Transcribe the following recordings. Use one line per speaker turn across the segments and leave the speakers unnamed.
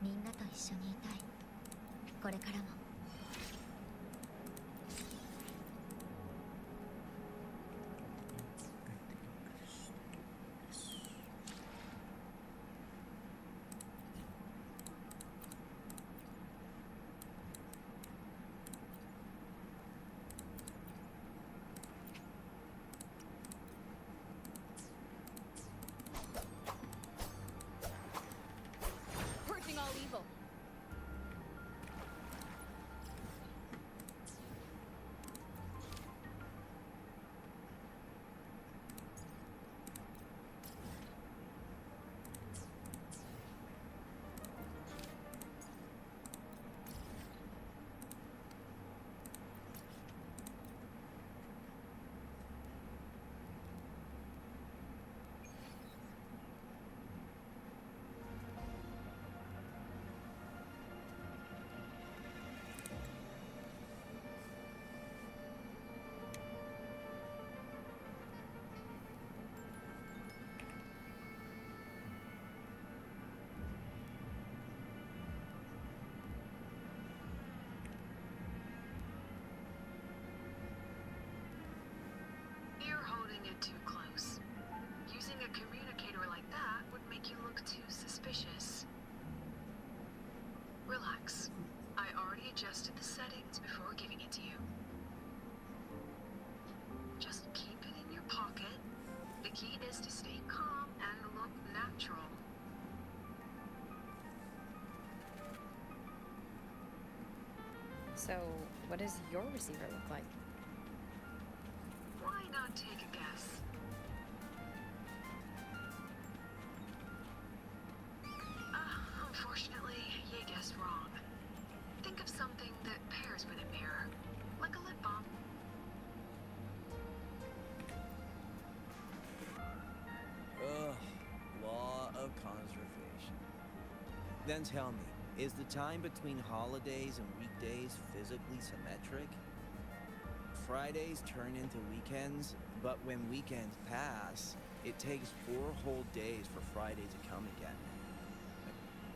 みんなと一緒にいたい。これからも。
Purging all evil.
You're holding it too close. Using a communicator like that would make you look too suspicious. Relax. I already adjusted the settings before giving it to you. Just keep it in your pocket. The key is to stay calm and look natural.
So, what does your receiver look like?
Why not take a guess? Unfortunately, you guessed wrong. Think of something that pairs with a mirror, like a lip balm.
Ugh, law of conservation. Then tell me, is the time between holidays and weekdays physically symmetric? Fridays turn into weekends, but when weekends pass, it takes 4 whole days for Friday to come again.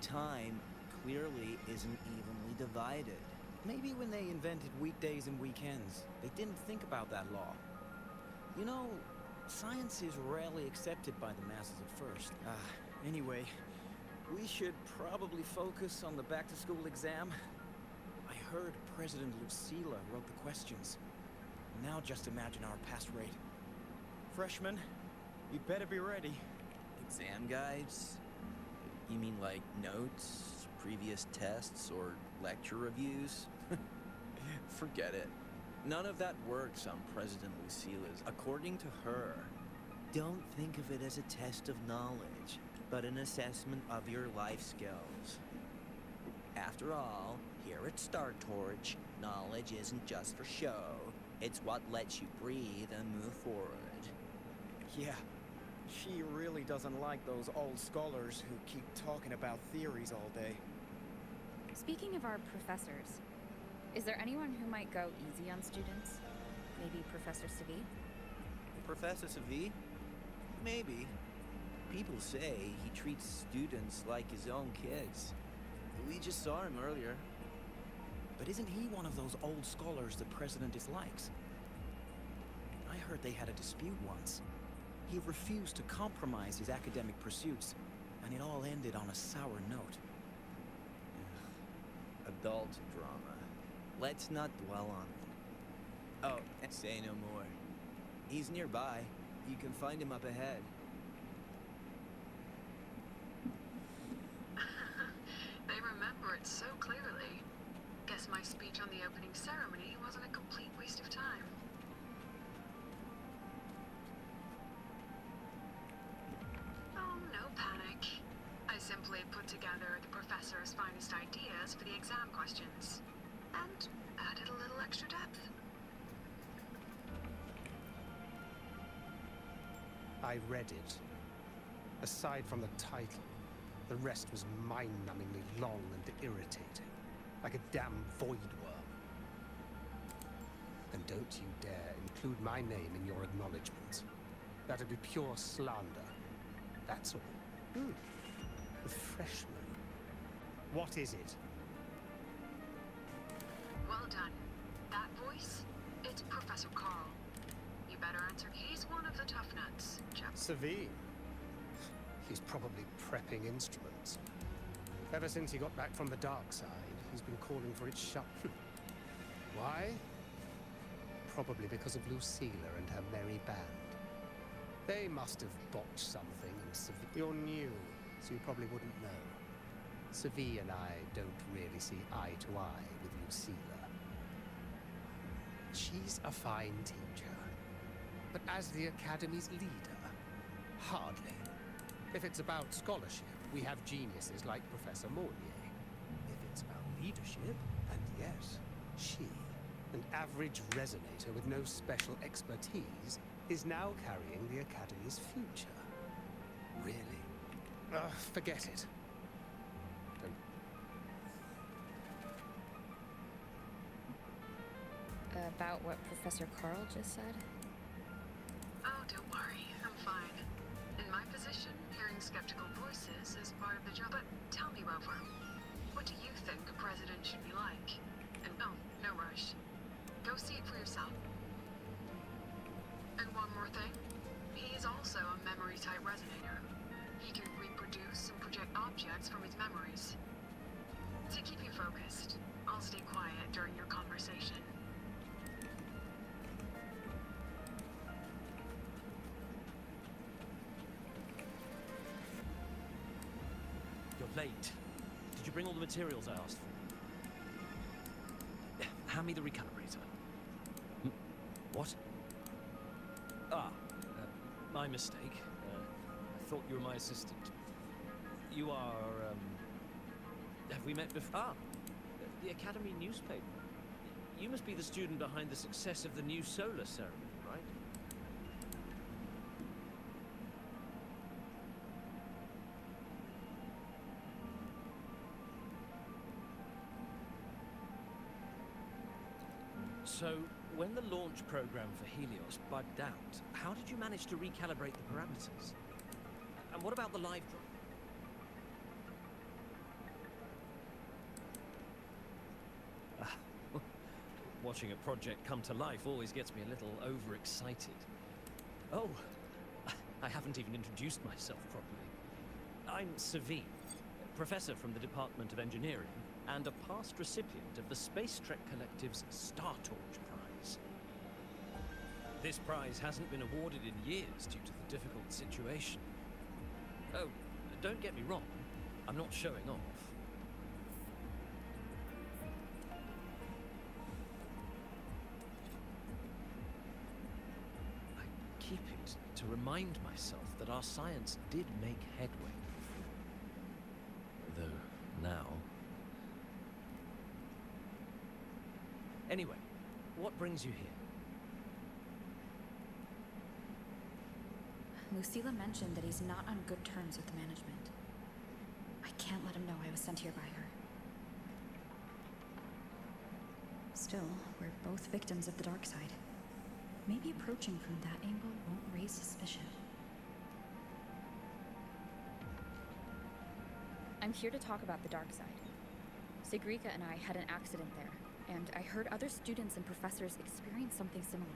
Time clearly isn't evenly divided.
Maybe when they invented weekdays and weekends, they didn't think about that law. You know, science is rarely accepted by the masses at first. Anyway, we should probably focus on the back-to-school exam. I heard President Lucila wrote the questions. Now just imagine our pass rate. Freshmen, you better be ready.
Exam guides? You mean like notes, previous tests, or lecture reviews? Forget it. None of that works on President Lucila's. According to her, don't think of it as a test of knowledge, but an assessment of your life skills. After all, here at Star Torch, knowledge isn't just for show. It's what lets you breathe and move forward.
Yeah, she really doesn't like those old scholars who keep talking about theories all day.
Speaking of our professors, is there anyone who might go easy on students? Maybe Professor Savi?
Professor Savi? Maybe. People say he treats students like his own kids. We just saw him earlier.
But isn't he one of those old scholars the president dislikes? I heard they had a dispute once. He refused to compromise his academic pursuits, and it all ended on a sour note.
Adult drama. Let's not dwell on it. Oh, and say no more. He's nearby. You can find him up ahead.
They remember it so clearly. Guess my speech on the opening ceremony wasn't a complete waste of time. Oh, no panic. I simply put together the professor's finest ideas for the exam questions, and added a little extra depth.
I read it. Aside from the title, the rest was mind-numbingly long and irritating, like a damn void worm. And don't you dare include my name in your acknowledgements. That'd be pure slander. That's all. The freshman. What is it?
Well done. That voice? It's Professor Carl. You better answer. He's one of the tough nuts.
Savine. He's probably prepping instruments. Ever since he got back from the dark side, he's been calling for its shut. Why? Probably because of Lucilla and her merry band. They must have botched something, and you're new, so you probably wouldn't know. Savi and I don't really see eye to eye with Lucilla. She's a fine teacher, but as the Academy's leader, hardly. If it's about scholarship, we have geniuses like Professor Mornier. If it's about leadership, and yes, she, an average resonator with no special expertise, is now carrying the Academy's future. Really? Forget it.
About what Professor Carl just said?
Oh, don't worry. I'm fine. In my position, hearing skeptical voices is part of the job. But tell me, Wuthering, what do you think a president should be like? And oh, no rush. Go see it for yourself. And one more thing. He is also a memory-type resonator. He can reproduce and project objects from his memories. To keep you focused, I'll stay quiet during your conversation.
You're late. Did you bring all the materials I asked for? Hand me the recalibrator. What? My mistake. I thought you were my assistant. You are, have we met before? The Academy newspaper. You must be the student behind the success of the new solar ceremony, right? So, when the launch program for Helios bugged out, how did you manage to recalibrate the parameters? And what about the live drop? Watching a project come to life always gets me a little overexcited. Oh, I haven't even introduced myself properly. I'm Savine, professor from the Department of Engineering, and a past recipient of the Space Trek Collective's Star Torch Prize. This prize hasn't been awarded in years due to the difficult situation. Oh, don't get me wrong, I'm not showing off. I keep it to remind myself that our science did make headway. Though now... Anyway, what brings you here?
Lucilla mentioned that he's not on good terms with the management. I can't let him know I was sent here by her. Still, we're both victims of the dark side. Maybe approaching from that angle won't raise suspicion. I'm here to talk about the dark side. Sigrika and I had an accident there, and I heard other students and professors experience something similar.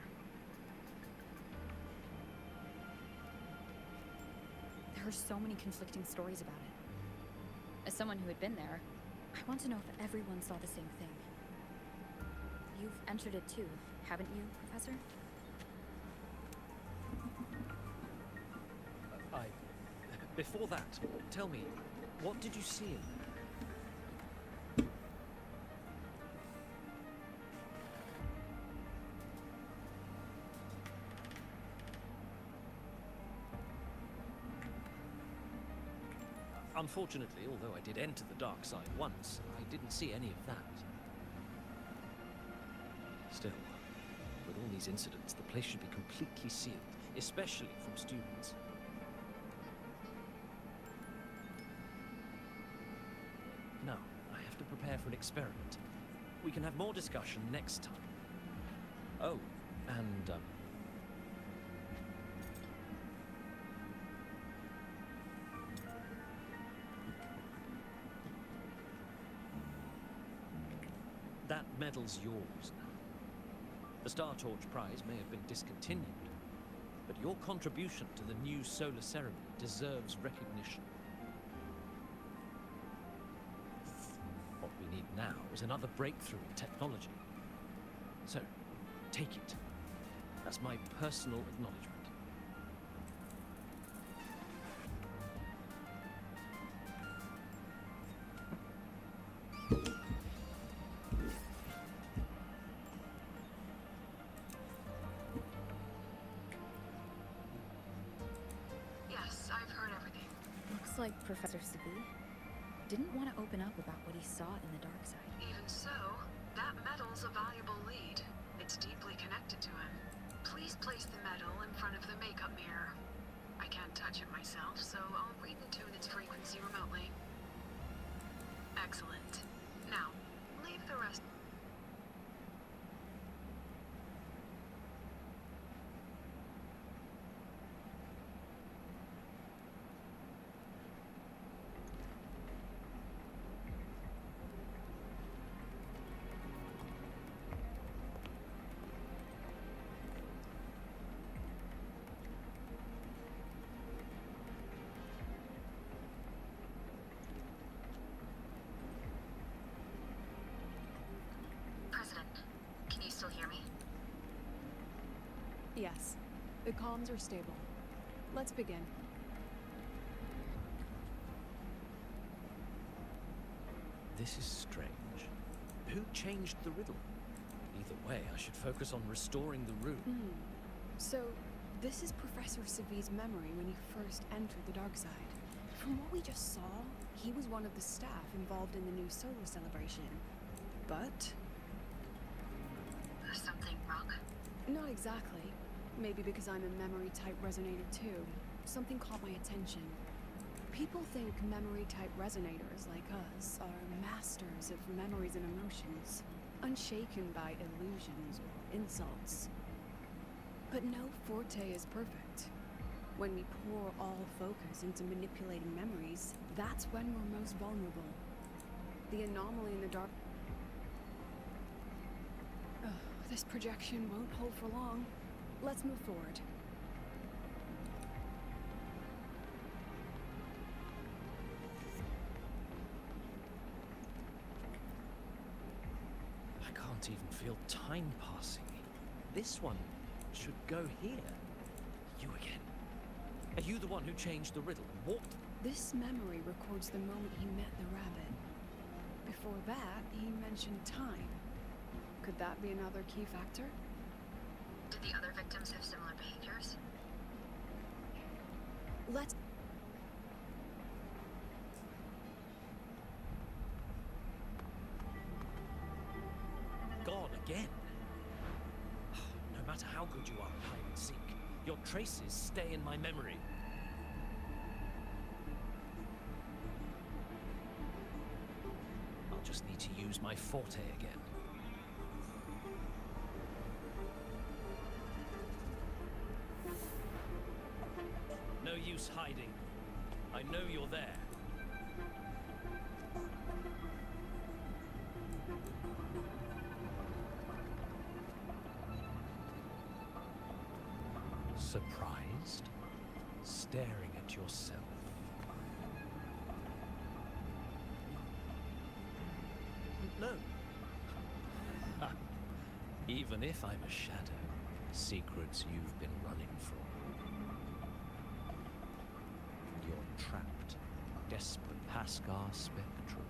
There are so many conflicting stories about it. As someone who had been there, I want to know if everyone saw the same thing. You've entered it too, haven't you, Professor?
Before that, tell me, what did you see in there? Unfortunately, although I did enter the dark side once, I didn't see any of that. Still, with all these incidents, the place should be completely sealed, especially from students. Now, I have to prepare for an experiment. We can have more discussion next time. Oh, and, That medal's yours now. The Star Torch Prize may have been discontinued, but your contribution to the new solar ceremony deserves recognition. What we need now is another breakthrough in technology. So, take it. That's my personal acknowledgement.
Yes, I've heard everything.
Looks like Professor Sabi didn't want to open up about what he saw in the dark side.
Even so, that medal's a valuable lead. It's deeply connected to him. Please place the medal in front of the makeup mirror. I can't touch it myself, so I'll read and tune its frequency remotely. Excellent. Now, leave the rest. President, can you still hear me?
Yes. The comms are stable. Let's begin.
This is strange. Who changed the riddle? Either way, I should focus on restoring the room.
So, this is Professor Savi's memory when he first entered the dark side. From what we just saw, he was one of the staff involved in the new solar celebration. But
Something wrong?
not exactly. Maybe because I'm a memory-type resonator too. Something caught my attention. People think memory-type resonators like us are masters of memories and emotions, unshaken by illusions or insults. But no forte is perfect. When we pour all focus into manipulating memories, that's when we're most vulnerable. The anomaly in the dark... Ugh, this projection won't hold for long. Let's move forward.
I can't even feel time passing. This one should go here. You again. Are you the one who changed the riddle? What?
This memory records the moment he met the rabbit. Before that, he mentioned time. Could that be another key factor?
Did the other victims have similar behaviors?
Let's...
Gone again. No matter how good you are at hide and seek, your traces stay in my memory. I'll just need to use my forte again. No use hiding. I know you're there. Surprised? Staring at yourself. No. Ha. Even if I'm a shadow, secrets you've been running from. You're trapped. Desperate Paskar Spectrum.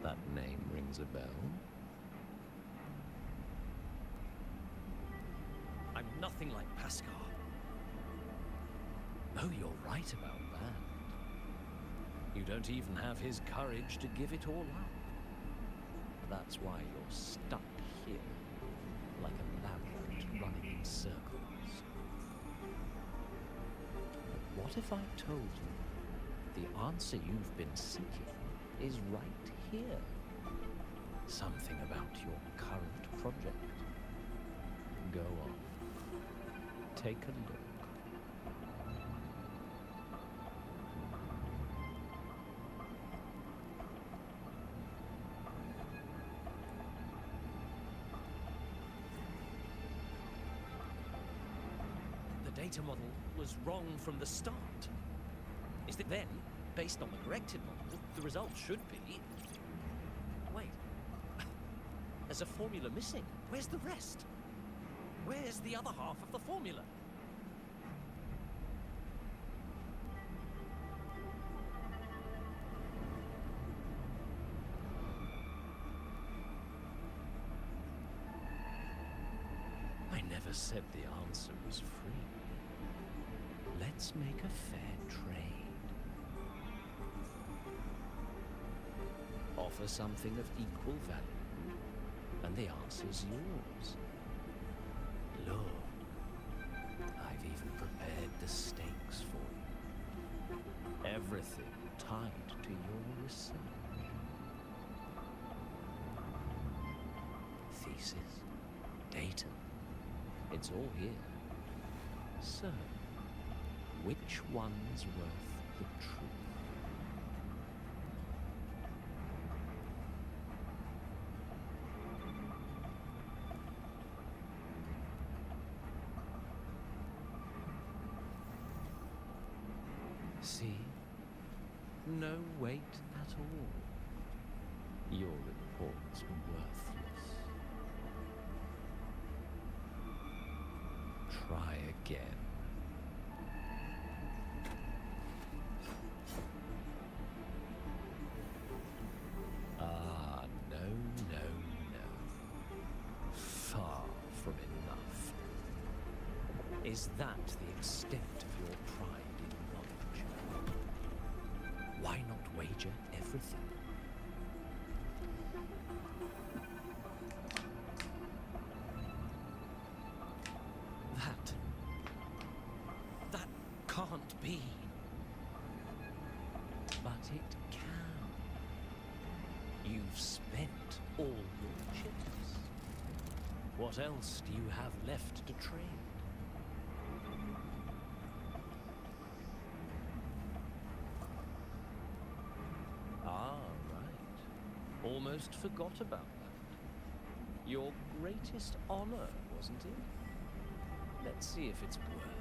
That name rings a bell. I'm nothing like Paskar. Oh, you're right about that. You don't even have his courage to give it all up. That's why you're stuck here, like a labyrinth running in circles. But what if I told you the answer you've been seeking is right here? Something about your current project. Go on. Take a look. data model was wrong from the start. Is that then, based on the corrected model, the result should be... Wait. There's a formula missing. Where's the rest? Where's the other half of the formula? I never said the answer was free. Let's make a fair trade. Offer something of equal value, and the answer's yours. Look, I've even prepared the stakes for you. Everything tied to your research. Thesis, data, it's all here. So, which one's worth the truth? See? No weight at all. Your report's worthless. Try again. Ah, no, no, no. Far from enough. Is that the extent of your pride in knowledge? Why not wager everything? That can't be. But it can. You've spent all your chips. What else do you have left to trade? Ah, right. Almost forgot about that. Your greatest honor, wasn't it? Let's see if it's worth anything.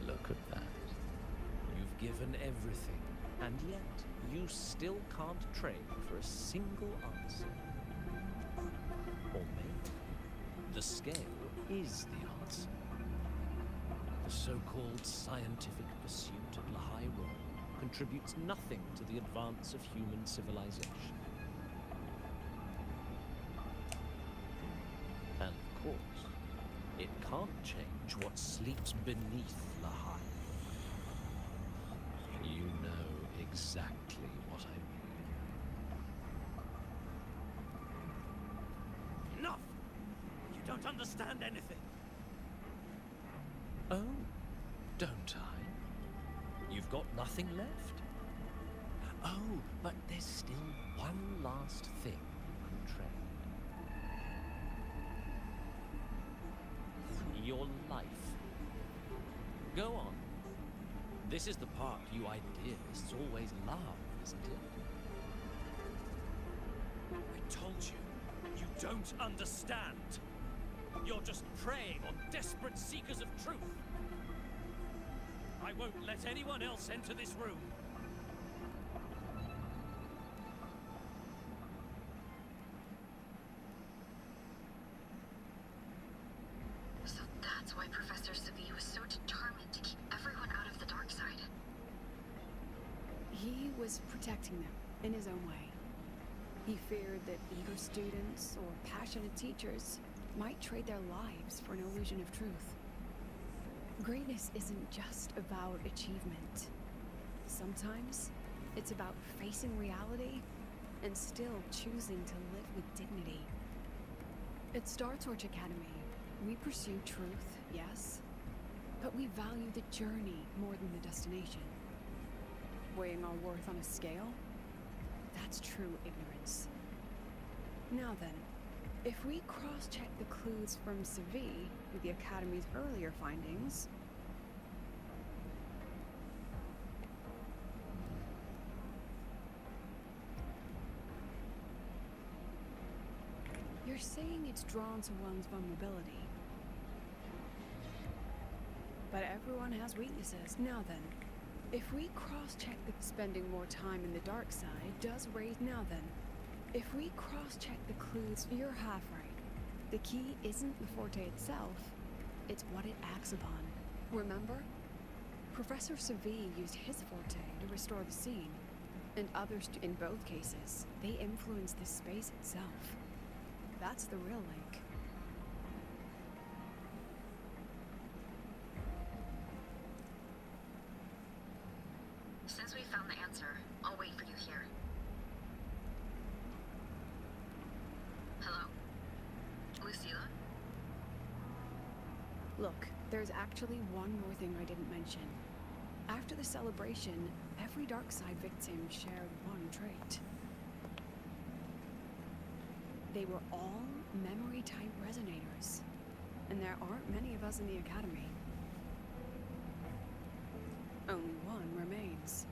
Look at that. You've given everything, and yet you still can't trade for a single answer. Or maybe the scale is the answer. The so-called scientific pursuit at Lahai Rome contributes nothing to the advance of human civilization. And of course, it can't change what sleeps beneath Lahai. You know exactly what I mean. Enough! You don't understand anything. Oh, don't I? You've got nothing left? Oh, but there's still one last thing you can trade. Your life. Go on. This is the part you idealists always love, isn't it? I told you, you don't understand. You're just preying on desperate seekers of truth. I won't let anyone else enter this room.
So that's why Professor Savi was so determined to keep everyone out of the dark side.
He was protecting them in his own way. He feared that eager students or passionate teachers might trade their lives for an illusion of truth. Greatness isn't just about achievement. Sometimes it's about facing reality and still choosing to live with dignity. At Star Torch Academy, we pursue truth, yes, but we value the journey more than the destination. Weighing our worth on a scale? That's true ignorance. Now then, If we cross-check the clues from Seville with the Academy's earlier findings... You're saying it's drawn to one's vulnerability. But everyone has weaknesses. Now then, if we cross-check the spending more time in the dark side does raise... Now then, if we cross-check the clues, you're half right. The key isn't the forte itself, it's what it acts upon. Remember? Professor Seville used his forte to restore the scene, and others in both cases. They influenced the space itself. That's the real link.
Since we found the answer, I'll wait for you here. Hello? Lucilla?
Look, there's actually one more thing I didn't mention. After the celebration, every Darkside victim shared one trait. They were all memory-type resonators, and there aren't many of us in the Academy. Only one remains.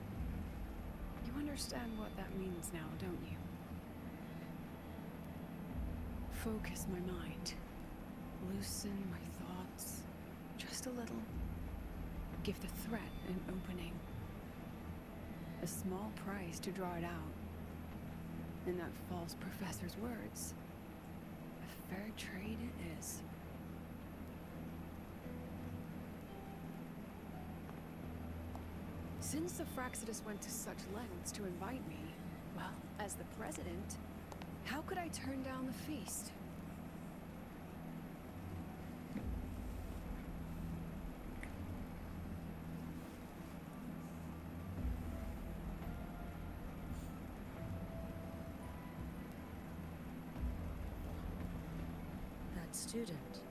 You understand what that means now, don't you? Focus my mind. Loosen my thoughts. Just a little. Give the threat an opening. A small price to draw it out. In that false professor's words, a fair trade it is. Since the Fraxidus went to such lengths to invite me, well, as the president, how could I turn down the feast?
That student,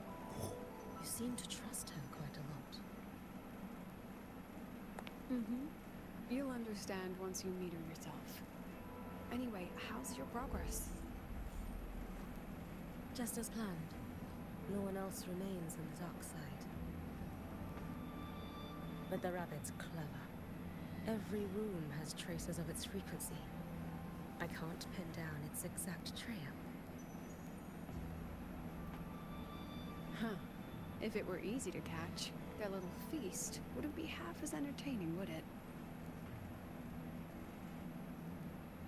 you seem to trust her quite a lot.
You'll understand once you meet her yourself. Anyway, how's your progress?
Just as planned. No one else remains on the dark side. But the rabbit's clever. Every room has traces of its frequency. I can't pin down its exact trail.
Huh. If it were easy to catch, their little feast wouldn't be half as entertaining, would it?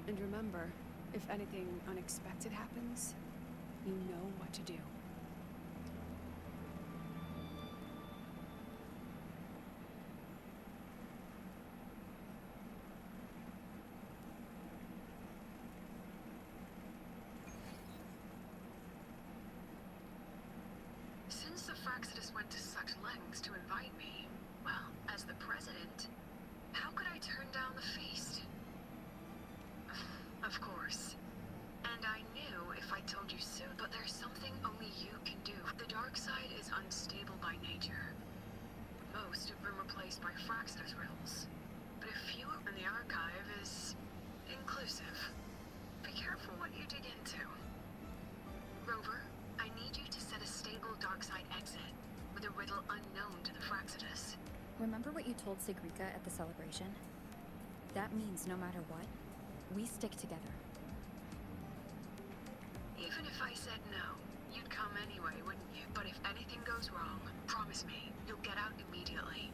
And remember, if anything unexpected happens, you know what to do.
Since the Fraxidus went to such lengths to invite me, well, as the president, how could I turn down the feast? Of course. And I knew if I told you soon, but there's something only you can do. The dark side is unstable by nature. Most have been replaced by Fraxidus riddles, but a few in the archive is inclusive. Be careful what you dig into. Rover, I need you to set a stable darkside exit with a riddle unknown to the Fraxidus.
Remember what you told Sigrika at the celebration? That means no matter what, we stick together.
Even if I said no, you'd come anyway, wouldn't you? But if anything goes wrong, promise me, you'll get out immediately.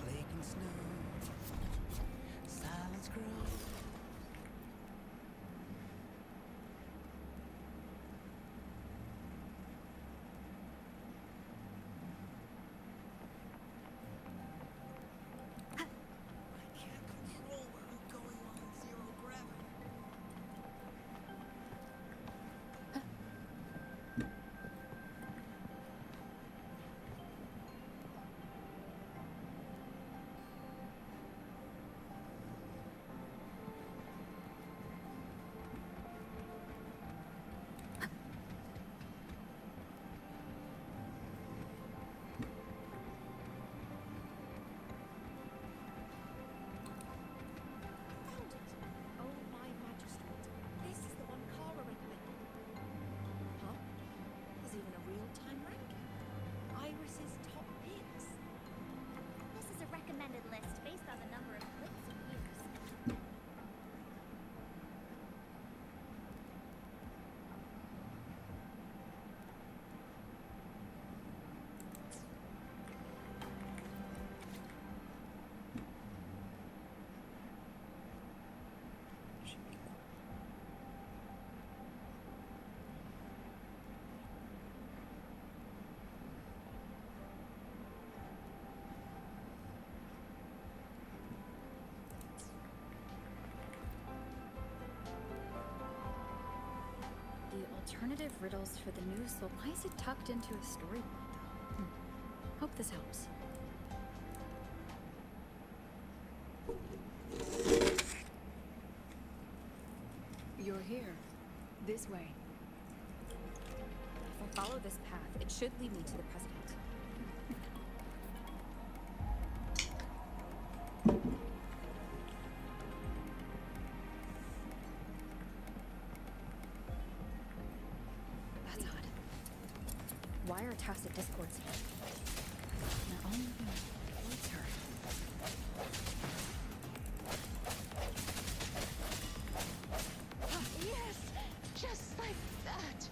Flaking snow, silence grows.
Alternative riddles for the new soul. Why is it tucked into a storyboard, though? Hope this helps.
You're here. This way.
If I follow this path, it should lead me to the president. That's odd. Why are tacit discords here? They're all moving towards her.
Yes, just like that.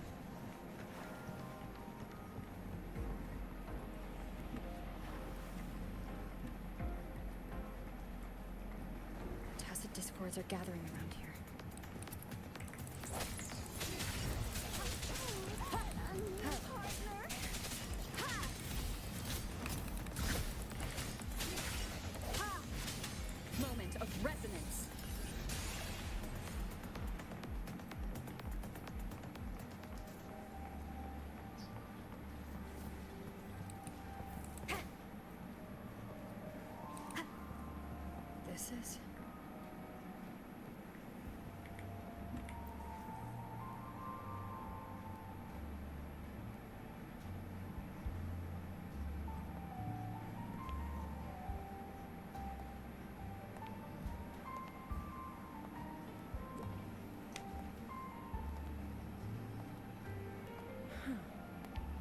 Tacit discords are gathering around here. Moment of resonance. This is...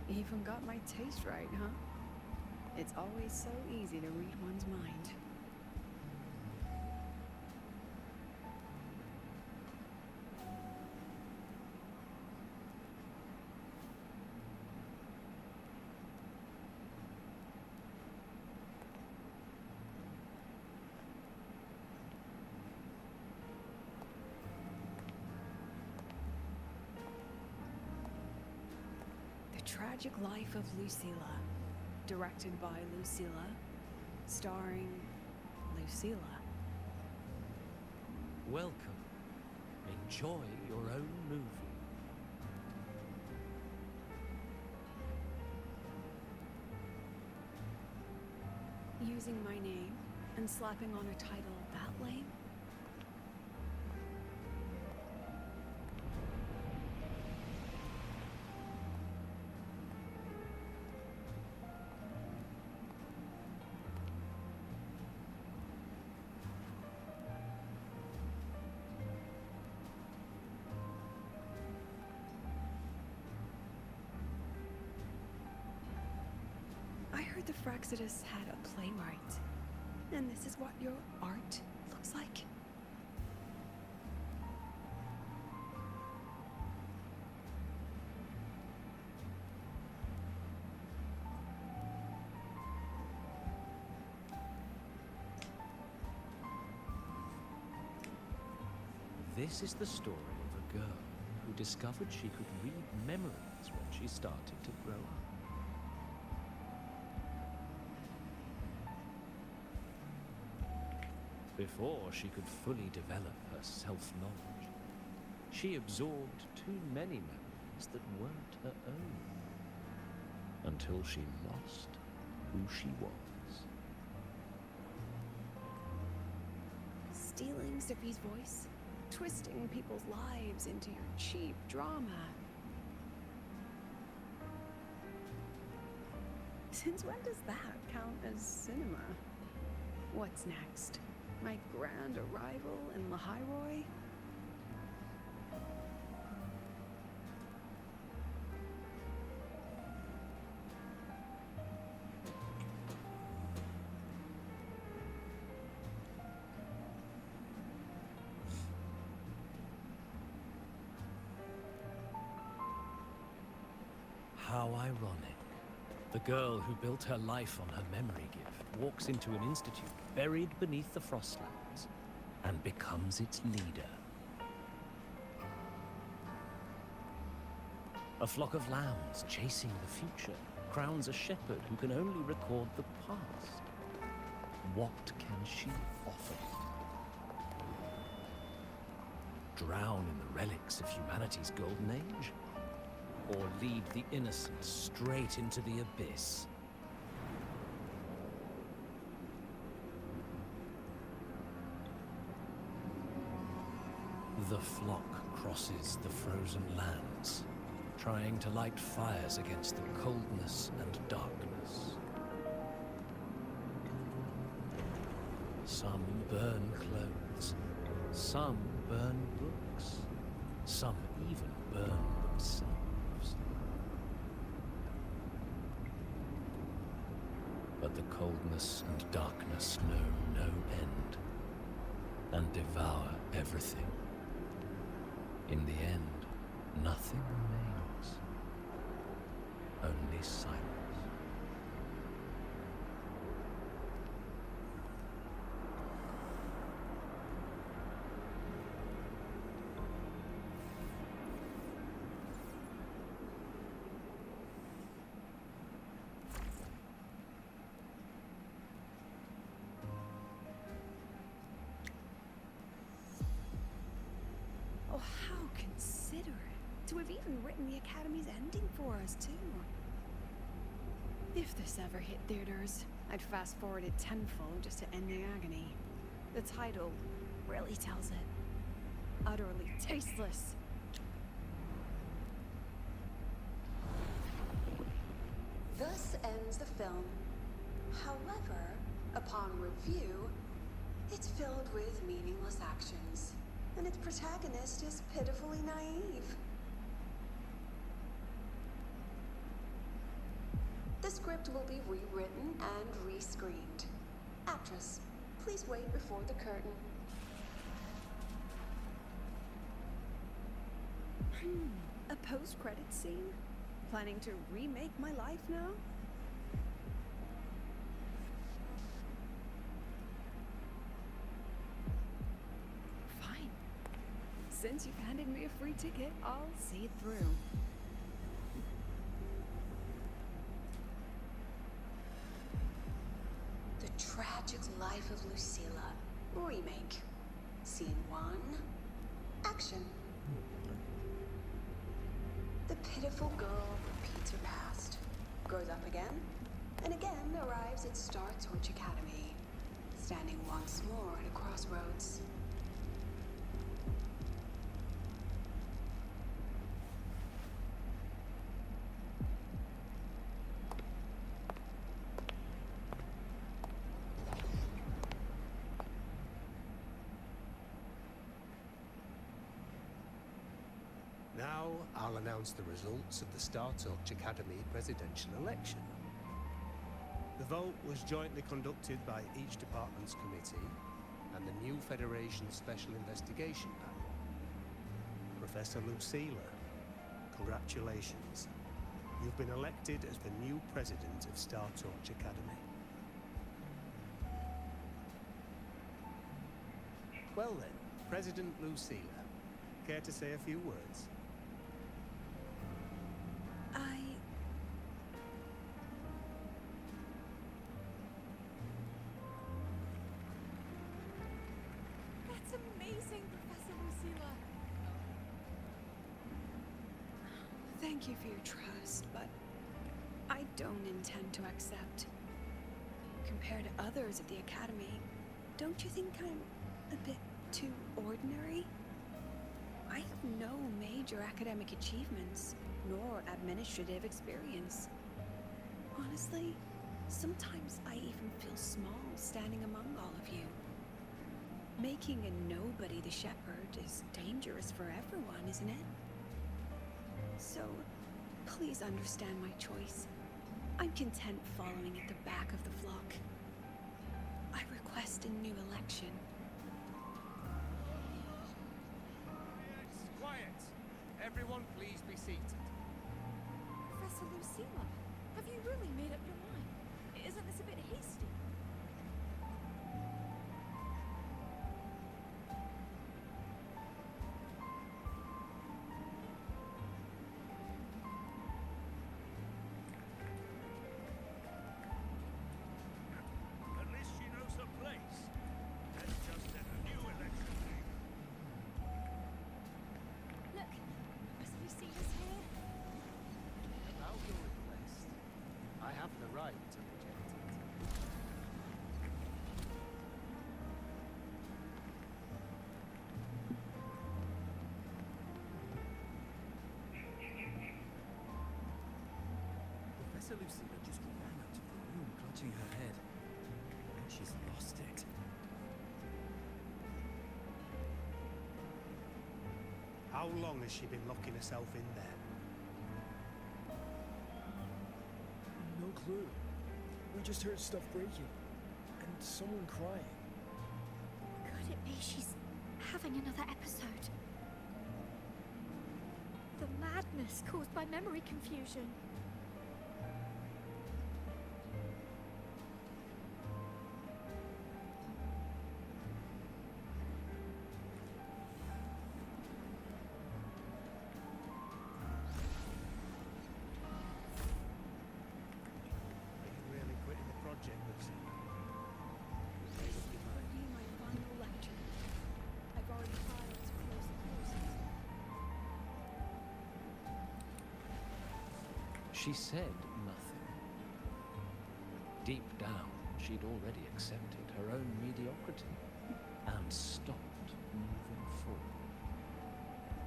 Even got my taste right, huh? It's always so easy to read one's mind. The Tragic Life of Lucilla. Directed by Lucilla. Starring Lucilla.
Welcome. Enjoy your own movie.
Using my name and slapping on a title that lame? I heard the Fraxidus had a playwright. And this is what your art looks like?
This is the story of a girl who discovered she could read memories when she started to grow up. Before she could fully develop her self-knowledge, she absorbed too many memories that weren't her own, until she lost who she was.
Stealing Sophie's voice? Twisting people's lives into your cheap drama. Since when does that count as cinema? What's next? My grand arrival in Lahiroy?
How ironic. The girl who built her life on her memory gift walks into an institute buried beneath the Frostlands and becomes its leader. A flock of lambs chasing the future crowns a shepherd who can only record the past. What can she offer? Drown in the relics of humanity's golden age? or lead the innocent straight into the abyss. The flock crosses the frozen lands, trying to light fires against the coldness and darkness. Some burn clothes, some burn books, some even burn themselves. But the coldness and darkness know no end, and devour everything. In the end, nothing remains, only silence.
Oh, how considerate. To have even written the Academy's ending for us, too. If this ever hit theaters, I'd fast forward it tenfold just to end the agony. The title really tells it. Utterly tasteless.
Thus ends the film. However, upon review, it's filled with meaningless actions, and its protagonist is pitifully naive. The script will be rewritten and rescreened. Actress, please wait before the curtain.
A post-credit scene? Planning to remake my life now? Fine. Since you've handed me a free ticket, I'll see it through.
The Tragic Life of Lucilla. Remake. Scene 1. Action. The pitiful girl repeats her past, grows up again, and again arrives at Star Torch Academy, standing once more at a crossroads.
Now I'll announce the results of the Star Torch Academy presidential election. The vote was jointly conducted by each department's committee and the new Federation Special Investigation Panel. Professor Lucilla, congratulations. You've been elected as the new president of Star Torch Academy. Well then, President Lucilla, care to say a few words?
That's amazing, Professor Lucilla. Thank you for your trust, but I don't intend to accept. Compared to others at the Academy, don't you think I'm a bit too ordinary? I have no major academic achievements, nor administrative experience. Honestly, sometimes I even feel small standing among all of you. Making a nobody the shepherd is dangerous for everyone, isn't it? So, please understand my choice. I'm content following at the back of the flock. I request a new election.
Quiet! Everyone please be seated.
Professor Lucilla, have you really made up your mind? Isn't this a bit hasty?
At least she knows her place. Let's just set a new election date.
Look, Professor Lucilla's here.
right to reject it.
Professor Lucilla just ran out of the room, clutching her head. I think she's lost it.
How long has she been locking herself in there?
No clue. We just heard stuff breaking. And someone crying.
Could it be she's having another episode? The madness caused by memory confusion.
Are you really quitting the project, Lucy? Made up your mind?
Be my final lecture. I've already filed to close the courses.
She said nothing. Deep down, she'd already accepted her own mediocrity and stopped moving forward.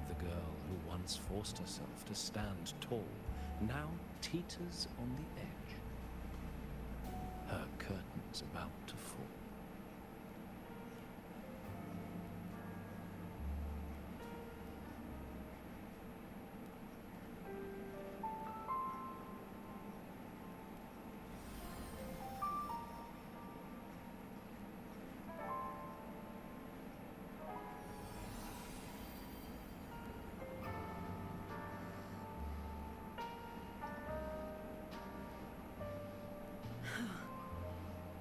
The girl who once forced herself to stand tall now teeters on the edge. Her curtain's about to fall.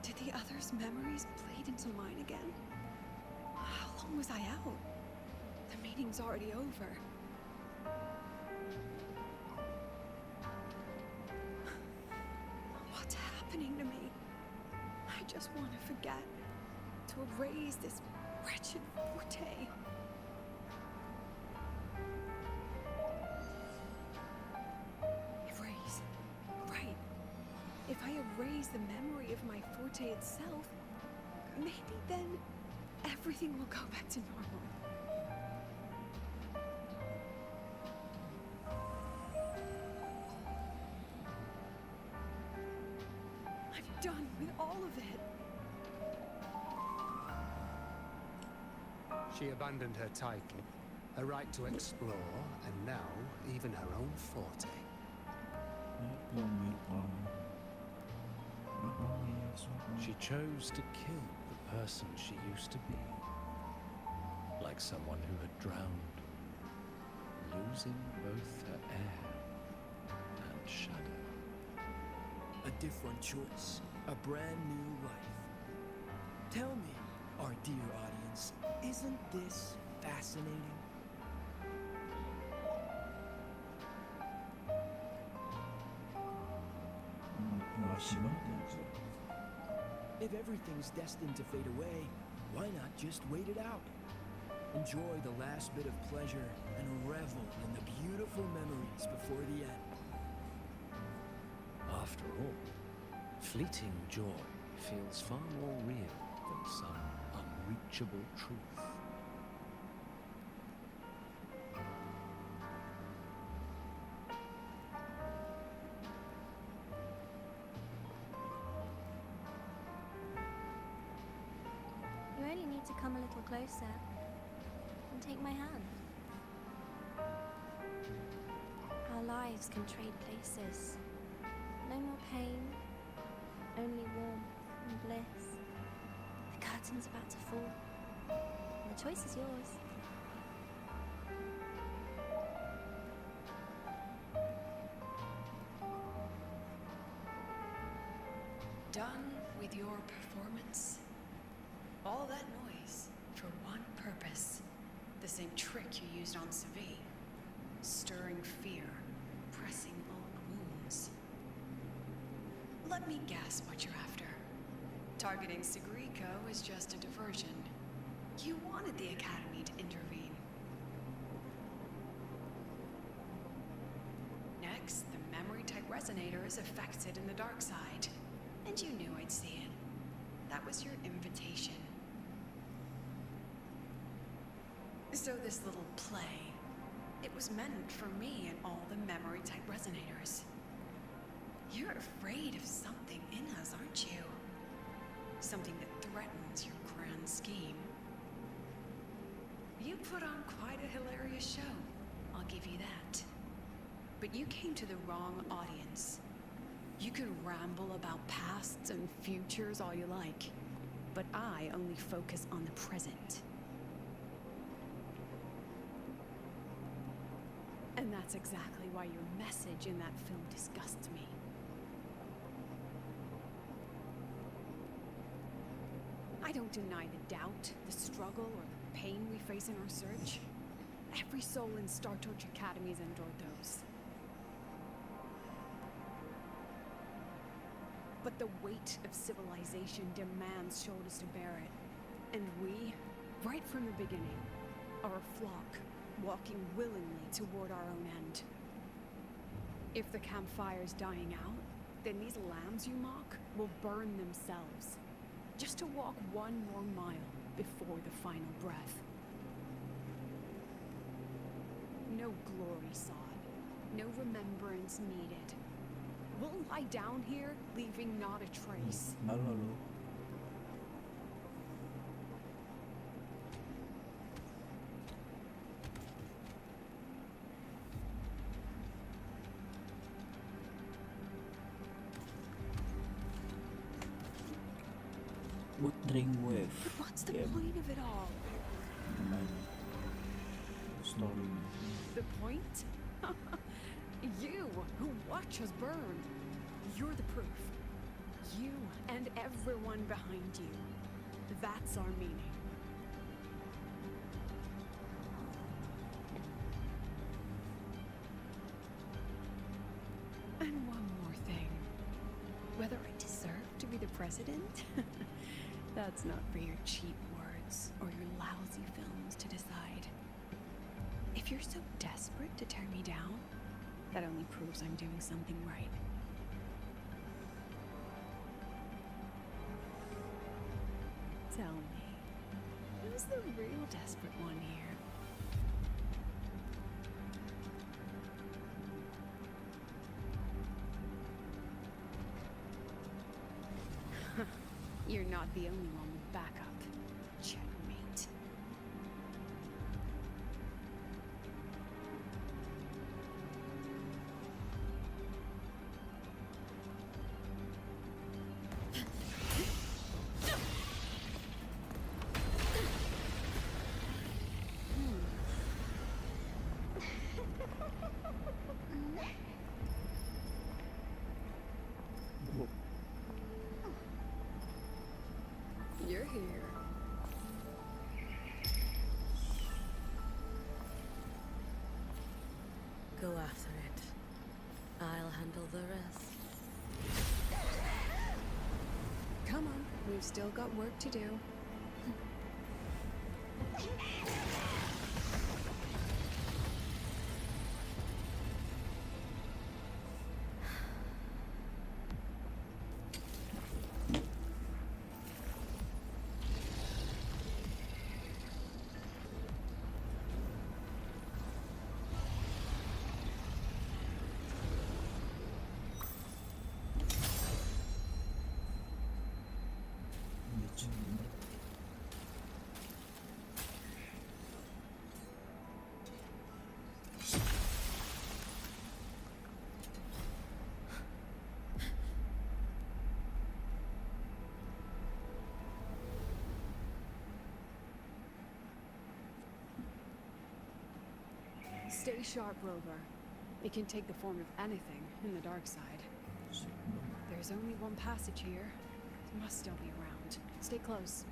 Did the others' memories bleed into mine again? How long was I out? The meeting's already over. What's happening to me? I just want to forget. To erase this wretched forte. Erase. Right. If I erase the memory of my forte itself, maybe then everything will go back to normal. I'm done with all of it.
She abandoned her title, her right to explore, and now even her own forte.
She chose to kill the person she used to be. Like someone who had drowned, losing both her air and shadow.
A different choice. A brand new life. Tell me, our dear audience, isn't this fascinating? If everything's destined to fade away, why not just wait it out? Enjoy the last bit of pleasure and revel in the beautiful memories before the end.
After all, fleeting joy feels far more real than some unreachable truth.
You only need to come a little closer and take my hand. Our lives can trade places. No more pain, only warmth and bliss. The curtain's about to fall. And the choice is yours.
Done with your performance. All that noise for one purpose. The same trick you used on Savi. Stirring fear, pressing old wounds. Let me guess what you're after. Targeting Sigriko is just a diversion. You wanted the Academy to intervene. Next, the memory-type resonator
resonators affected in the dark side. And you knew I'd see it. That was your invitation. So this little play, it was meant for me and all the memory-type resonators. You're afraid of something in us, aren't you? Something that threatens your grand scheme. You put on quite a hilarious show, I'll give you that. But you came to the wrong audience. You can ramble about pasts and futures all you like, but I only focus on the present. And that's exactly why your message in that film disgusts me. I don't deny the doubt, the struggle, or the pain we face in our search. Every soul in Star Torch Academy has endured those. But the weight of civilization demands shoulders to bear it. And we, right from the beginning, are a flock, walking willingly toward our own end. If the campfire's dying out, then these lambs you mock will burn themselves, just to walk one more mile before the final breath. No glory sought, no remembrance needed. We'll lie down here, leaving not a trace.
Halo. Wuthering wave.
But what's the
Yeah.
point of it all?
Story.
The point? You, who watch us burn. You're the proof. You and everyone behind you. That's our meaning. And one more thing. Whether I deserve to be the president? That's not for your cheap words or your lousy films to decide. If you're so desperate to tear me down, that only proves I'm doing something right. Tell me, who's the real desperate one here? You're not the only one with backup. Checkmate. You're here.
Go after it. I'll handle the rest.
Come on, we've still got work to do. Stay sharp, Rover. It can take the form of anything in the dark side. There's only one passage here. It must still be around. Stay close.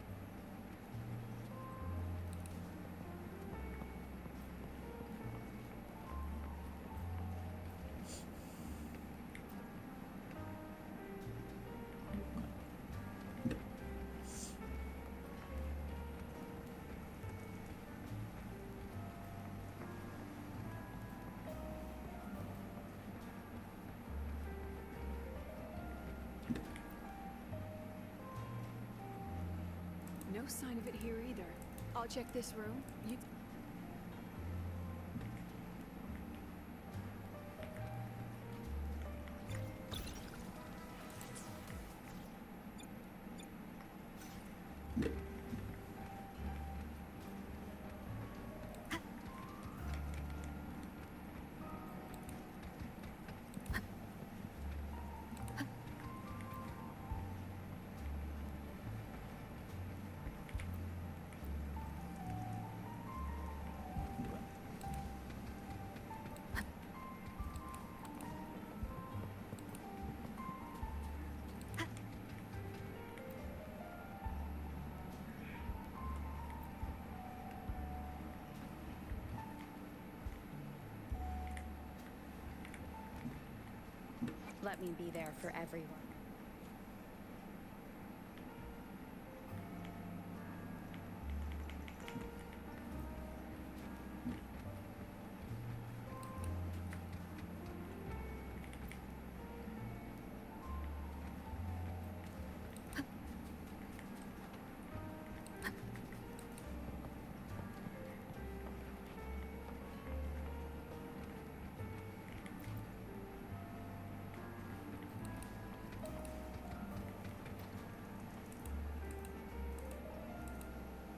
No sign of it here either. I'll check this room. You...
Let me be there for everyone.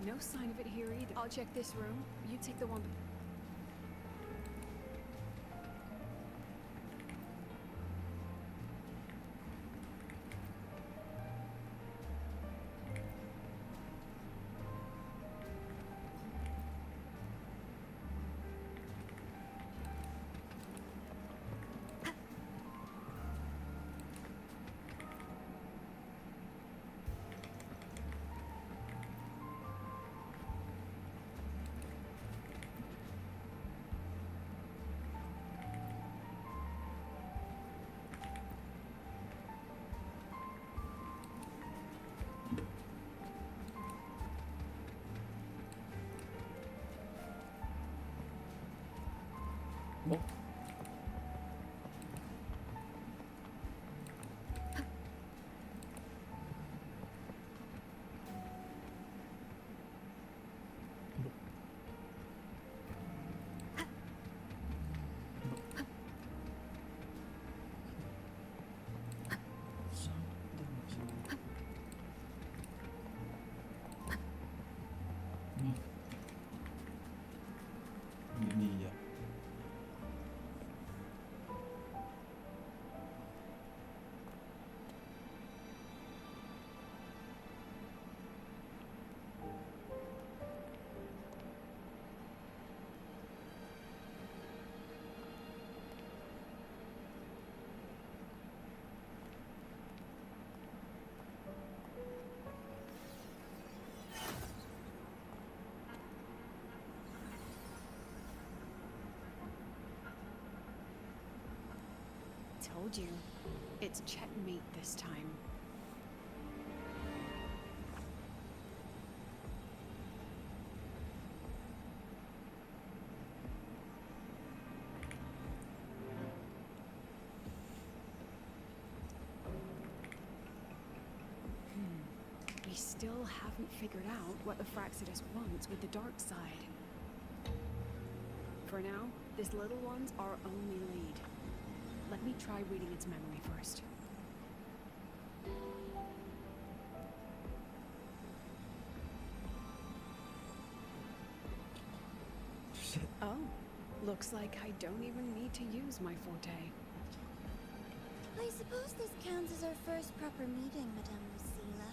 No sign of it here either. I'll check this room. You take the one...
Oh. Ini ya.
Told you. It's checkmate this time. We still haven't figured out what the Fraxidus wants with the dark side. For now, this little one's our only lead. Let me try reading its memory first. Oh, looks like I don't even need to use my forte.
I suppose this counts as our first proper meeting, Madame Lucilla.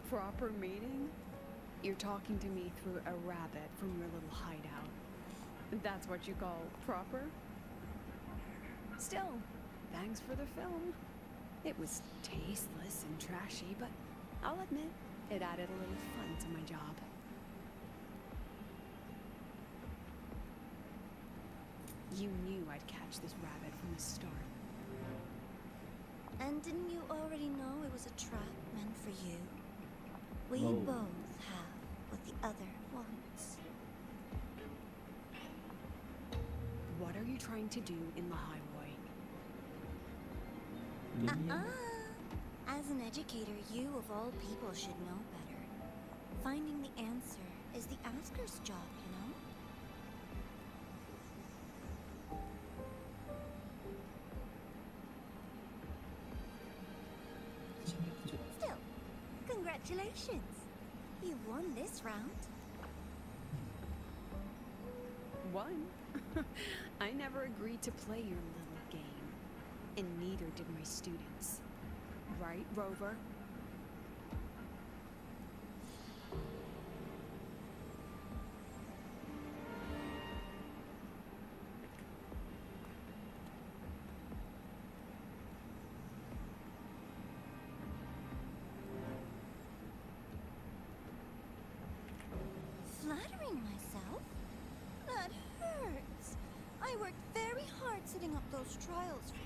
Proper meeting? You're talking to me through a rabbit from your little hideout. That's what you call proper? Still, thanks for the film. It was tasteless and trashy, but I'll admit, it added a little fun to my job. You knew I'd catch this rabbit from the start.
And didn't you already know it was a trap meant for you? We
Oh.
both have what the other wants.
What are you trying to do in the highway?
Ini ya.
As an educator, you of all people should know better. Finding the answer is the asker's job, you know? Still, congratulations. You won this round.
One? I never agreed to play your little game. And neither did my students. Right, Rover?
Flattering myself? That hurts. I worked very hard setting up those trials for you.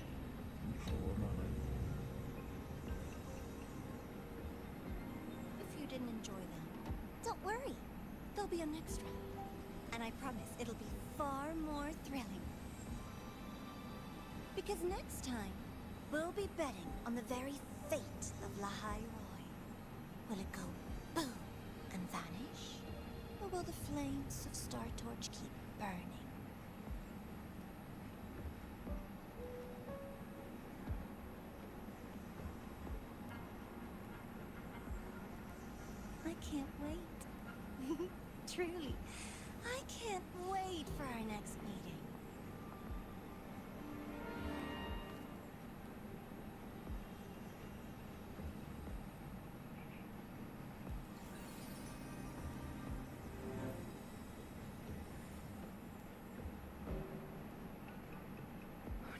If you didn't enjoy them, don't worry. There'll be a next round. And I promise it'll be far more thrilling. Because next time, we'll be betting on the very fate of Lahai Roy. Will it go boom and vanish? Or will the flames of Star Torch keep burning? I can't wait. Truly, I can't wait for our next meeting.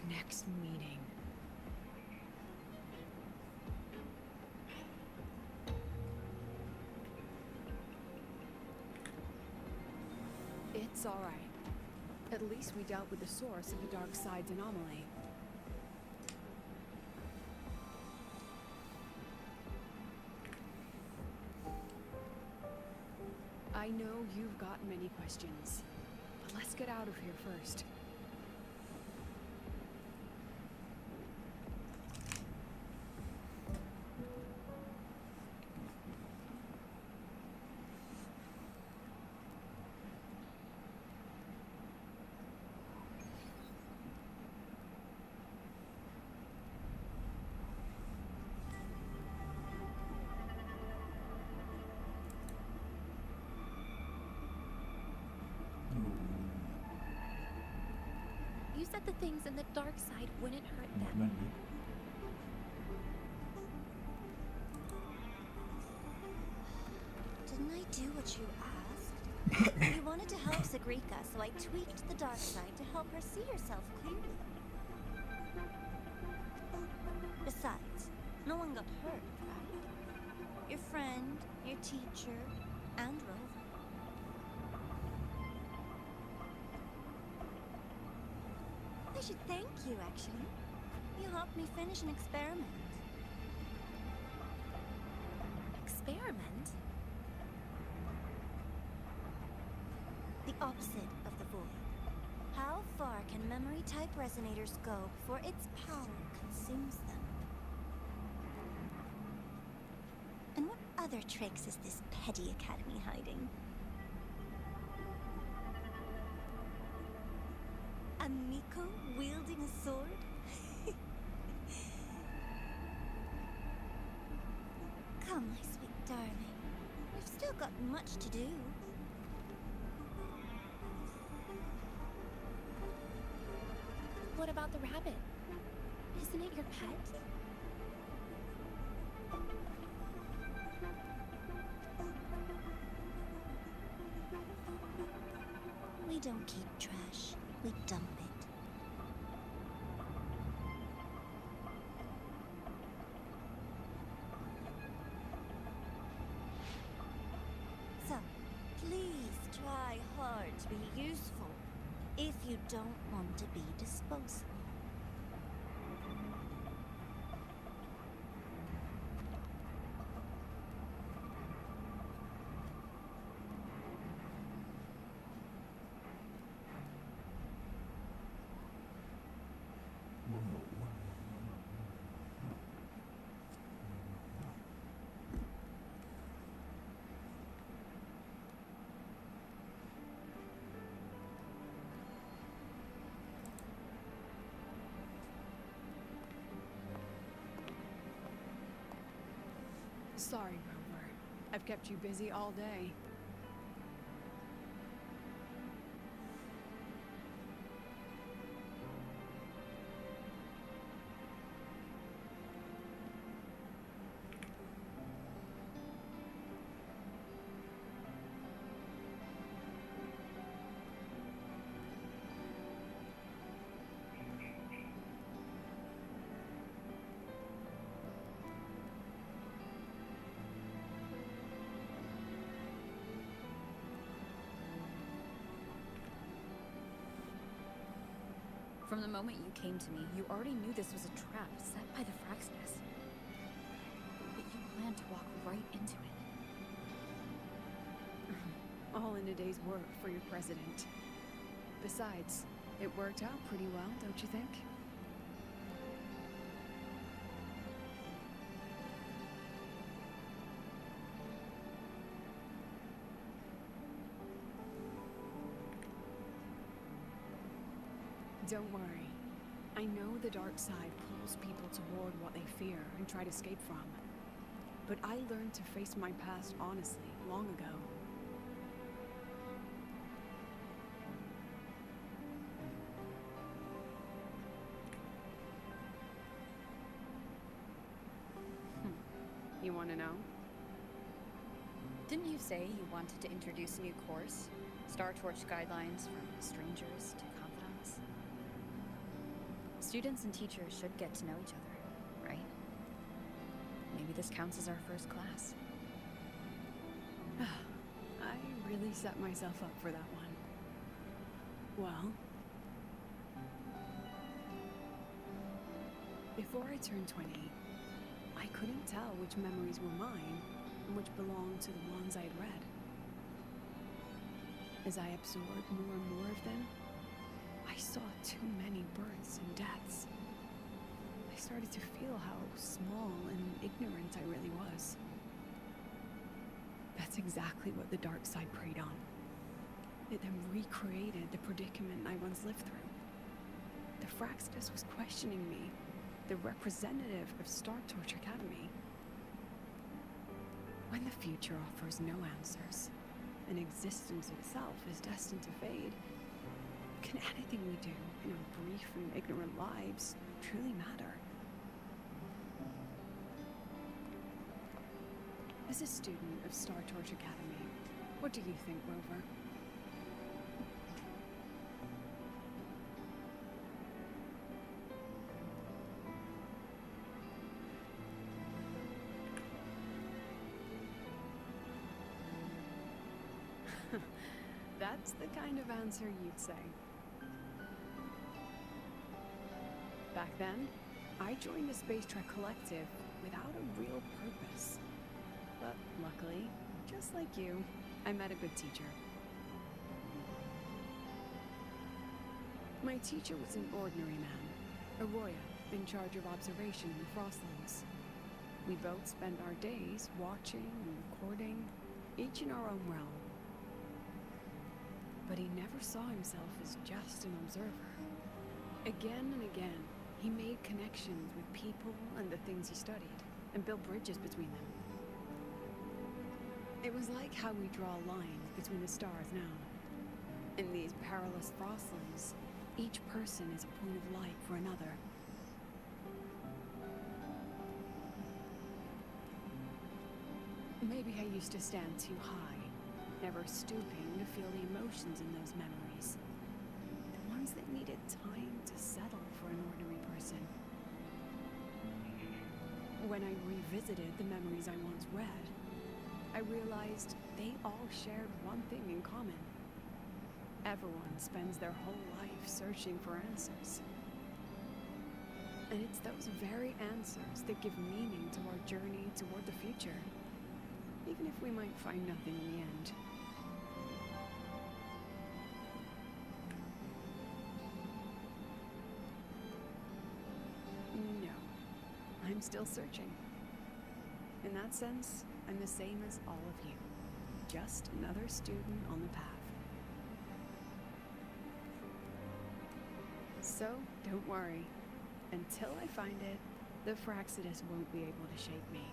Next meeting. It's all right. At least we dealt with the source of the dark side's anomaly. I know you've got many questions, but let's get out of here first.
You said the things in the dark side wouldn't hurt them.
Didn't I do what you asked? You wanted to help Sagrika, so I tweaked the dark side to help her see herself clearly. Besides, no one got hurt, right? Your friend, your teacher, and Rover. I should thank you, actually. You helped me finish an experiment.
Experiment?
The opposite of the void. How far can memory-type resonators go before its power consumes them? And what other tricks is this petty academy hiding? A Miko wielding a sword? Come, my sweet darling. We've still got much to do.
What about the rabbit? Isn't it your pet?
We don't keep trash. We dump it. So, please try hard to be useful if you don't want to be disposable.
Sorry, Rover. I've kept you busy all day.
From the moment you came to me, you already knew this was a trap set by the Fraxinus. But you planned to walk right into it.
All in a day's work for your president. Besides, it worked out pretty well, don't you think? Don't worry. I know the dark side pulls people toward what they fear and try to escape from. But I learned to face my past honestly long ago. You want to know?
Didn't you say you wanted to introduce a new course? Star Torch guidelines from strangers to confidants? Students and teachers should get to know each other, right? Maybe this counts as our first class.
I really set myself up for that one. Well, before I turned 20, I couldn't tell which memories were mine and which belonged to the ones I had read. As I absorbed more and more of them, I saw too many births and deaths. I started to feel how small and ignorant I really was. That's exactly what the dark side preyed on. It then recreated the predicament I once lived through. The Fraxinus was questioning me, the representative of Star Torch Academy. When the future offers no answers, and existence itself is destined to fade, can anything we do in our brief and ignorant lives truly matter? As a student of Star Torch Academy, what do you think, Rover? That's the kind of answer you'd say. Back then, I joined the Space Trek Collective without a real purpose. But luckily, just like you, I met a good teacher. My teacher was an ordinary man, Arroyo, in charge of observation in the Frostlands. We both spent our days watching and recording, each in our own realm. But he never saw himself as just an observer. Again and again, he made connections with people and the things he studied, and built bridges between them. It was like how we draw lines between the stars now. In these perilous frostlands, each person is a point of light for another. Maybe I used to stand too high, never stooping to feel the emotions in those memories. The ones that needed time to settle for an ordinary person. When I revisited the memories I once read, I realized they all shared one thing in common. Everyone spends their whole life searching for answers. And it's those very answers that give meaning to our journey toward the future, even if we might find nothing in the end. No, I'm still searching. In that sense, I'm the same as all of you. Just another student on the path. So, don't worry. Until I find it, the Fraxinus won't be able to shake me.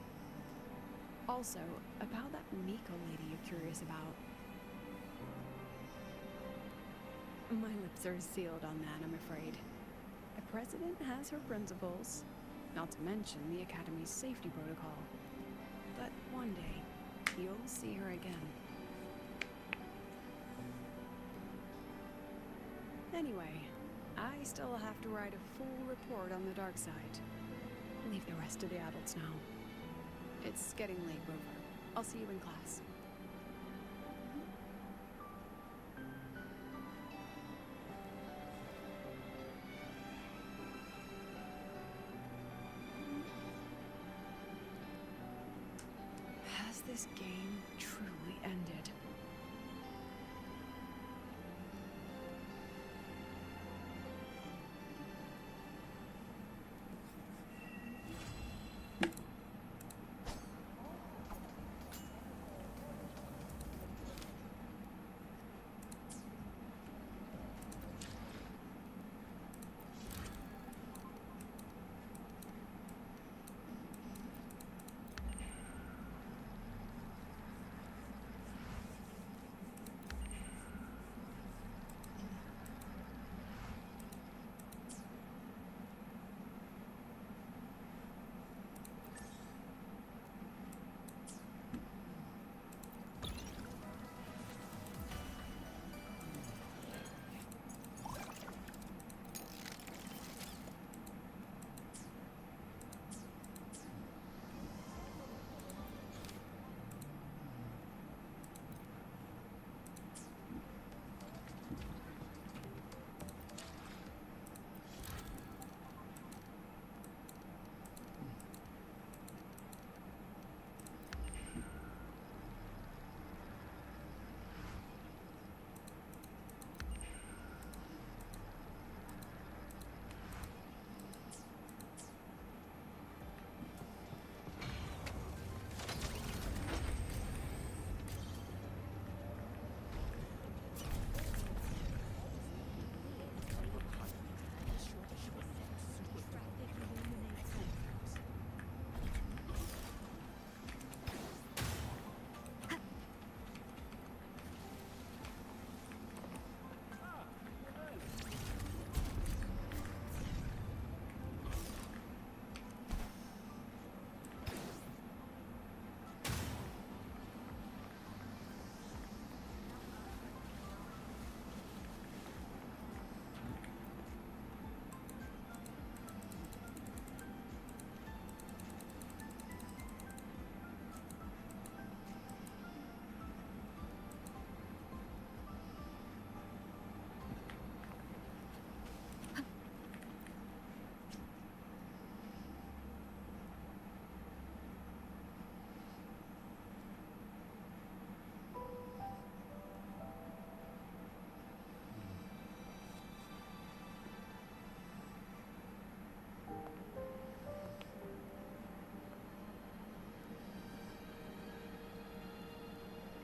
Also, about that Miko lady you're curious about. My lips are sealed on that, I'm afraid. A president has her principles, not to mention the Academy's safety protocol. But one day, you'll see her again. Anyway, I still have to write a full report on the dark side. Leave the rest to the adults now. It's getting late, Rover. I'll see you in class. Has this game truly ended?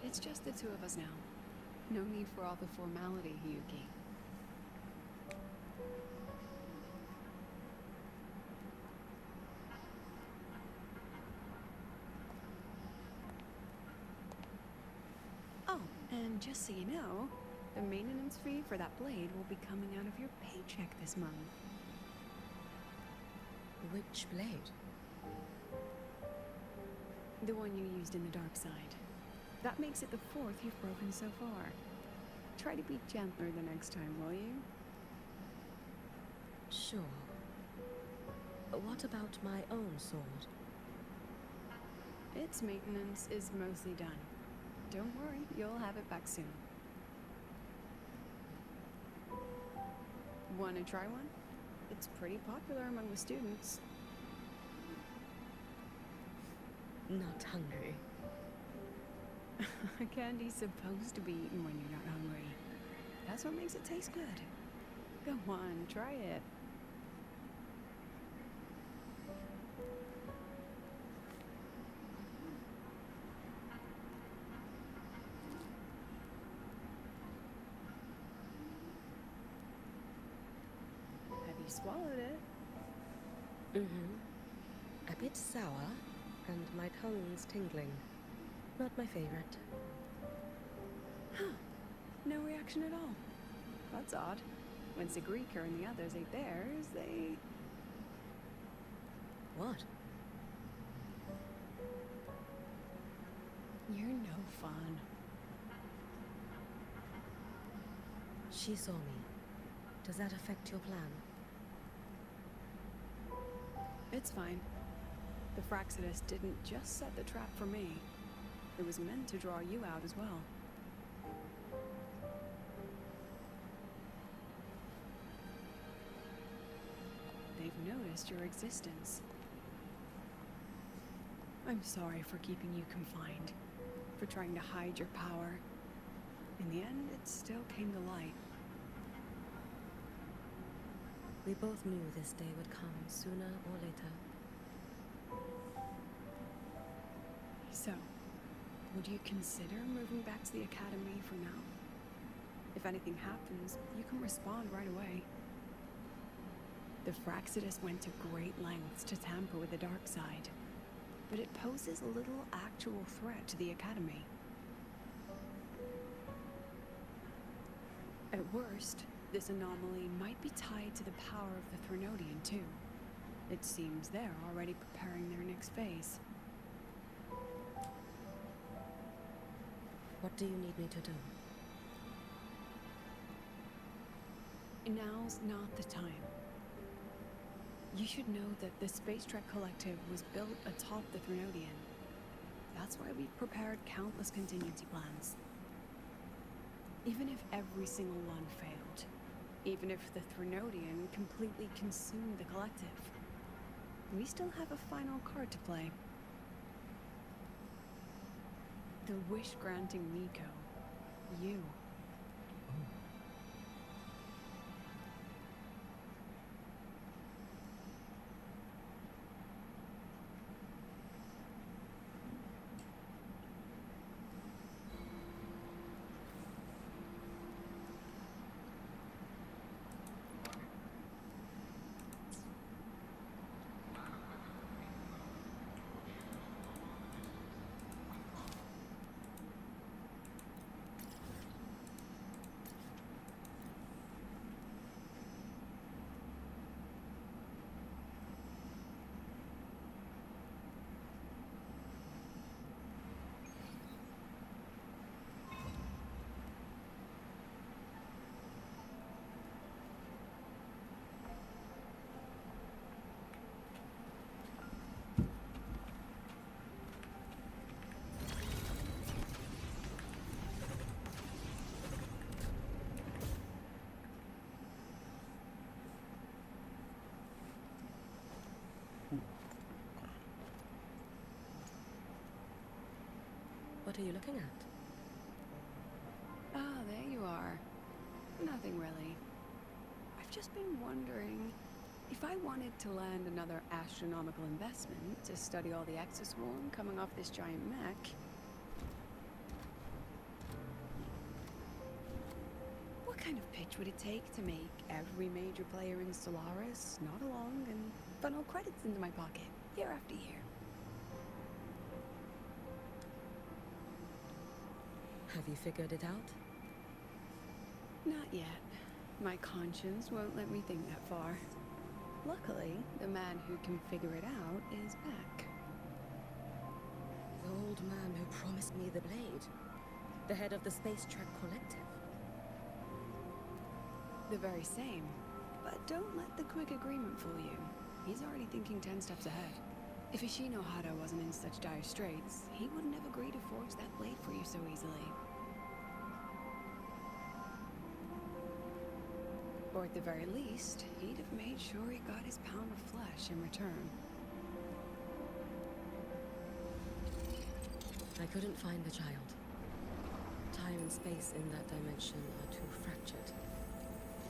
It's just the two of us now. No need for all the formality, Yuki. Oh, and just so you know, the maintenance fee for that blade will be coming out of your paycheck this month.
Which blade?
The one you used in the dark side. That makes it the fourth you've broken so far. Try to be gentler the next time, will you?
Sure. What about my own sword?
Its maintenance is mostly done. Don't worry, you'll have it back soon. Wanna try one? It's pretty popular among the students.
Not hungry.
Candy's supposed to be eaten when you're not hungry. That's what makes it taste good. Go on, try it. Have you swallowed it?
Mm-hmm. A bit sour and my tongue's tingling. Not my favorite.
Huh. No reaction at all. That's odd. When Sigrika and the others ate theirs, they...
What?
You're no fun.
She saw me. Does that affect your plan?
It's fine. The Fraxidus didn't just set the trap for me. It was meant to draw you out as well. They've noticed your existence. I'm sorry for keeping you confined, for trying to hide your power. In the end, it still came to light.
We both knew this day would come sooner or later.
So, would you consider moving back to the academy for now? If anything happens, you can respond right away. The Fraxidus went to great lengths to tamper with the dark side, but it poses little actual threat to the academy. At worst, this anomaly might be tied to the power of the Threnodian too. It seems they're already preparing their next phase.
What do you need me to do?
Now's not the time. You should know that the Space Trek Collective was built atop the Threnodian. That's why we've prepared countless contingency plans. Even if every single one failed, even if the Threnodian completely consumed the Collective, we still have a final card to play. The wish-granting Miko. You.
What are you looking at?
Ah, there you are. Nothing really. I've just been wondering if I wanted to land another astronomical investment to study all the exoswarm coming off this giant mech. What kind of pitch would it take to make every major player in Solaris nod along and funnel credits into my pocket year after year?
Have you figured it out?
Not yet. My conscience won't let me think that far. Luckily, the man who can figure it out is back.
The old man who promised me the blade. The head of the Space Trek Collective.
The very same. But don't let the quick agreement fool you. He's already thinking 10 steps ahead. If Ishino Hado wasn't in such dire straits, he wouldn't have agreed to forge that blade for you so easily. Or at the very least, he'd have made sure he got his pound of flesh in return.
I couldn't find the child. Time and space in that dimension are too fractured.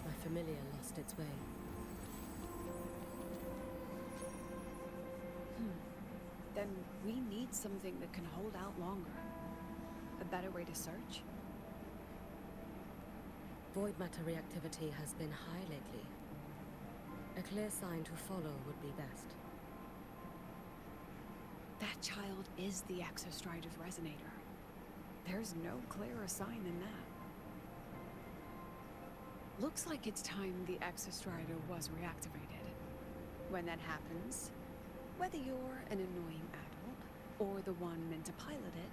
My familiar lost its way.
Then we need something that can hold out longer. A better way to search?
Void matter reactivity has been high lately. A clear sign to follow would be best.
That child is the Exostrider's resonator. There's no clearer sign than that. Looks like it's time the Exostrider was reactivated. When that happens, whether you're an annoying adult or the one meant to pilot it,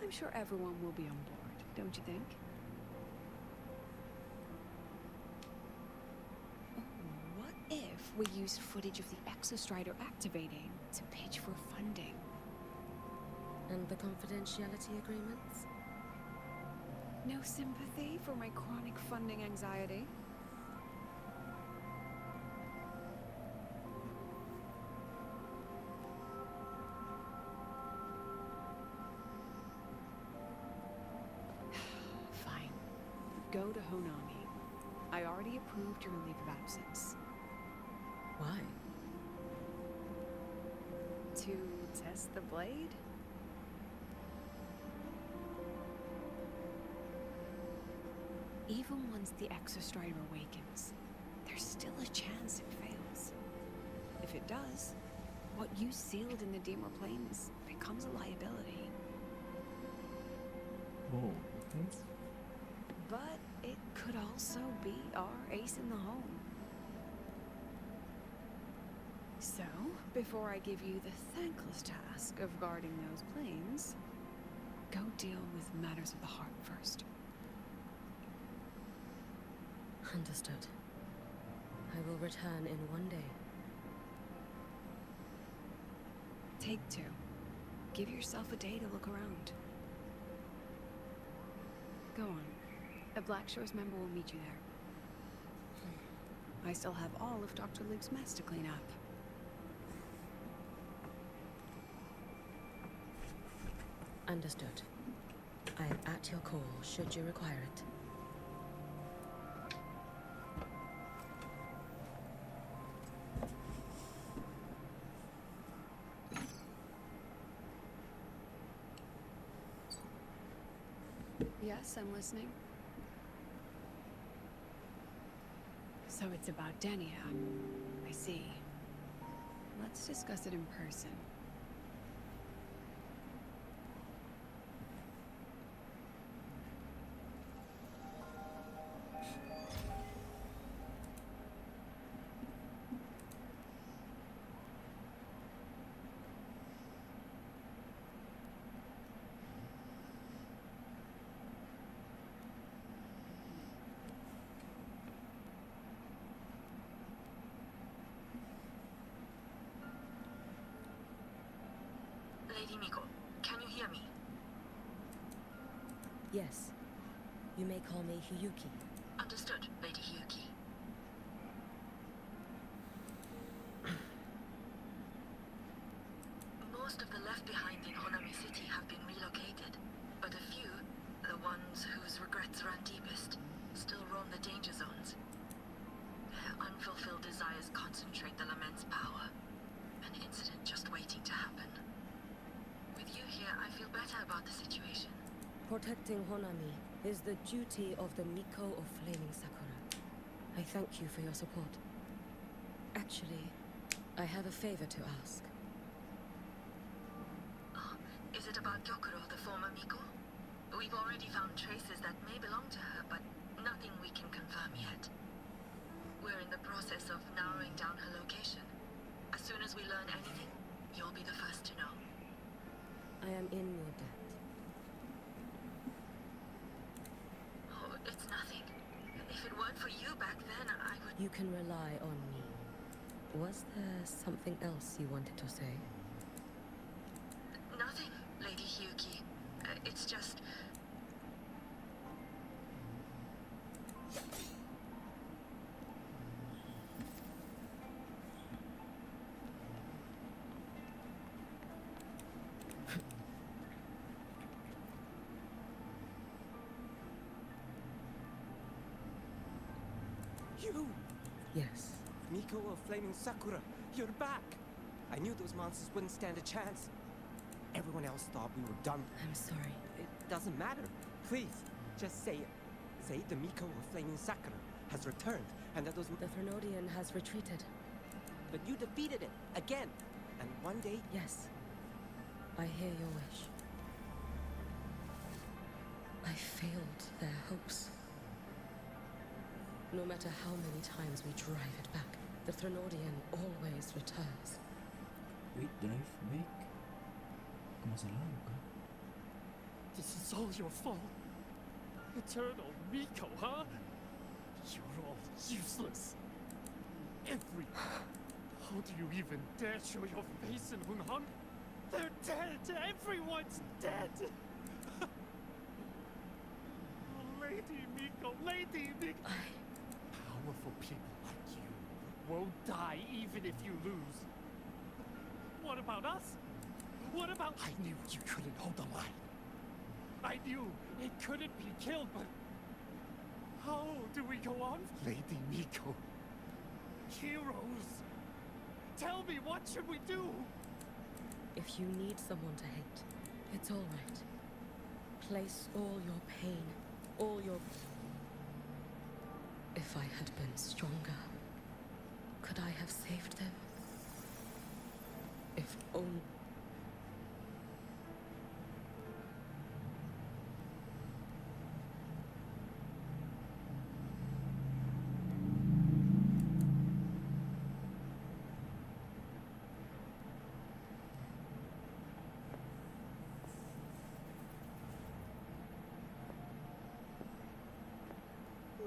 I'm sure everyone will be on board, don't you think? Oh, what if we used footage of the Exostrider activating to pitch for funding?
And the confidentiality agreements?
No sympathy for my chronic funding anxiety? Fine. Go to Honami. I already approved your leave of absence.
Why?
To test the blade? Even once the Exostrider awakens, there's still a chance it fails. If it does, what you sealed in the Dimmer Plains becomes a liability.
Oh, okay.
But it could also be our ace in the hole. So, before I give you the thankless task of guarding those planes, go deal with matters of the heart first.
Understood. I will return in 1 day.
Take 2. Give yourself a day to look around. Go on. A Black Shores member will meet you there. I still have all of Dr. Luke's mess to clean up.
Understood. I am at your call should you require it.
Yes, I'm listening. So it's about Denia. I see. Let's discuss it in person.
Lady Miko, can you hear me?
Yes. You may call me Hiyuki.
Understood, Lady Hyuki. Most of the left behind in Honami City have been relocated, but a few, the ones whose regrets run deepest, still roam the danger zones. Their unfulfilled desires concentrate the lament's power. An incident just waiting to happen. With you here, I feel better about the situation.
Protecting Honami is the duty of the Miko of Flaming Sakura. I thank you for your support. Actually, I have a favor to ask.
Oh, is it about Gyokuro, the former Miko? We've already found traces that may belong to her, but nothing we can confirm yet. We're in the process of narrowing down her location. As soon as we learn anything, you'll be the first to know.
I am in your debt.
Oh, it's nothing. If it weren't for you back then, I would...
You can rely on me. Was there something else you wanted to say?
Nothing, Lady Hyuki. It's just...
You!
Yes.
Miko of Flaming Sakura, you're back! I knew those monsters wouldn't stand a chance. Everyone else thought we were done.
I'm sorry.
It doesn't matter. Please, just say it. Say the Miko of Flaming Sakura has returned and that those...
The Thrunodian has retreated.
But you defeated it, again! And one day...
Yes. I hear your wish. I failed their hopes. No matter how many times we drive it back, the Threnodian always returns.
Wait, drive back? Ke masa lalu kah?
This is all your fault. Eternal Miko, huh? You're all useless. How do you even dare show your face in Hunhang? They're dead! Everyone's dead! Oh, Lady Miko, Lady Miko! Powerful people like you won't die even if you lose. What about us? What about... I knew you couldn't hold the line. I knew it couldn't be killed, but... How do we go on? Lady Miko. Heroes. Tell me, what should we do?
If you need someone to hate, it's all right. Place all your pain, all your... If I had been stronger, could I have saved them? If only...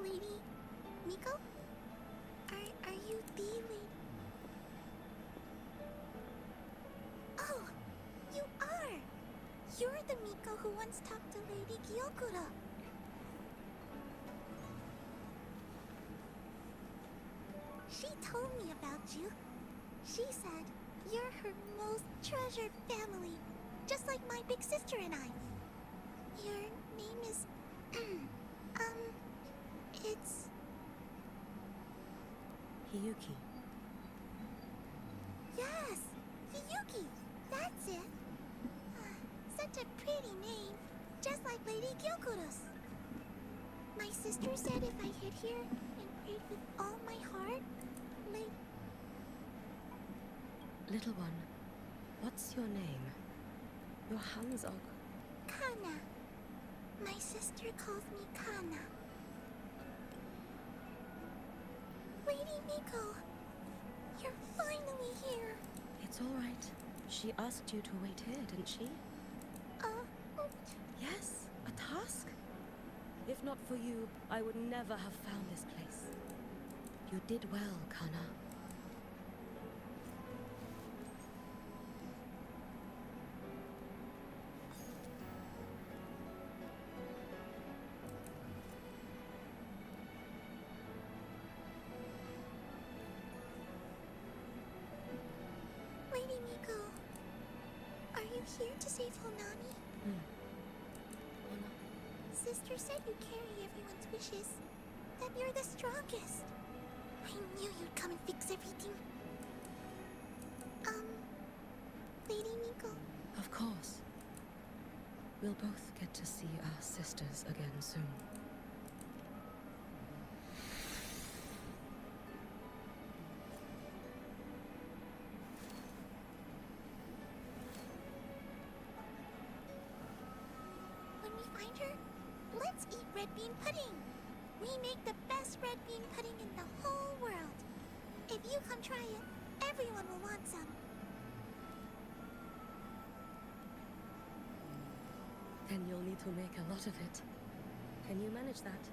Lady Miko? Are you the lady? Oh, you are! You're the Miko who once talked to Lady Gyokuro. She told me about you. She said you're her most treasured family, just like my big sister and I. Your name is... it's...
Hiyuki.
Yes! Hiyuki! That's it! Such a pretty name, just like Lady Gyokuro's. My sister said if I hid here and prayed with all my heart,
Little one, what's your name? Your hands are...
Kana. My sister calls me Kana. Lady Miko, you're finally here.
It's all right. She asked you to wait here, didn't she? Yes, a task. If not for you, I would never have found this place. You did well, Kana.
Lady Miko, are you here to save Honami? Sister said you carry everyone's wishes, that you're the strongest. I knew you'd come and fix everything. Lady Miko.
Of course. We'll both get to see our sisters again soon.
When we find her, let's eat red bean pudding. We make the best red bean pudding in the whole world. If you come try it, everyone will want some.
Then you'll need to make a lot of it. Can you manage that?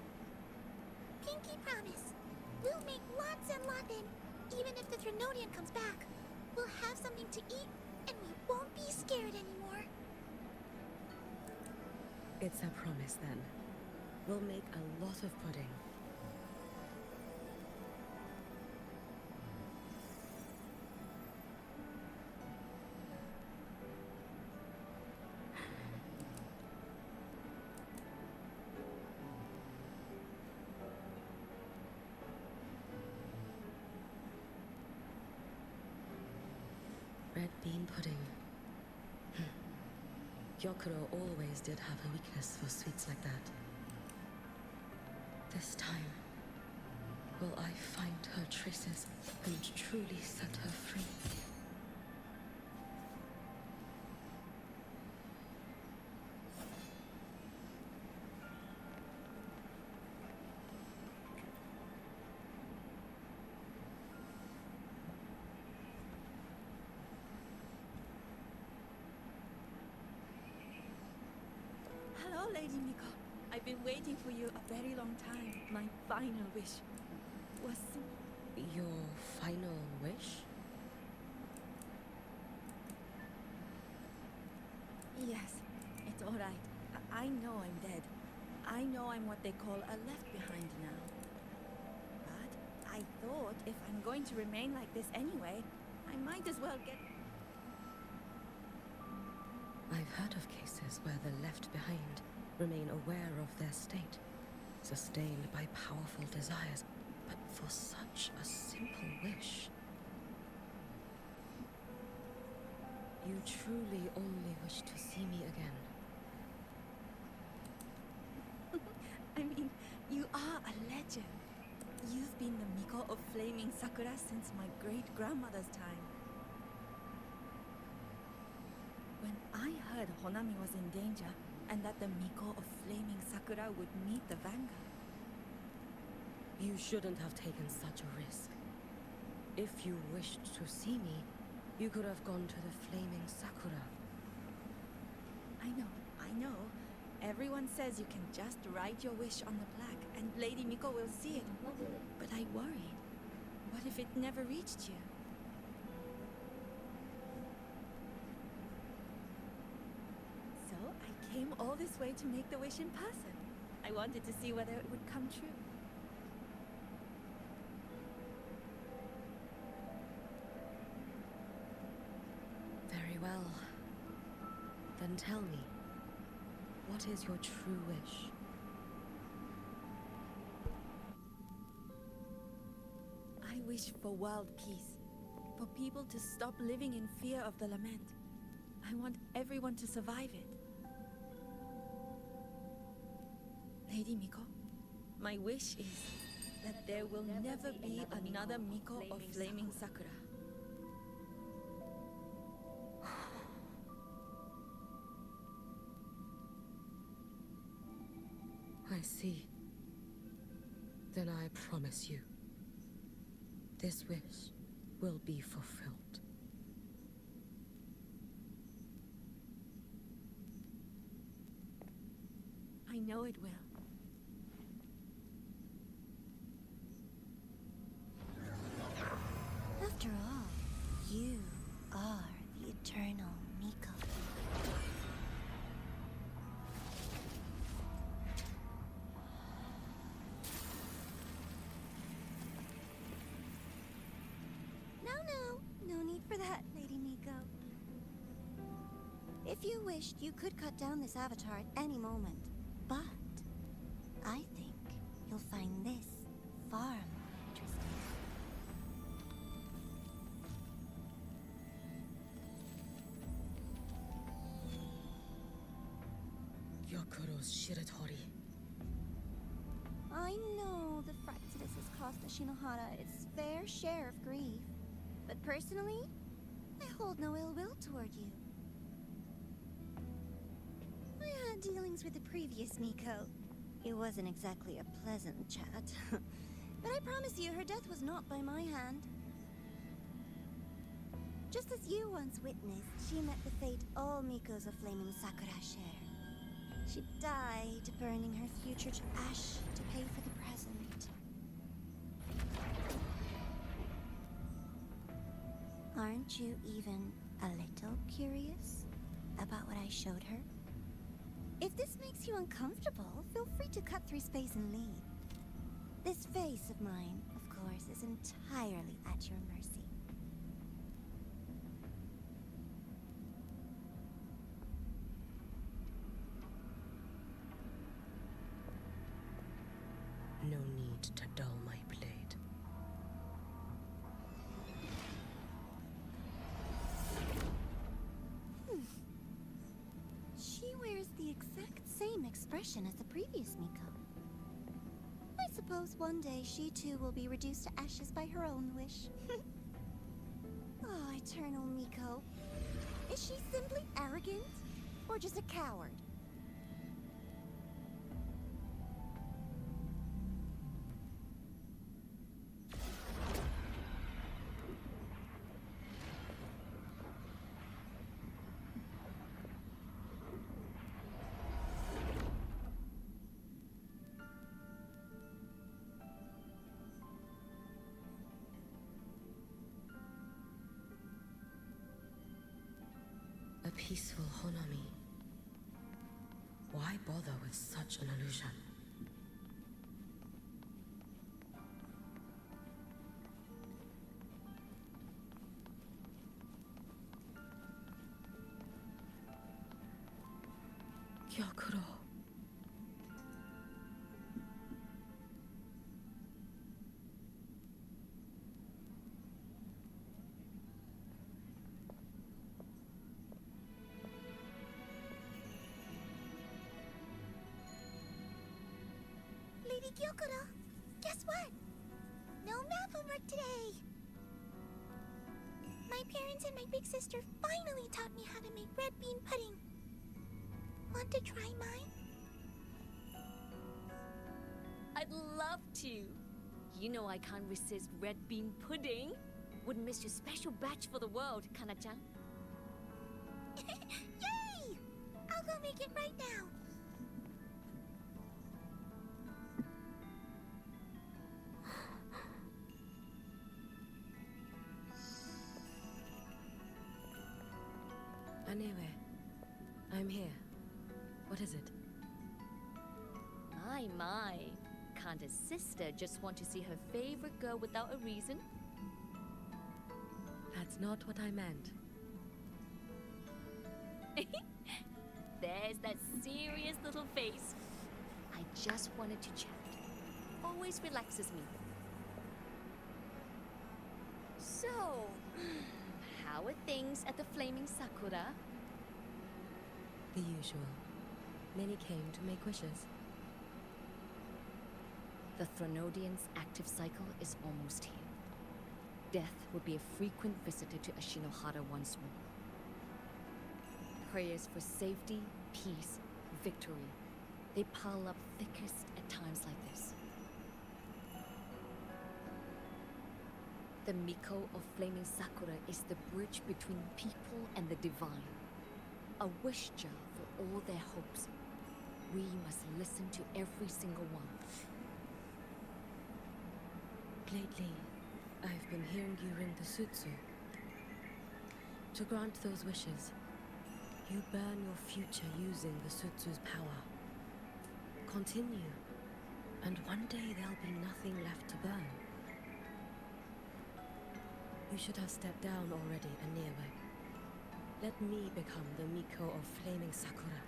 Pinky promise. We'll make lots and lots, and even if the Threnodian comes back, we'll have something to eat, and we won't be scared anymore.
It's a promise then. We'll make a lot of pudding. Red bean pudding. Gyokuro always did have a weakness for sweets like that. This time, will I find her traces and truly set her free?
Lady Miko. I've been waiting for you a very long time. My final wish was
Your final wish?
Yes, it's all right. I know I'm dead. I know I'm what they call a left behind now. But I thought if I'm going to remain like this anyway, I might as well get...
I've heard of cases where the left behind remain aware of their state, sustained by powerful desires, but for such a simple wish. You truly only wish to see me again.
I mean, you are a legend. You've been the Miko of Flaming Sakura since my great-grandmother's time. When I heard Honami was in danger, and that the Miko of Flaming Sakura would meet the Vanguard.
You shouldn't have taken such a risk. If you wished to see me, you could have gone to the Flaming Sakura.
I know. Everyone says you can just write your wish on the plaque, and Lady Miko will see it. But I worried. What if it never reached you? So I came all this way to make the wish in person. I wanted to see whether it would come true.
Very well. Then tell me, what is your true wish?
I wish for world peace. For people to stop living in fear of the lament. I want everyone to survive it. Lady Miko, my wish is that there will never be another Miko of Flaming Sakura.
I see. Then I promise you, this wish will be fulfilled.
I know it will.
After all, you are the eternal Miko. No need for that, Lady Miko. If you wished, you could cut down this avatar at any moment. But I think you'll find this far more interesting.
Yokuro's Shiratori.
I know the Fraxidus has cost Ashinohara its fair share of grief. But personally, I hold no ill will toward you. I had dealings with the previous Miko. It wasn't exactly a pleasant chat. But I promise you, her death was not by my hand. Just as you once witnessed, she met the fate all Mikos of Flaming Sakura share. She died, burning her future to ash to pay for the present. Aren't you even a little curious about what I showed her? If this makes you uncomfortable, feel free to cut through space and leave. This face of mine, of course, is entirely at your mercy.
No need to dull my blade.
She wears the exact same expression as the previous Miko. I suppose one day she too will be reduced to ashes by her own wish. Oh, eternal Miko. Is she simply arrogant? Or just a coward?
A peaceful Honami. Why bother with such an illusion? Gyokuro.
Lady Gyokuro, guess what? No math homework today. My parents and my big sister finally taught me how to make red bean pudding. Want to try mine?
I'd love to. You know I can't resist red bean pudding. Wouldn't miss your special batch for the world, Kana-chan.
Yay! I'll go make it right now.
Anyway, I'm here. What is it?
My. Can't a sister just want to see her favorite girl without a reason?
That's not what I meant.
There's that serious little face. I just wanted to chat. Always relaxes me. So, how are things at the Flaming Sakura?
The usual. Many came to make wishes.
The Thronodian's active cycle is almost here. Death would be a frequent visitor to Ashinohara once more. Prayers for safety, peace, victory. They pile up thickest at times like this. The Miko of Flaming Sakura is the bridge between people and the divine. A wish jar for all their hopes. We must listen to every single one.
Lately, I've been hearing you ring the Sutsu. To grant those wishes, you burn your future using the Sutsu's power. Continue, and one day there'll be nothing left to burn. You should have stepped down already, Anewe. Let me become the Miko of Flaming Sakura.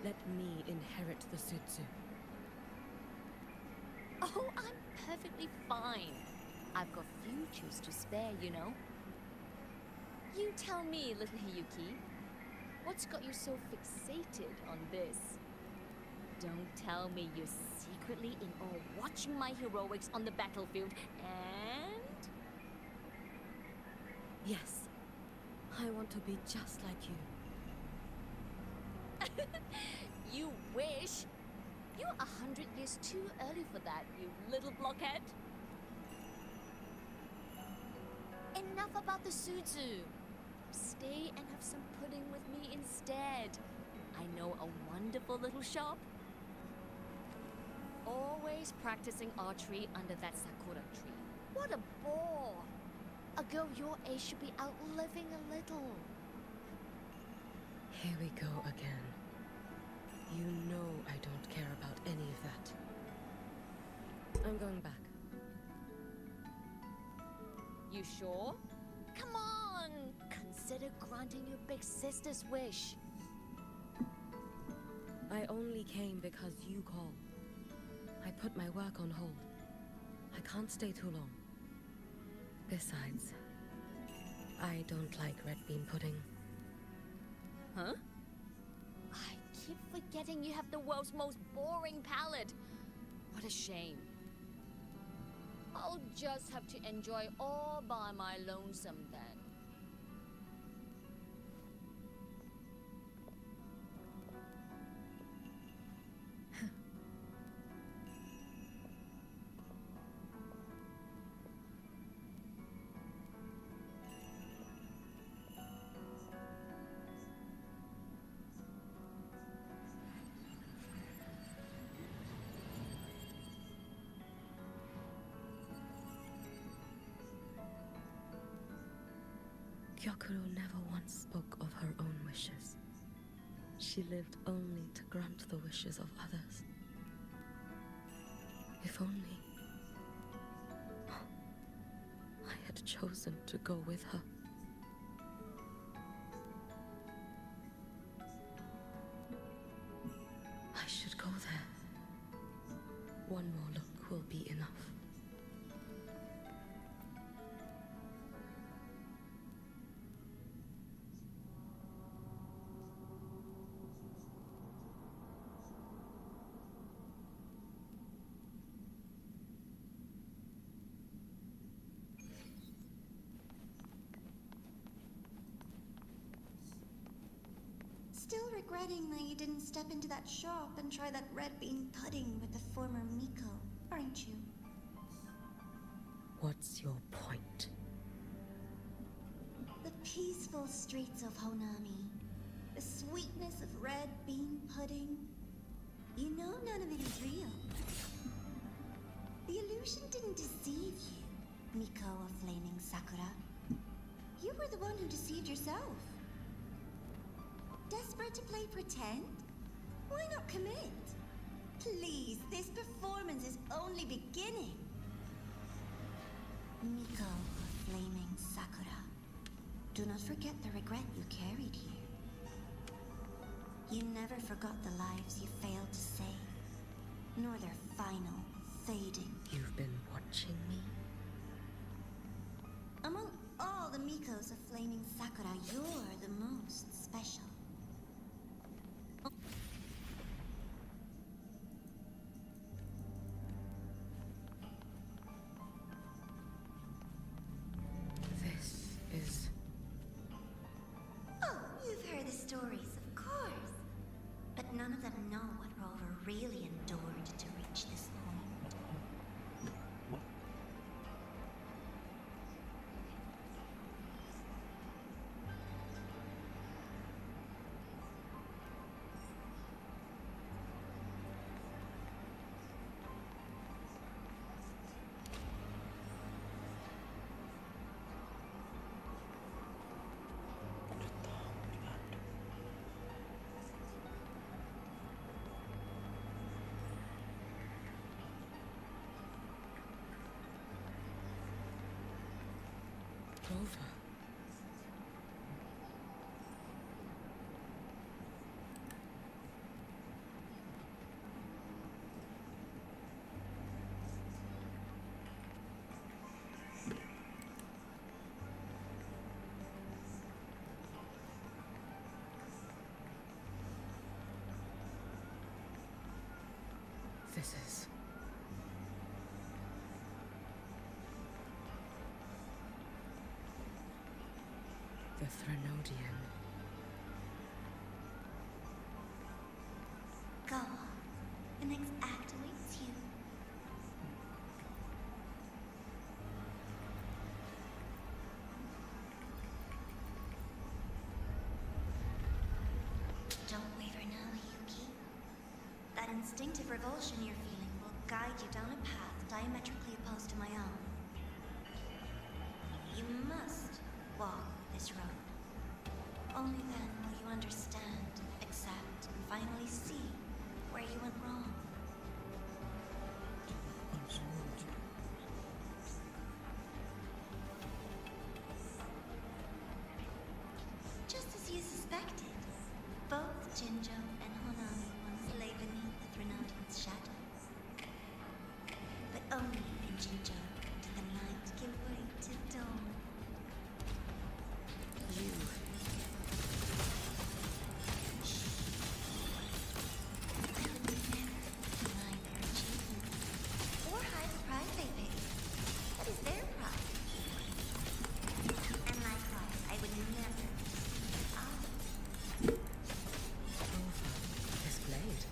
Let me inherit the Sutsu.
Oh, I'm perfectly fine. I've got futures to spare, you know. You tell me, little Hiyuki, what's got you so fixated on this? Don't tell me you're secretly in awe watching my heroics on the battlefield and...
Yes, I want to be just like you.
You wish? You're 100 years too early for that, you little blockhead. Enough about the Sutsu. Stay and have some pudding with me instead. I know a wonderful little shop. Always practicing archery under that sakura tree. What a bore! A girl your age should be out living a little.
Here we go again. You know I don't care about any of that. I'm going back.
You sure? Come on! Consider granting your big sister's wish.
I only came because you called. I put my work on hold. I can't stay too long. Besides, I don't like red bean pudding.
Huh? I keep forgetting you have the world's most boring palate. What a shame. I'll just have to enjoy all by my lonesome then.
Hyakuro never once spoke of her own wishes. She lived only to grant the wishes of others. If only I had chosen to go with her. I should go there. One more look will be enough.
Still regretting that you didn't step into that shop and try that red bean pudding with the former Miko, aren't you?
What's your point?
The peaceful streets of Honami, the sweetness of red bean pudding. You know none of it is real. The illusion didn't deceive you, Miko of Flaming Sakura. You were the one who deceived yourself. Desperate to play pretend? Why not commit? Please, this performance is only beginning. Miko of Flaming Sakura, do not forget the regret you carried here. You never forgot the lives you failed to save, nor their final fading.
You've been watching me?
Among all the Mikos of Flaming Sakura, you're the most special.
This is...
Oh, you've heard the stories, of course. But none of them know what Rover really endured to reach this point.
Rover. This is... the Threnodian.
Go on. The next act awaits you. Don't waver now, Yuki. That instinctive revulsion you're feeling will guide you down a path diametrically opposed to my own. You must walk this road. Only then will you understand, accept, and finally see where you went wrong. Just as you suspected, both Jinjo and Honami once lay beneath the Threnodian's shadow. But only in Jinjo did the night give way to dawn.
You...
Or hide the pride they pay. That is their pride. And likewise, I would never.
Rover, this blade.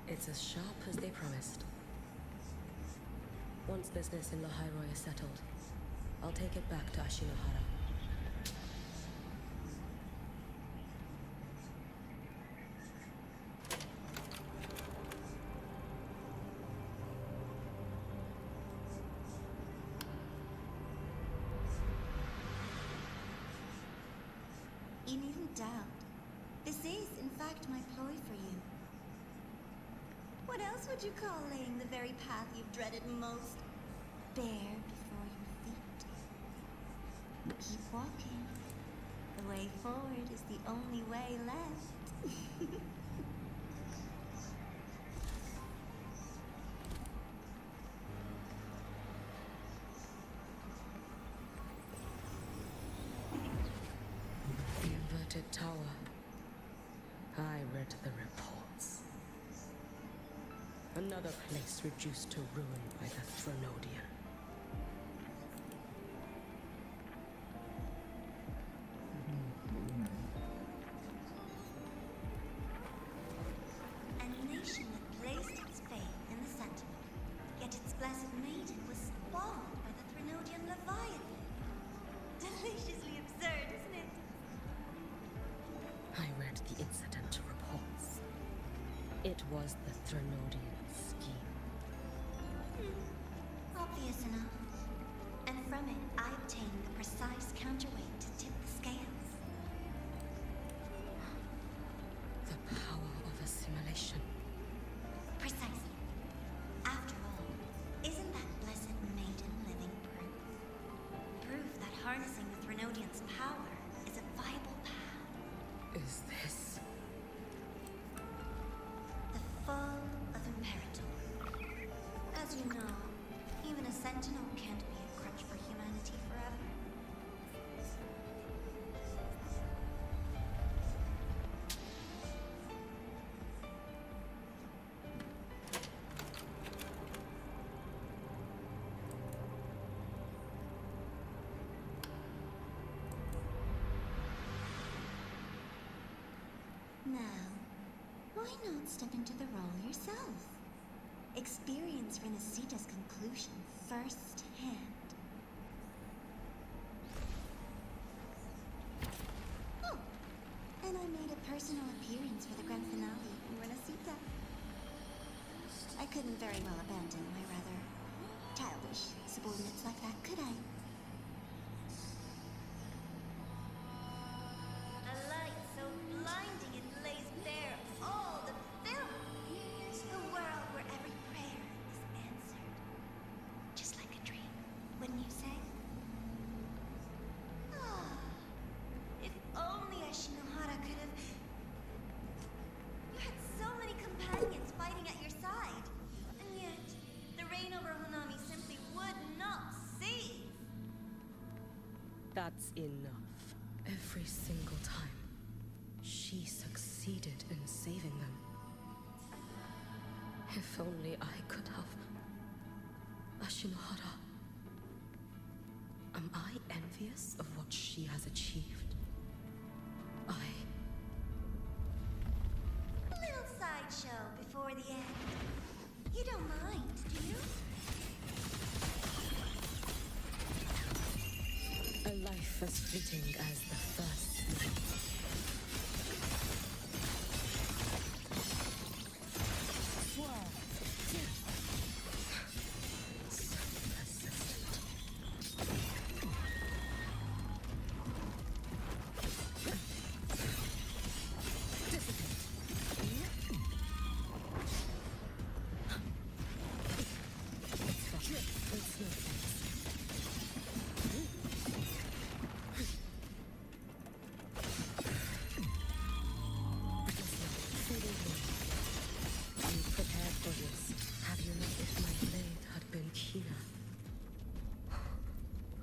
It's as sharp as they promised. Once business in Lahairoi is settled, I'll take it back to Ashinohara.
You needn't doubt. This is, in fact, my ploy for you. What else would you call laying the very path you've dreaded most bare before your feet? Keep walking. The way forward is the only way left.
The inverted tower. I read the reports. Another place reduced to ruin by the Threnodian.
A nation that placed its faith in the Sentinel, yet its blessed maiden was spawned by the Threnodian Leviathan. Deliciously absurd, isn't it?
I read the incident reports. It was the Threnodian scheme.
Obvious enough. And from it, I obtained the precise counterweight to tip the scales.
The power of assimilation.
Precisely. After all, isn't that blessed maiden living proof? Proof that harnessing the Threnodian's power is a viable path.
Is this
The fall of Imperator. As you know, even a sentinel can't be a crutch for humanity forever. Now, why not step into the role yourself? Experience Renacita's conclusion firsthand. Oh, and I made a personal appearance for the grand finale in Renacita. I couldn't very well abandon my rather childish subordinates like that, could I? A light so blinding it lays bare all the film. A world where every prayer is answered. Just like a dream, wouldn't you say? Ah, if only Ashinohara could have... You had so many companions fighting at your side. And yet, the reign over Hanami simply would not cease.
That's enough. Every single time, she succeeded in saving them. If only I could have. Ashinohara. Am I envious of what she has achieved?
A little sideshow before the end. You don't mind, do you?
A life as fleeting as the first night.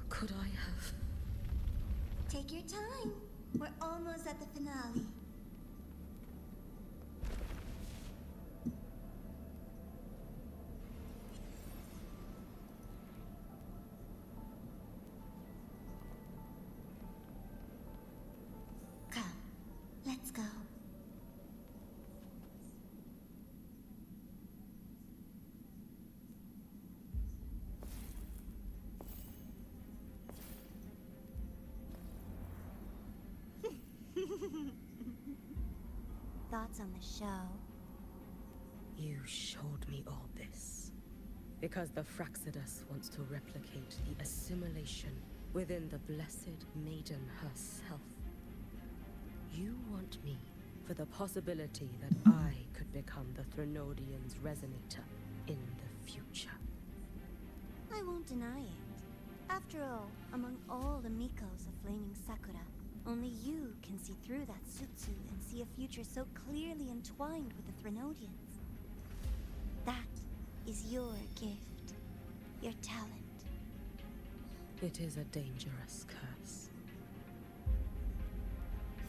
Could I have?
Take your time. We're almost at the finale. Come, let's go. Thoughts on the show?
You showed me all this. Because the Fraxidus wants to replicate the assimilation within the Blessed Maiden herself. You want me for the possibility that I could become the Threnodian's resonator in the future.
I won't deny it. After all, among all the Mikos of Flaming Sakura, only you can see through that Sutsu and see a future so clearly entwined with the Threnodians. That is your gift, your talent.
It is a dangerous curse.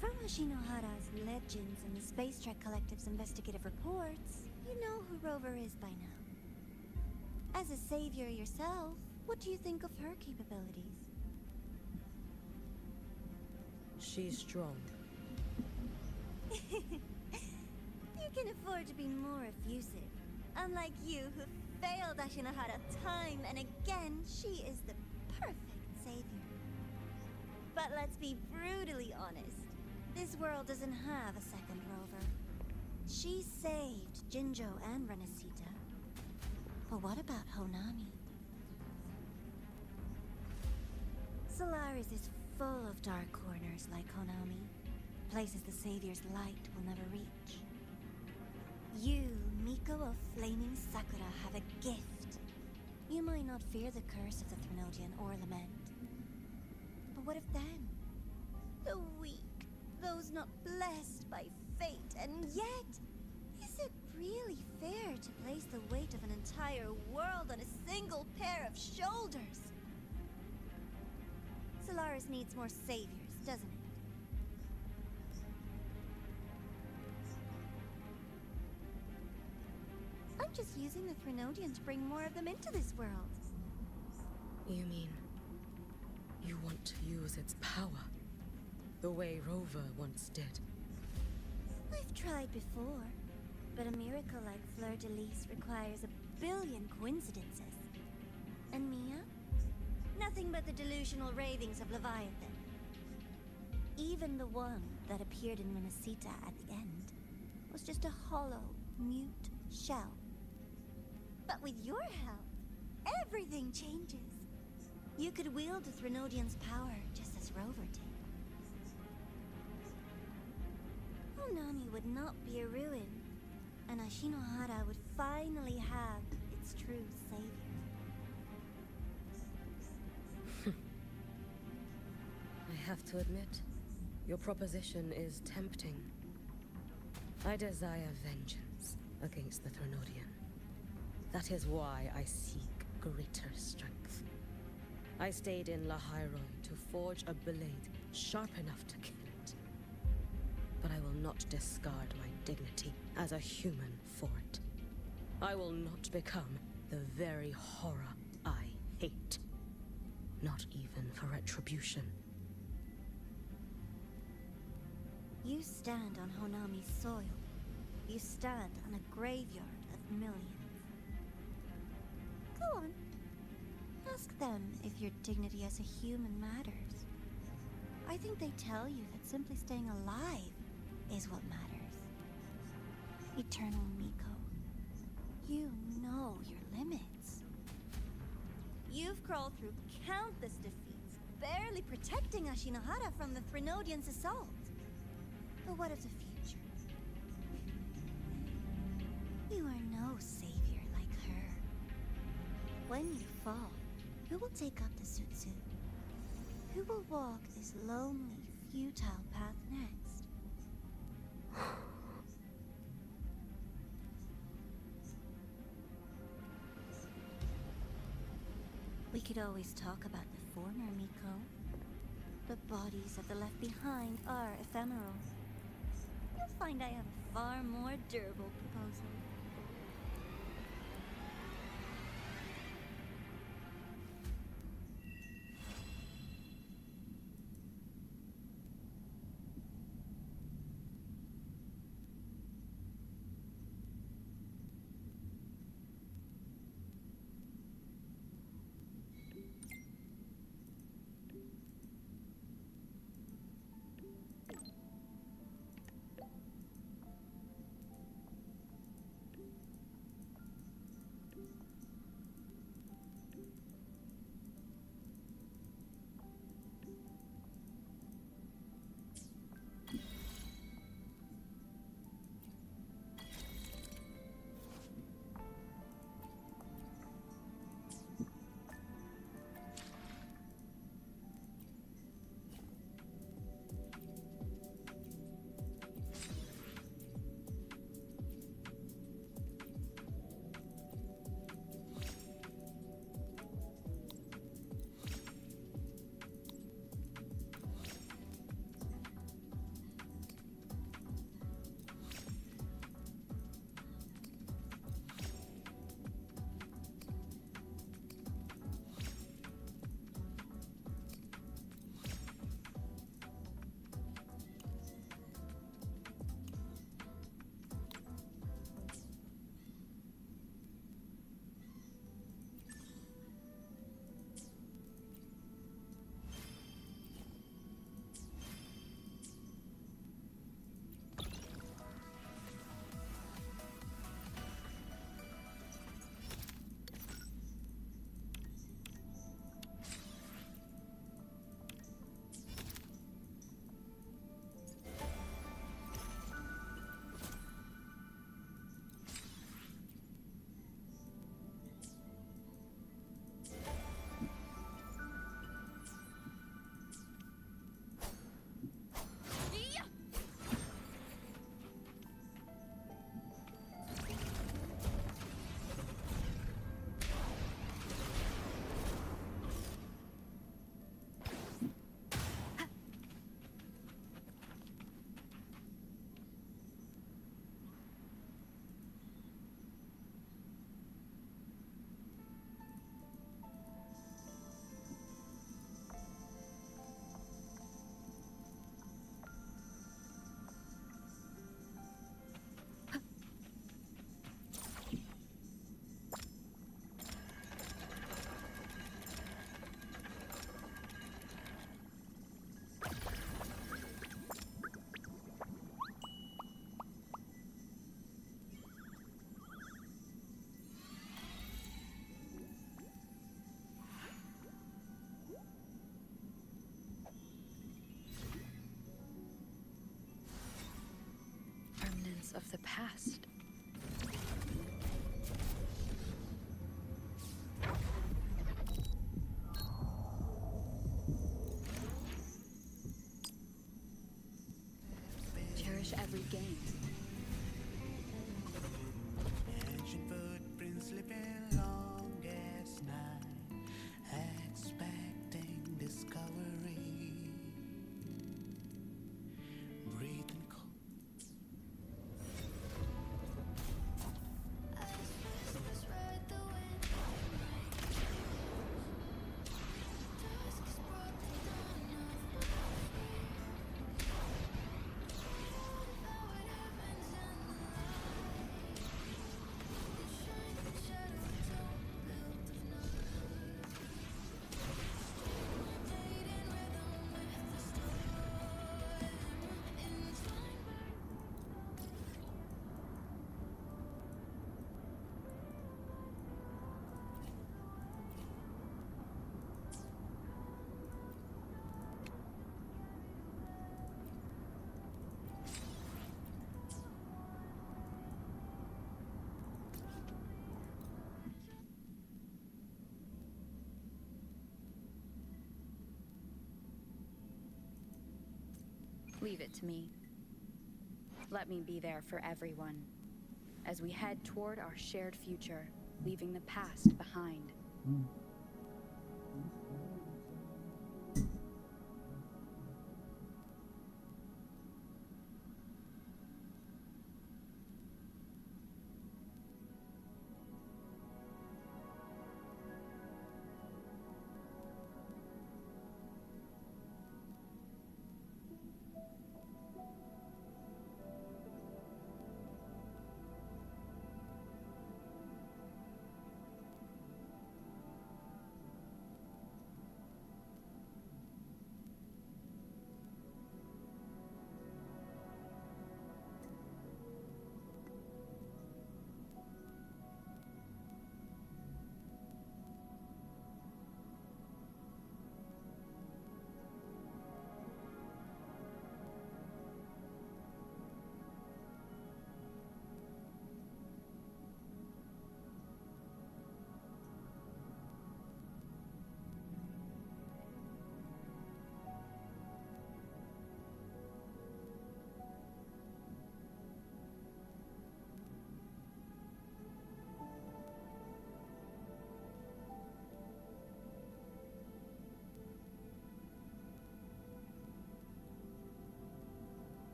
From Ashinohara's legends and the Space Trek Collective's investigative reports, you know who Rover is by now. As a savior yourself, what do you think of her capabilities?
She's strong.
You can afford to be more effusive. Unlike you, who failed Ashinohara time and again, she is the perfect savior. But let's be brutally honest. This world doesn't have a second Rover. She saved Jinjo and Renesita. But what about Honami? Solaris is full of dark corners like Honami. Places the Savior's light will never reach. You, Miko of Flaming Sakura, have a gift. You might not fear the curse of the Threnodian or lament. But what of them? The weak, those not blessed by fate, and yet, is it really fair to place the weight of an entire world on a single pair of shoulders? Solaris needs more saviors, doesn't it? I'm just using the Threnodian to bring more of them into this world.
You mean you want to use its power the way Rover once did?
I've tried before, but a miracle like Fleur-de-Lis requires a billion coincidences. And Mia? Nothing but the delusional ravings of Leviathan. Even the one that appeared in Renesita at the end was just a hollow, mute shell. But with your help, everything changes. You could wield the Threnodian's power just as Rover did. Honami would not be a ruin, and Ashinohara would finally have its true savior.
I have to admit, your proposition is tempting. I desire vengeance against the Threnodian. That is why I seek greater strength. I stayed in Lahairoi to forge a blade sharp enough to kill it. But I will not discard my dignity as a human for it. I will not become the very horror I hate. Not even for retribution.
You stand on Honami's soil. You stand on a graveyard of millions. Go on. Ask them if your dignity as a human matters. I think they tell you that simply staying alive is what matters. Eternal Miko, you know your limits. You've crawled through countless defeats, barely protecting Ashinohara from the Threnodian's assault. But what of the future? You are no savior like her. When you fall, who will take up the Sutsu? Who will walk this lonely, futile path next? We could always talk about the former Miko. The bodies of the left behind are ephemeral. You'll find I have a far more durable proposal.
of the past. Cherish every gain.
Ancient footprints slipping longest night, expecting discovery. Breathing cold.
Leave it to me. Let me be there for everyone as we head toward our shared future, leaving the past behind.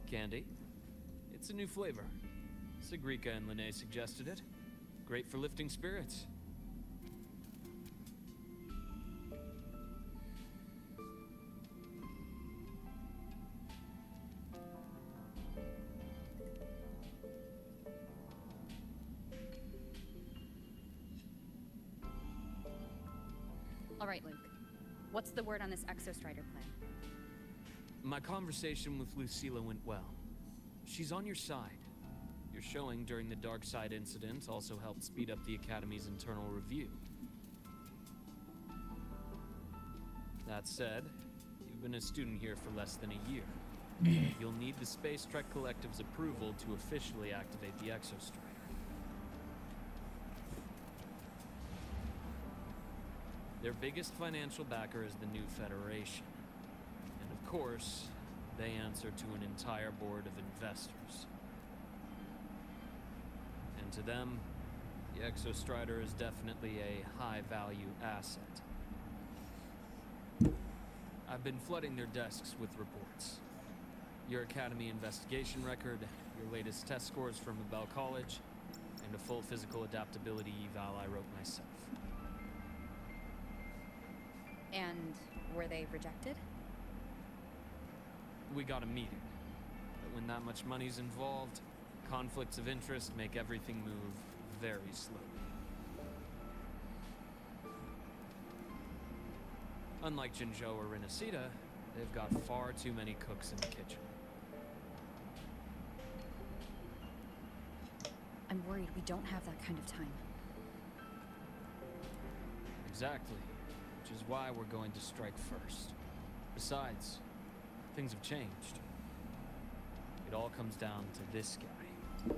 Candy. It's a new flavor. Sigrika and Lene suggested it. Great for lifting spirits.
All right, Luke. What's the word on this Exostrider plan?
My conversation with Lucilla went well. She's on your side. Your showing during the Dark Side incident also helped speed up the Academy's internal review. That said, you've been a student here for less than a year. You'll need the Space Trek Collective's approval to officially activate the Exostrider. Their biggest financial backer is the new Federation. And of course, they answer to an entire board of investors. And to them, the Exostrider is definitely a high-value asset. I've been flooding their desks with reports. Your Academy investigation record, your latest test scores from Abel College, and a full physical adaptability eval I wrote myself.
And were they rejected?
We got a meeting. But when that much money's involved, conflicts of interest make everything move very slowly. Unlike Jinzhou or Rinasida, they've got far too many cooks in the kitchen.
I'm worried we don't have that kind of time.
Exactly. Which is why we're going to strike first. Besides, things have changed. It all comes down to this guy.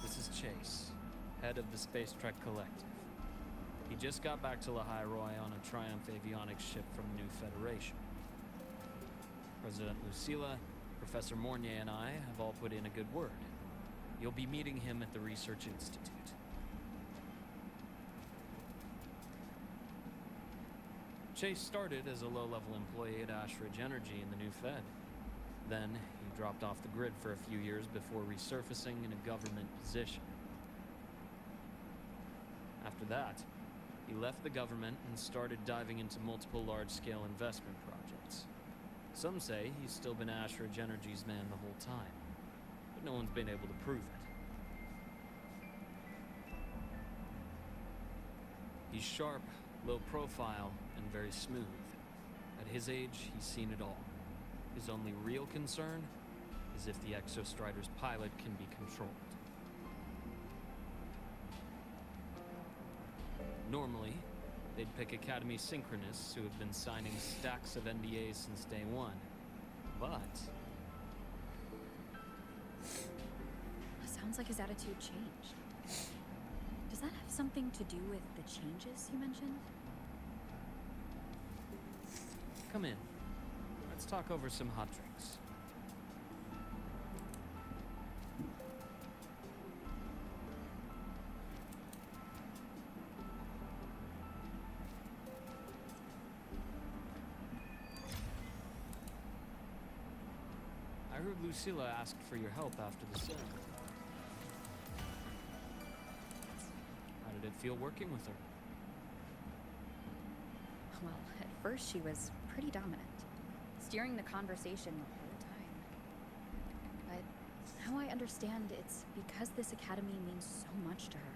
This is Chase, head of the Space Trek Collective. He just got back to Lahairoi on a Triumph avionics ship from the new Federation. President Lucilla, Professor Mornier, and I have all put in a good word. You'll be meeting him at the Research Institute. Chase started as a low-level employee at Ashridge Energy in the new Fed. Then, he dropped off the grid for a few years before resurfacing in a government position. After that, he left the government and started diving into multiple large-scale investment projects. Some say he's still been Ashridge Energy's man the whole time, but no one's been able to prove it. He's sharp, low profile, and very smooth. At his age, he's seen it all. His only real concern is if the Exostrider's pilot can be controlled. Normally, they'd pick Academy Synchronists who have been signing stacks of NDAs since day one. But
Sounds like his attitude changed. Does that have something to do with the changes you mentioned?
come in. Let's talk over some hot drinks. I heard Lucilla asked for your help after the sale. How did it feel working with her?
Well, at first she was pretty dominant, steering the conversation the whole time. But now I understand it's because this academy means so much to her.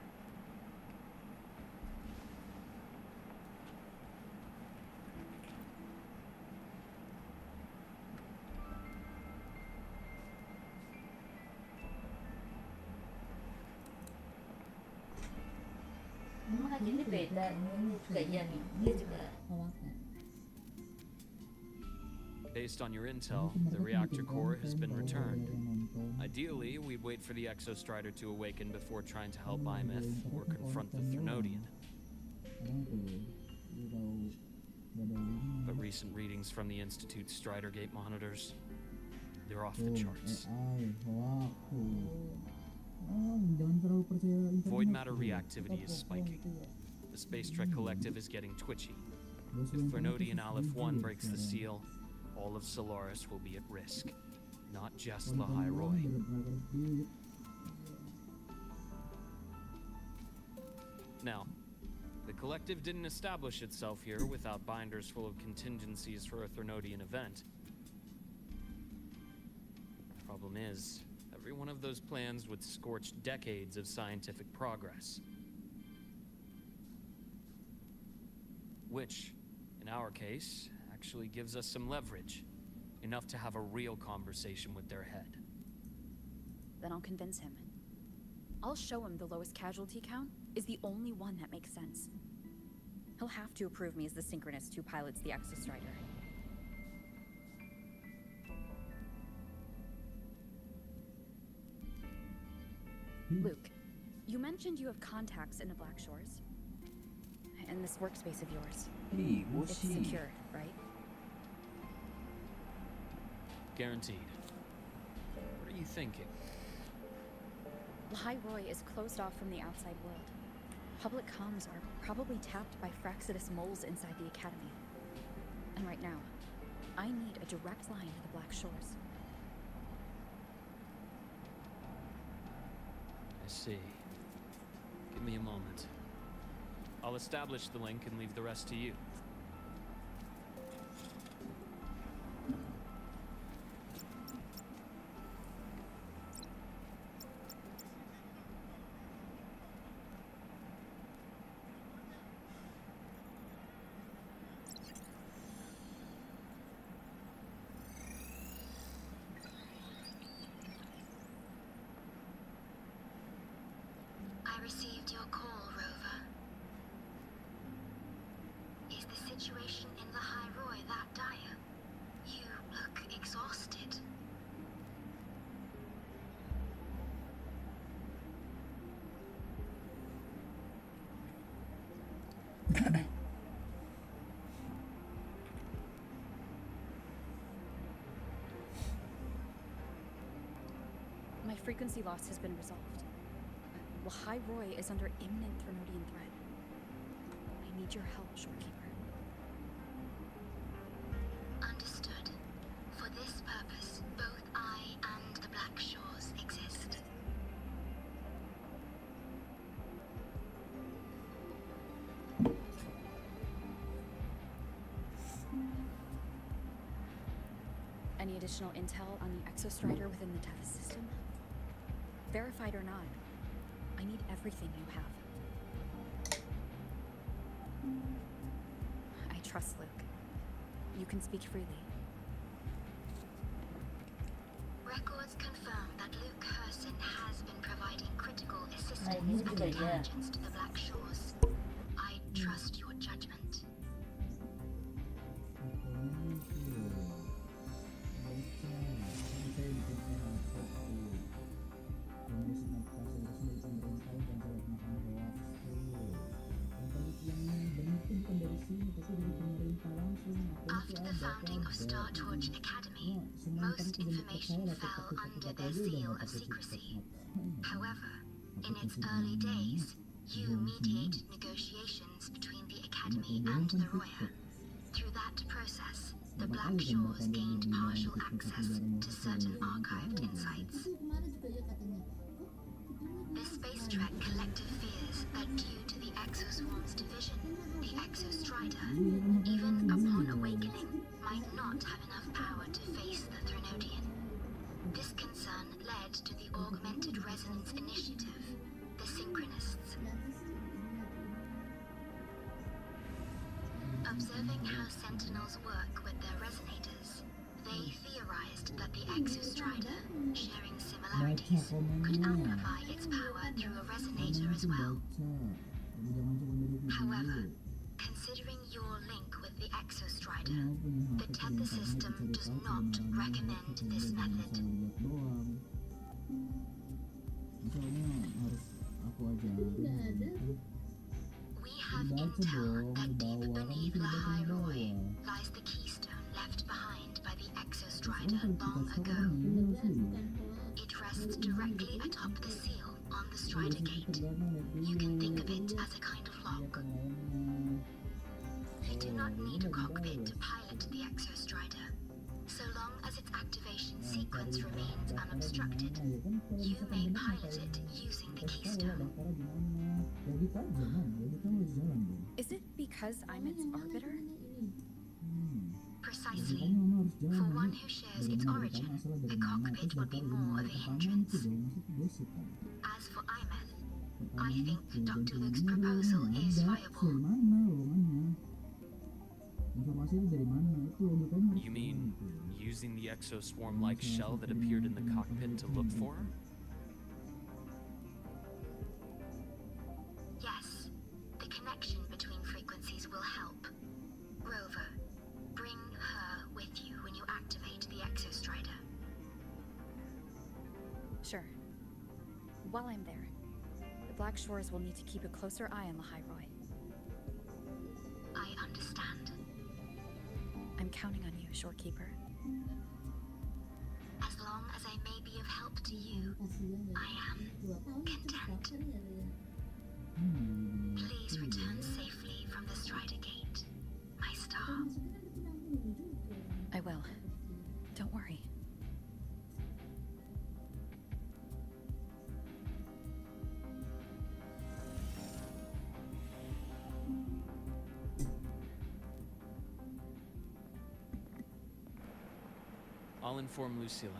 Based on your intel, the reactor core has been returned. Ideally, we'd wait for the Exostrider to awaken before trying to help IMF or confront the Thrunodian. But recent readings from the Institute's Strider Gate monitors, they're off the charts. Void matter reactivity is spiking. The Space Trek Collective is getting twitchy. If Thrunodian Aleph 1 breaks the seal, all of Solaris will be at risk, not just Lahai Roy. Now, the Collective didn't establish itself here without binders full of contingencies for a Threnodian event. Problem is, every one of those plans would scorch decades of scientific progress. Which, in our case, actually gives us some leverage. Enough to have a real conversation with their head.
Then I'll convince him. I'll show him the lowest casualty count is the only one that makes sense. He'll have to approve me as the synchronist who pilots the Exostrider. Luke, you mentioned you have contacts in the Black Shores. And this workspace of yours.
Hey,
it's secure, right?
Guaranteed. What are you thinking?
Lahai Roy is closed off from the outside world. Public comms are probably tapped by Fraxidus moles inside the Academy. And right now, I need a direct line to the Black Shores.
I see. Give me a moment. I'll establish the link and leave the rest to you.
I received your call, Rover. Is the situation in Lahai Roy that dire? You look exhausted.
My frequency loss has been resolved. Lahai Roy is under imminent Threnodian threat. I need your help, Shorekeeper.
Understood. For this purpose, both I and the Black Shores exist.
Any additional intel on the Exostrider within the Tethys system? Verified or not, I need everything you have. I trust Luke. You can speak freely.
Records confirm that Luke Herson has been providing critical assistance and intelligence to the Black Shores. I trust your judgment. After the founding of Star Torch Academy, most information fell under their seal of secrecy. However, in its early days, you mediated negotiations between the Academy and the Roya. Through that process, the Black Shores gained partial access to certain archived insights. The Space Trek collective fears that due to the Exoswarm's division, the Exostrider, even upon awakening, might not have enough power to face the Threnodian. This concern led to the Augmented Resonance Initiative, the Synchronists. Observing how Sentinels work with their resonators, they theorized that the Exostrider, sharing similarities, could amplify its power through a resonator as well. However, considering your link with the Exostrider, the Tether system does not recommend this method. We have intel that deep beneath Lahai Roy lies the keystone left behind by the Exostrider long ago. It rests directly atop the seal on the Strider Gate. You can think of it as a kind of lock. You do not need a cockpit to pilot the Exostrider. So long as its activation sequence remains unobstructed, you may pilot it using the keystone.
Is it because I'm its arbiter?
Precisely. For one who shares its origin, the cockpit would be more of a hindrance. As for IMETH, I think Dr. Luke's proposal is viable.
You mean using the exoswarm-like shell that appeared in the cockpit to look for her?
Yes, the connection between frequencies will help. Rover, bring her with you when you activate the Exostrider.
Sure. While I'm there, the Black Shores will need to keep a closer eye on Lahairoi.
I understand.
I'm counting on you, Shorekeeper.
As long as I may be of help to you, I am content. Please return safely from the Strider Gate, my star.
I will. Don't worry.
I'll inform Lucilla.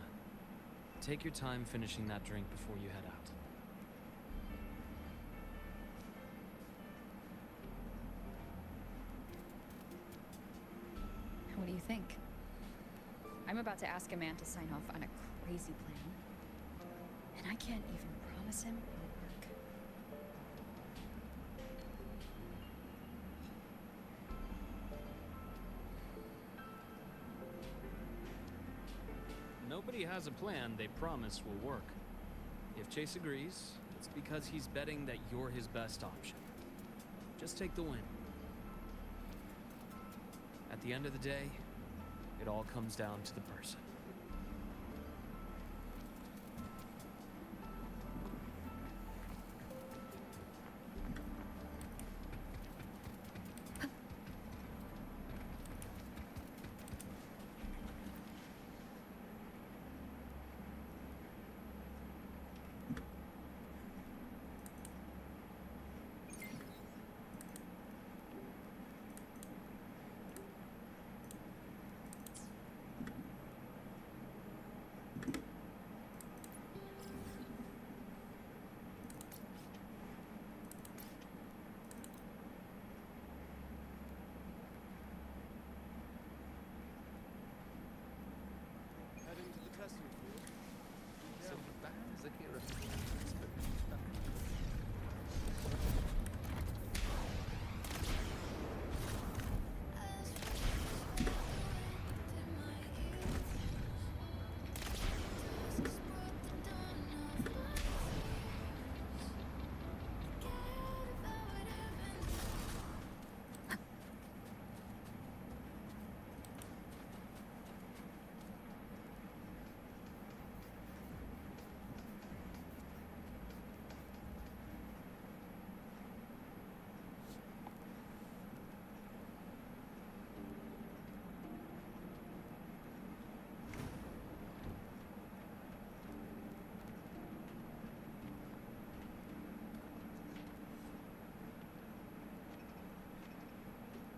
Take your time finishing that drink before you head out.
What do you think? I'm about to ask a man to sign off on a crazy plan, and I can't even promise him it'll work.
Nobody has a plan they promise will work. If Chase agrees, it's because he's betting that you're his best option. Just take the win. At the end of the day, it all comes down to the person.
Heading to the testing field.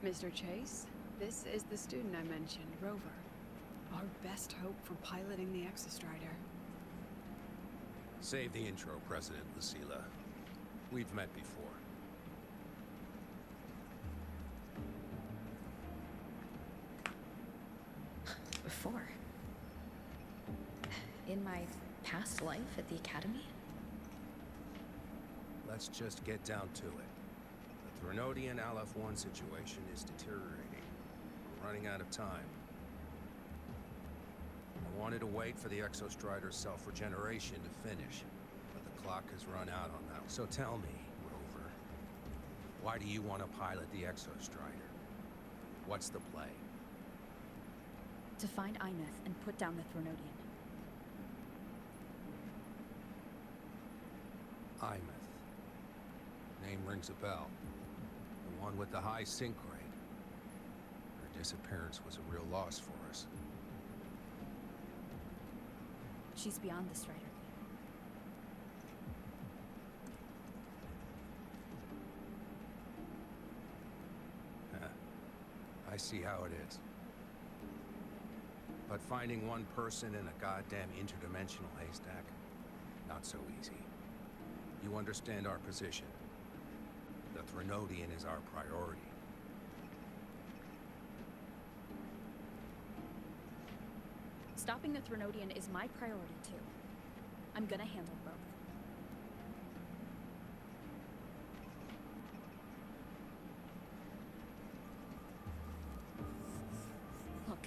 Mr. Chase, this is the student I mentioned, Rover. Our best hope for piloting the Exostrider.
Save the intro, President Lucilla. We've met before.
Before? In my past life at the Academy?
Let's just get down to it. The Threnodian Aleph-1 situation is deteriorating. We're running out of time. I wanted to wait for the Exostrider's self-regeneration to finish, but the clock has run out on that. So tell me, Rover, why do you want to pilot the Exostrider? What's the play?
To find Imeth and put down the Threnodian.
Imeth. Name rings a bell. The one with the high sync rate. Her disappearance was a real loss for us.
She's beyond the Strider Gate.
I see how it is. But finding one person in a goddamn interdimensional haystack, not so easy. You understand our position. The Threnodian is our priority.
Stopping the Threnodian is my priority too. I'm gonna handle both. Look,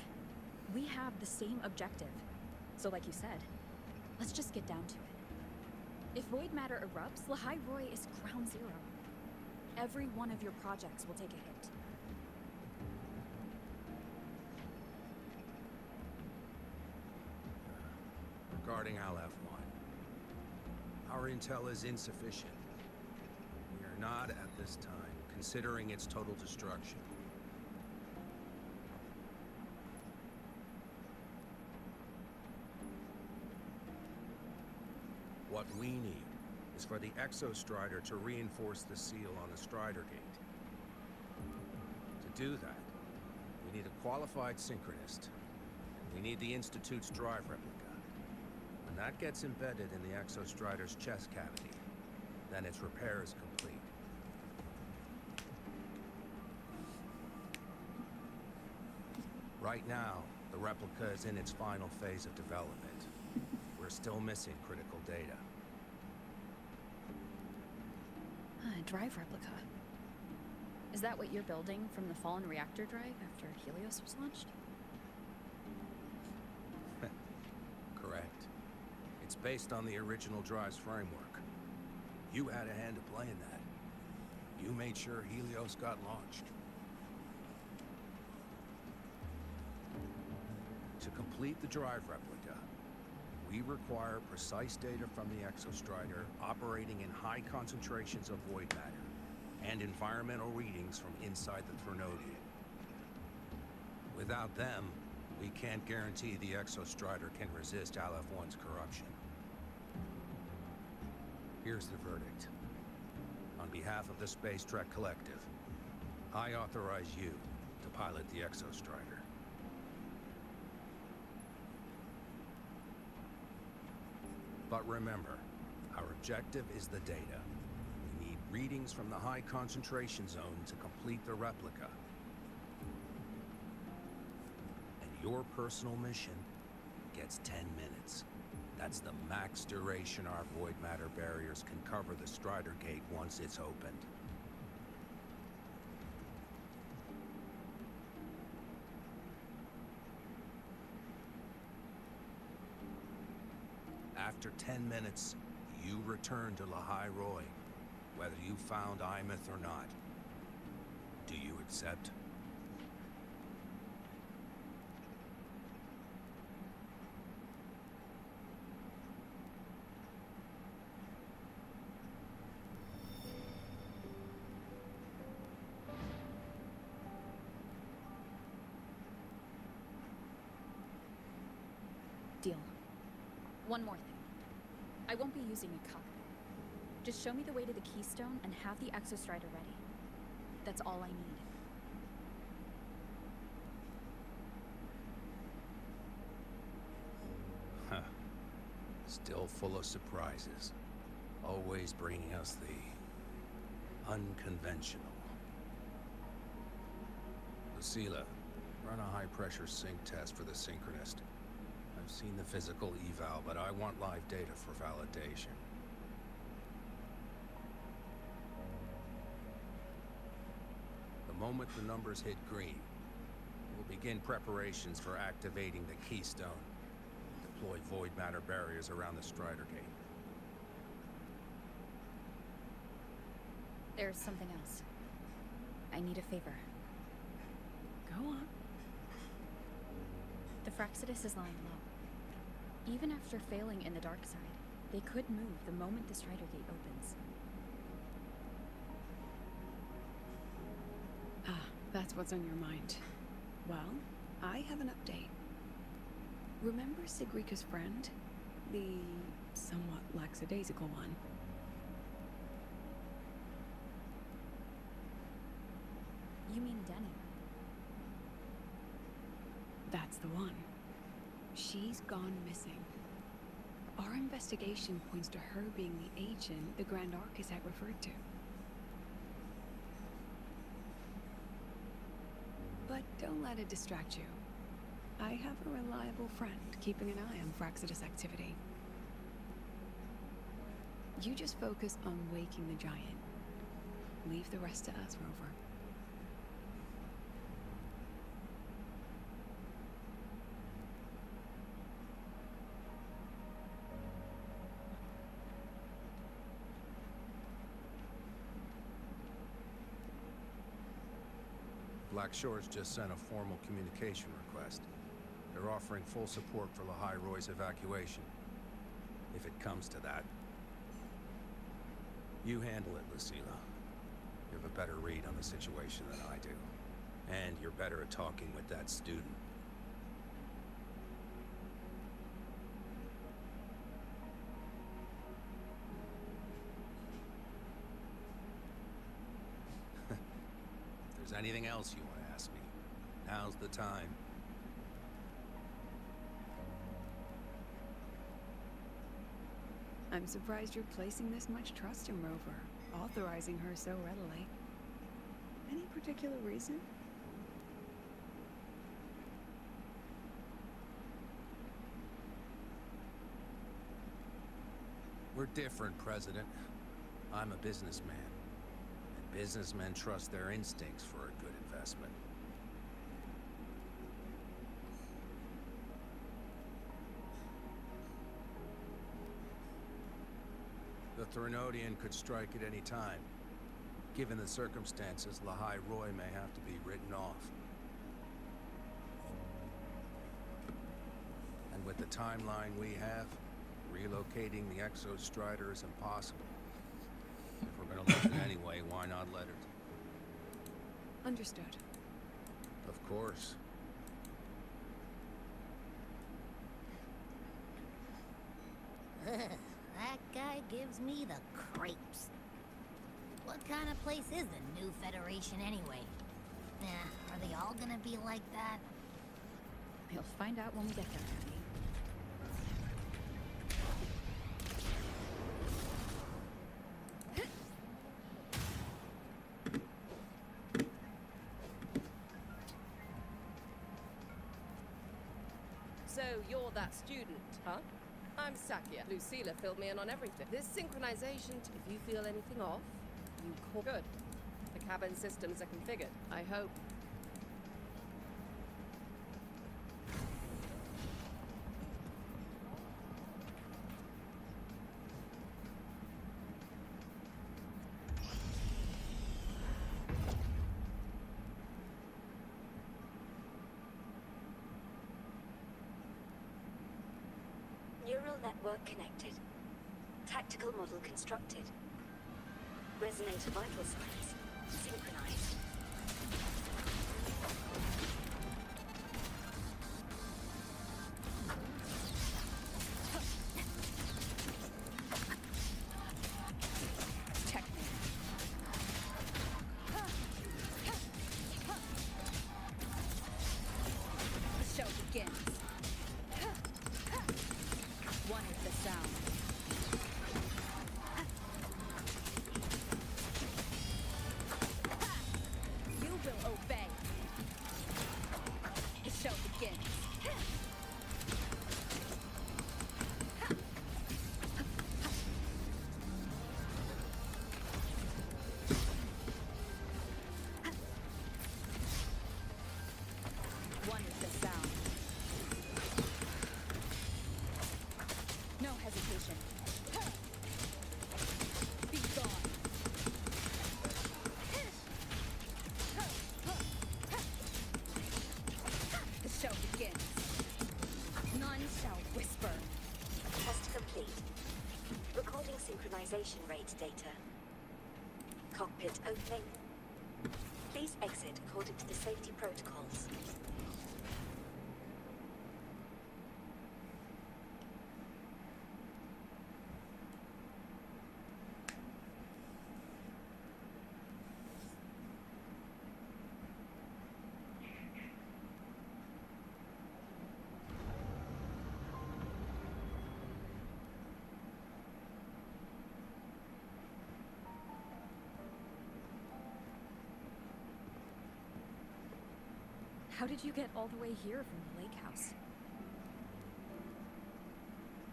we have the same objective. So like you said, let's just get down to it. If void matter erupts, Lahai Roy is ground zero. Every one of your projects will take a hit.
Regarding Aleph-1, our intel is insufficient. We are not, at this time, considering its total destruction. What we need is for the Exostrider to reinforce the seal on the Strider Gate. To do that, we need a qualified synchronist. We need the Institute's drive replica. When that gets embedded in the Exostrider's chest cavity, then its repair is complete. Right now, the replica is in its final phase of development. We're still missing critical data.
Drive replica. Is that what you're building from the fallen reactor drive after Helios was launched?
Correct. It's based on the original drive's framework. You had a hand to play in that. You made sure Helios got launched. To complete the drive replica, we require precise data from the Exostrider operating in high concentrations of void matter and environmental readings from inside the Threnodian. Without them, we can't guarantee the Exostrider can resist Aleph-1's corruption. Here's the verdict. On behalf of the Space Trek Collective, I authorize you to pilot the Exostrider. But remember, our objective is the data. We need readings from the high concentration zone to complete the replica. And your personal mission gets 10 minutes. That's the max duration our void matter barriers can cover the Strider Gate once it's opened. After 10 minutes, you return to Lahai Roy, whether you found Imeth or not. Do you accept?
Deal. One more thing. I won't be using a cockpit. Just show me the way to the Keystone and have the Exostrider ready. That's all I need.
Huh. Still full of surprises. Always bringing us the unconventional. Lucila, run a high-pressure sync test for the synchronist. I've seen the physical eval, but I want live data for validation. The moment the numbers hit green, we'll begin preparations for activating the Keystone. Deploy void matter barriers around the Strider Gate.
There's something else. I need a favor.
Go on.
The Fraxidus is lying low. Even after failing in the dark side, they could move the moment the Strider Gate opens.
Ah, that's what's on your mind. Well, I have an update. Remember Sigrika's friend? The somewhat lackadaisical one.
You mean Denny?
That's the one. She's gone missing. Our investigation points to her being the agent the Grand Architect referred to. But don't let it distract you. I have a reliable friend keeping an eye on Fraxidus activity. You just focus on waking the giant. Leave the rest to us, Rover.
Black Shore's just sent a formal communication request. They're offering full support for Lahai Roy's evacuation. If it comes to that. You handle it, Lucilla. You have a better read on the situation than I do. And you're better at talking with that student. If there's anything else you want to ask me, now's the time.
I'm surprised you're placing this much trust in Rover, authorizing her so readily. Any particular reason?
We're different, President. I'm a businessman. And businessmen trust their instincts for a good investment. The Threnodian could strike at any time. Given the circumstances, Lahai Roy may have to be written off. And with the timeline we have, relocating the Exostrider is impossible. If we're gonna lose it anyway, why not let her?
Understood.
Of course.
That guy gives me the creeps. What kind of place is the new Federation anyway? Are they all gonna be like that?
We'll find out when we get there, Annie.
So you're that student, huh? I'm Sakia. Lucilla filled me in on everything. This synchronization, if you feel anything off, you call good. The cabin systems are configured, I hope.
Neural network connected. Tactical model constructed. Resonator vital signs synchronized.
The show begins. One is the sound. You will obey. The show begins. One is the sound. No hesitation. Be gone. The show begins. None shall whisper.
Test complete. Recording synchronization rate data. Cockpit opening. Please exit according to the safety protocols.
How did you get all the way here from the lake house?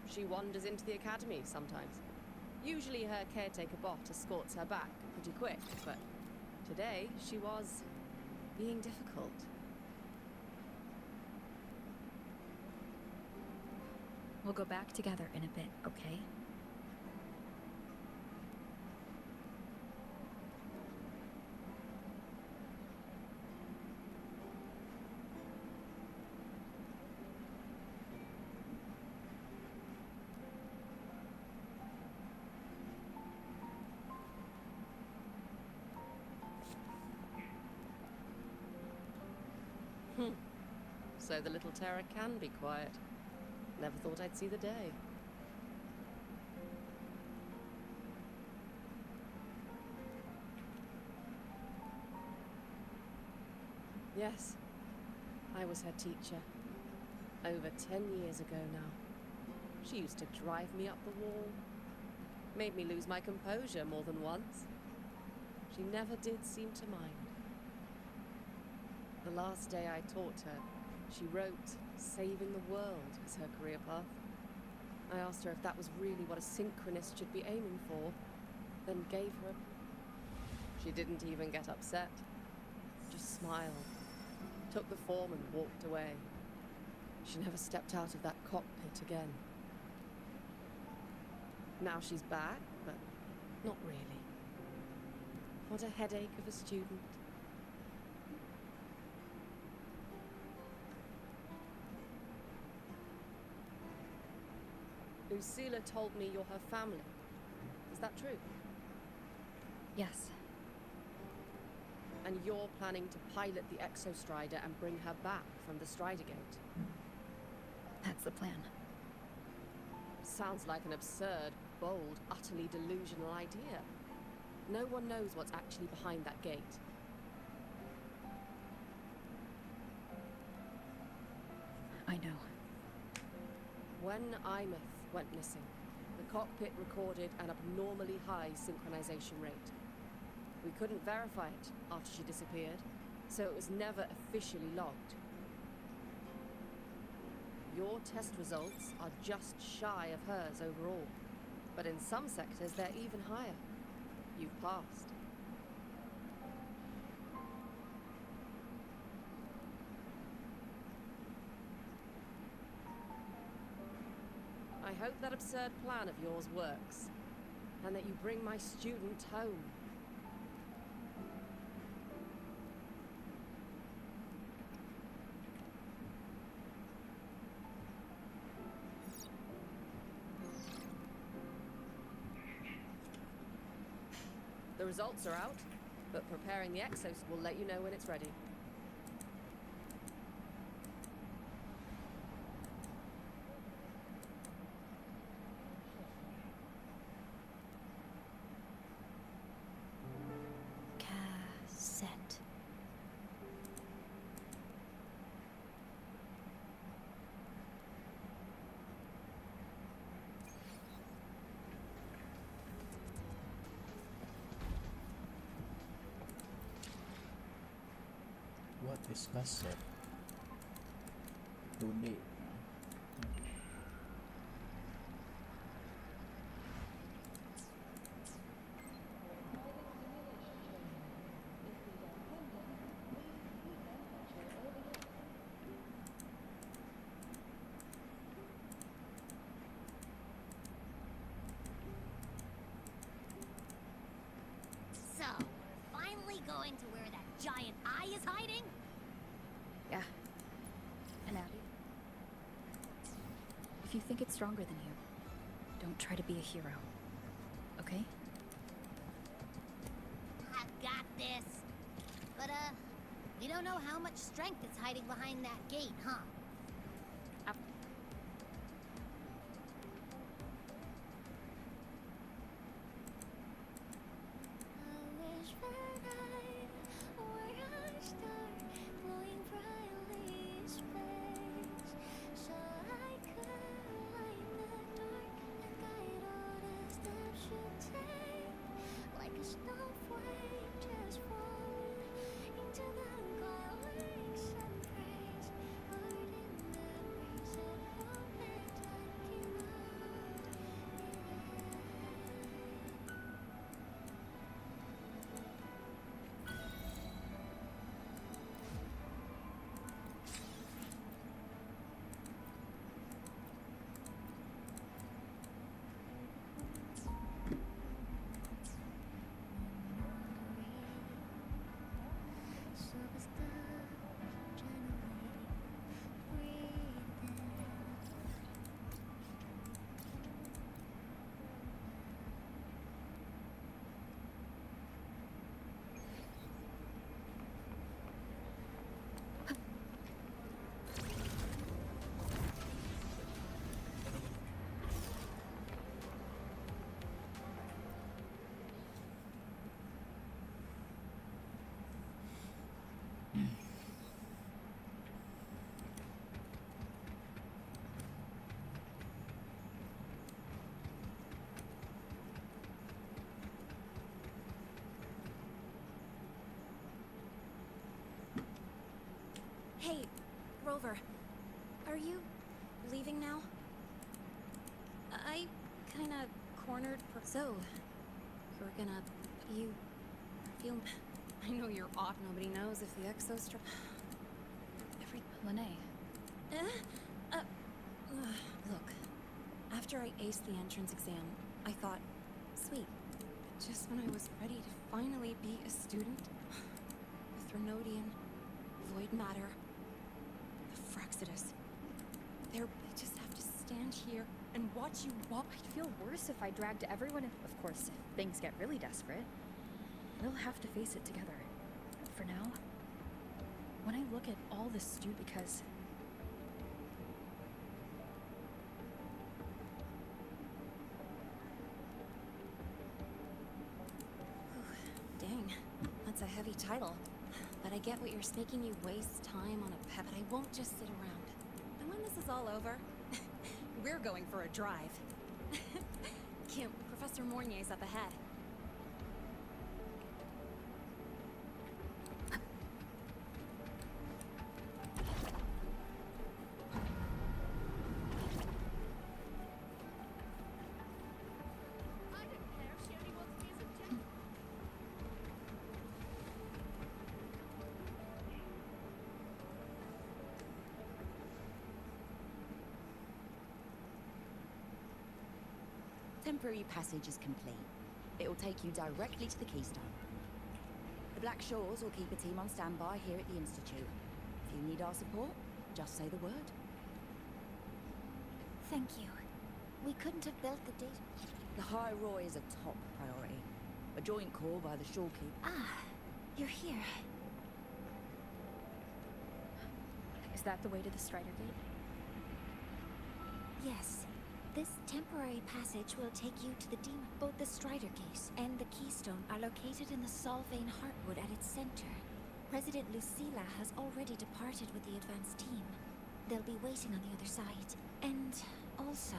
She wanders into the academy sometimes. Usually her caretaker bot escorts her back pretty quick, but today she was being difficult.
We'll go back together in a bit, okay?
So the little terror can be quiet. Never thought I'd see the day. Yes, I was her teacher. Over 10 years ago now. She used to drive me up the wall. Made me lose my composure more than once. She never did seem to mind. The last day I taught her, she wrote saving the world as her career path. I asked her if that was really what a synchronist should be aiming for, then gave her a... She didn't even get upset. Just smiled, took the form and walked away. She never stepped out of that cockpit again. Now she's back, but not really. What a headache of a student. Lucila told me you're her family. Is that true?
Yes.
And you're planning to pilot the Exostrider and bring her back from the Strider Gate?
That's the plan.
Sounds like an absurd, bold, utterly delusional idea. No one knows what's actually behind that gate.
I know.
When Imeth went missing, the cockpit recorded an abnormally high synchronization rate. We couldn't verify it after she disappeared, so it was never officially logged. Your test results are just shy of hers overall, but in some sectors they're even higher. You've passed. I hope that absurd plan of yours works, and that you bring my student home. The results are out, but preparing the Exos will let you know when it's ready.
Cassette.
What is cassette? Donate.
So, we're finally going to where that giant eye is hiding?
Yeah. And Abby? If you think it's stronger than you, don't try to be a hero. Okay?
I've got this. But, we don't know how much strength is hiding behind that gate, huh?
Hey, Rover. Are you leaving now? I kinda cornered. So, you're gonna. You feel. I know you're off. Nobody knows if the Exos. Lene. Look. After I aced the entrance exam, I thought, sweet. But just when I was ready to finally be a student, the Threnodian, void matter, the Fraxidus. They just have to stand here and watch you walk. I'd feel worse if I dragged everyone in. Of course, if things get really desperate, we'll have to face it together. But for now, when I look at all this because dang, that's a heavy title. But I get what you're making you waste time on a pet, but I won't just sit around. And when this is all over, we're going for a drive. Kim, Professor Mornier's up ahead.
Temporary passage is complete. It'll take you directly to the Keystone. The Black Shores will keep a team on standby here at the Institute. If you need our support, just say the word.
Thank you. We couldn't have built the data.
The High Roy is a top priority. A joint call by the Shorekeep.
Ah, you're here.
Is that the way to the Strider Gate?
Yes. This temporary passage will take you to the demon. Both the Strider Gate and the Keystone are located in the Solvane Heartwood at its center. President Lucilla has already departed with the advance team. They'll be waiting on the other side. And also...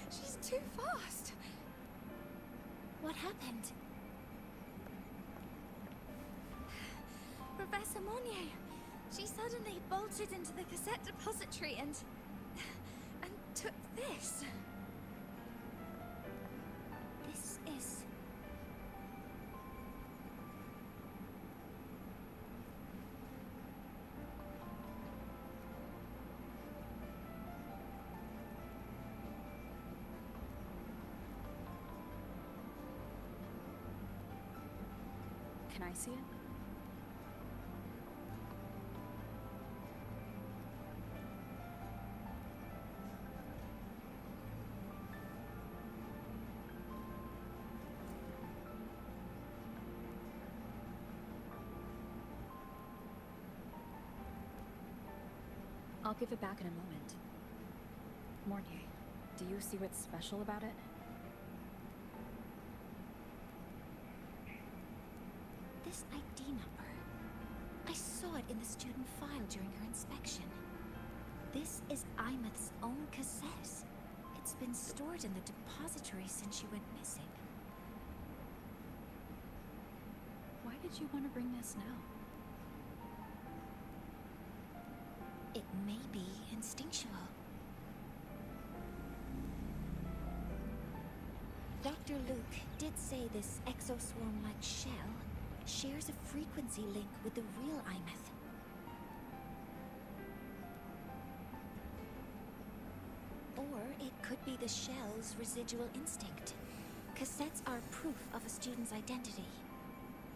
She's too fast.
What happened?
Professor Monnier, she suddenly bolted into the cassette depository and took this.
This is...
Can I see it? I'll give it back in a moment. Mornier, do you see what's special about it?
This ID number. I saw it in the student file during her inspection. This is Imeth's own cassette. It's been stored in the depository since she went missing.
Why did you want to bring this now?
It may be instinctual. Dr. Luke did say this exoswarm-like shell shares a frequency link with the real Imeth. Or it could be the shell's residual instinct. Cassettes are proof of a student's identity.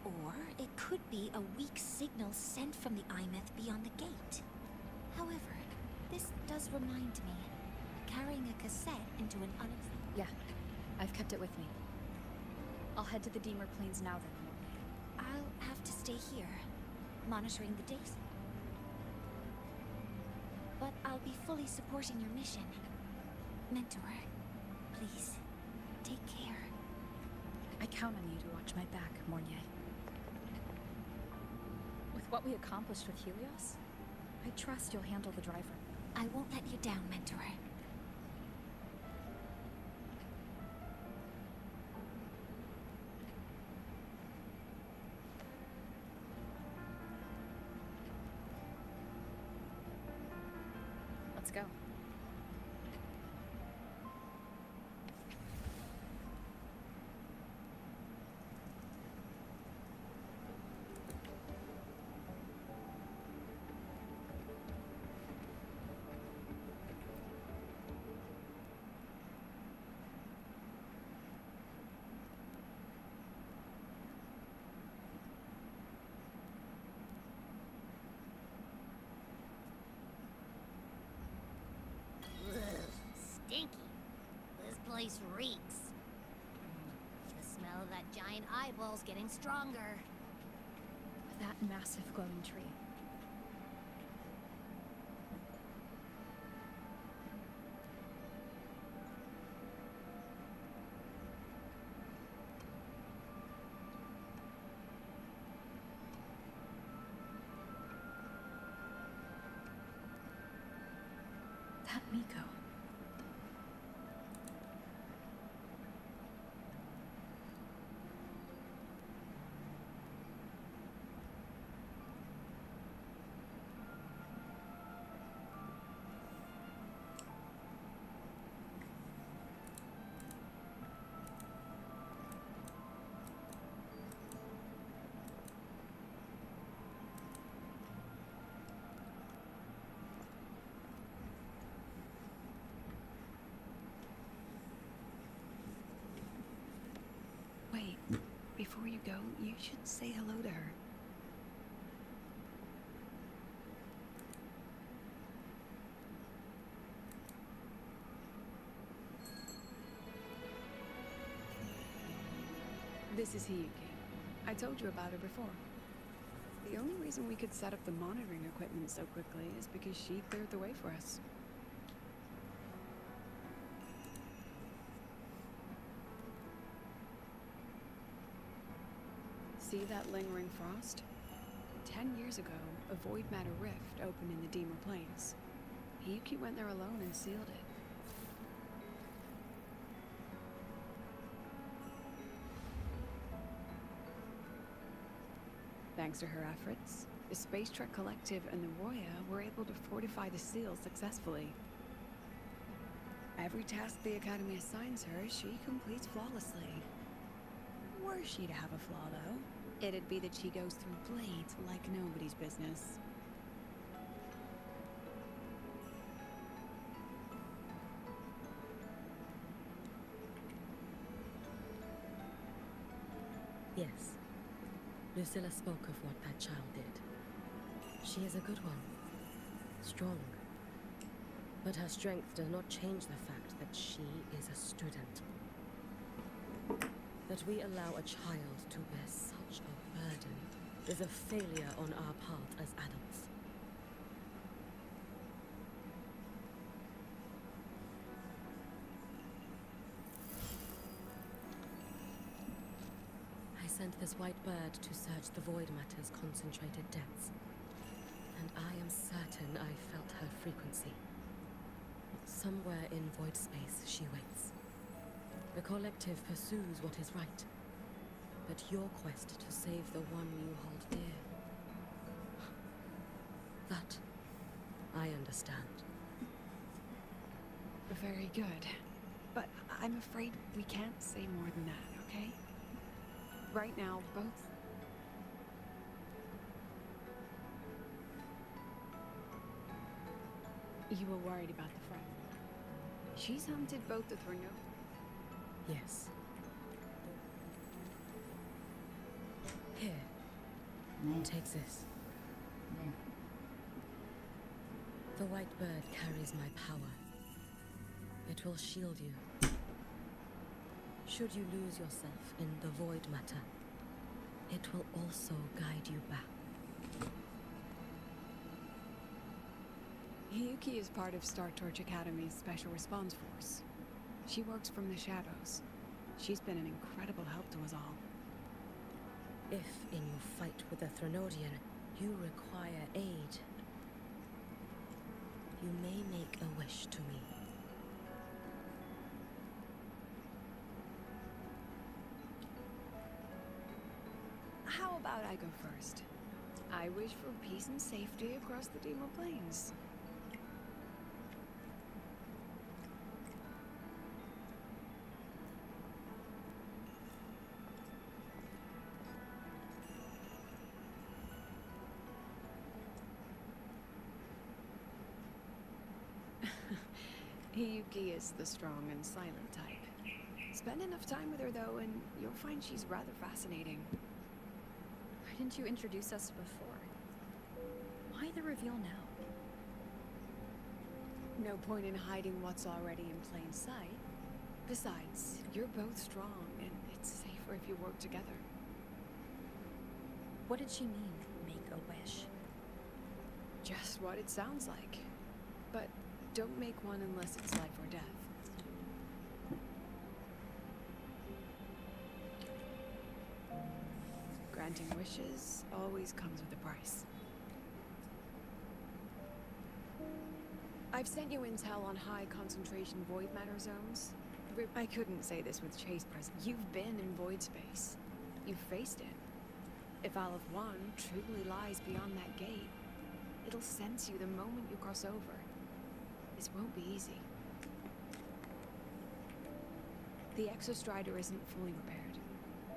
Or it could be a weak signal sent from the Imeth beyond the gate. However, this does remind me, carrying a cassette into an
Yeah, I've kept it with me. I'll head to the Deemer Plains now then.
I'll have to stay here, monitoring the data. But I'll be fully supporting your mission. Mentor, please, take care.
I count on you to watch my back, Mornier. With what we accomplished with Helios, I trust you'll handle the driver.
I won't let you down, Mentor.
Let's go.
Stinky. This place reeks. The smell of that giant eyeball's getting stronger.
That massive glowing tree. That Miko.
Wait, before you go, you should say hello to her. This is Hiyuki. I told you about her before. The only reason we could set up the monitoring equipment so quickly is because she cleared the way for us. See that lingering frost? 10 years ago, a void matter rift opened in the Deemer Plains. Hiyuki went there alone and sealed it. Thanks to her efforts, the Space Trek Collective and the Roya were able to fortify the seal successfully. Every task the Academy assigns her, she completes flawlessly. Were she to have a flaw, though, it'd be that she goes through blades like nobody's business.
Yes. Lucilla spoke of what that child did. She is a good one. Strong. But her strength does not change the fact that she is a student. That we allow a child to bear such a burden is a failure on our part as adults. I sent this white bird to search the Void Matter's concentrated depths, and I am certain I felt her frequency. Somewhere in void space she waits. The collective pursues what is right, but your quest to save the one you hold dear, that I understand.
Very good. But I'm afraid we can't say more than that, okay? Right now, both... You were worried about the friend. She's hunted both the Thorno.
Yes. Here. Take this. The white bird carries my power. It will shield you. Should you lose yourself in the void matter, it will also guide you back.
Hiyuki is part of Star Torch Academy's Special Response Force. She works from the shadows. She's been an incredible help to us all.
If, in your fight with the Threnodian, You require aid. You may make a wish to me.
How about I go first? I wish for peace and safety across the Demo Plains. Hiyuki is the strong and silent type. Spend enough time with her, though, and you'll find she's rather fascinating.
Why didn't you introduce us before? Why the reveal now?
No point in hiding what's already in plain sight. Besides, you're both strong, and it's safer if you work together.
What did she mean, make a wish?
Just what it sounds like. But don't make one unless it's life or death. Granting wishes always comes with a price. I've sent you intel on high concentration void matter zones. I couldn't say this with Chase present. You've been in void space. You've faced it. If Aleph 1 truly lies beyond that gate, it'll sense you the moment you cross over. This won't be easy. The Exostrider isn't fully repaired.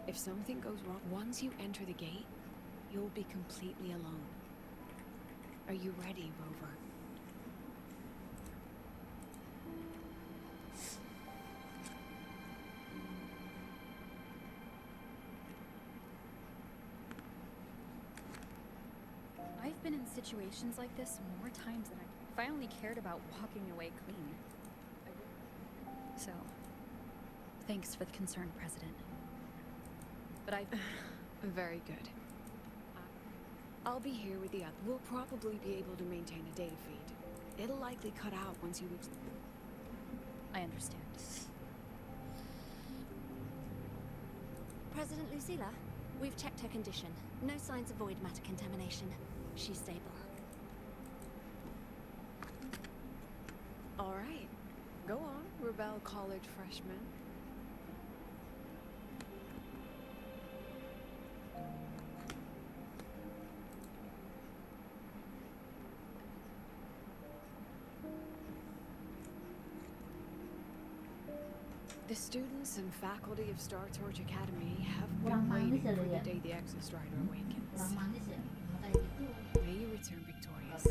If something goes wrong, once you enter the gate, you'll be completely alone. Are you ready, Rover?
I've been in situations like this more times than I only cared about walking away clean. So, thanks for the concern, President. But
Very good. I'll be here with the others. We'll probably be able to maintain a data feed. It'll likely cut out once you reach...
I understand.
President Lucilla, we've checked her condition. No signs of void matter contamination. She's stable.
All right. Go on, Rebel College freshman. The students and faculty of Star Torch Academy have been waiting for the day the Exostrider awakens. May you return victorious.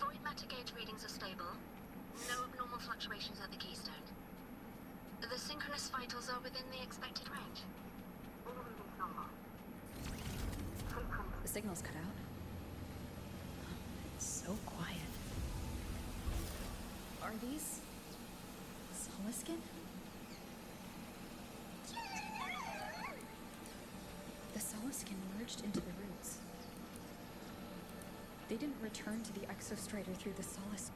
Void matter gauge readings are stable. No abnormal fluctuations at the keystone. The synchronous vitals are within the expected range.
The signal's cut out. It's so quiet. Are these Soliskin? The Soliskin merged into the roots. They didn't return to the Exostrider through the Solis.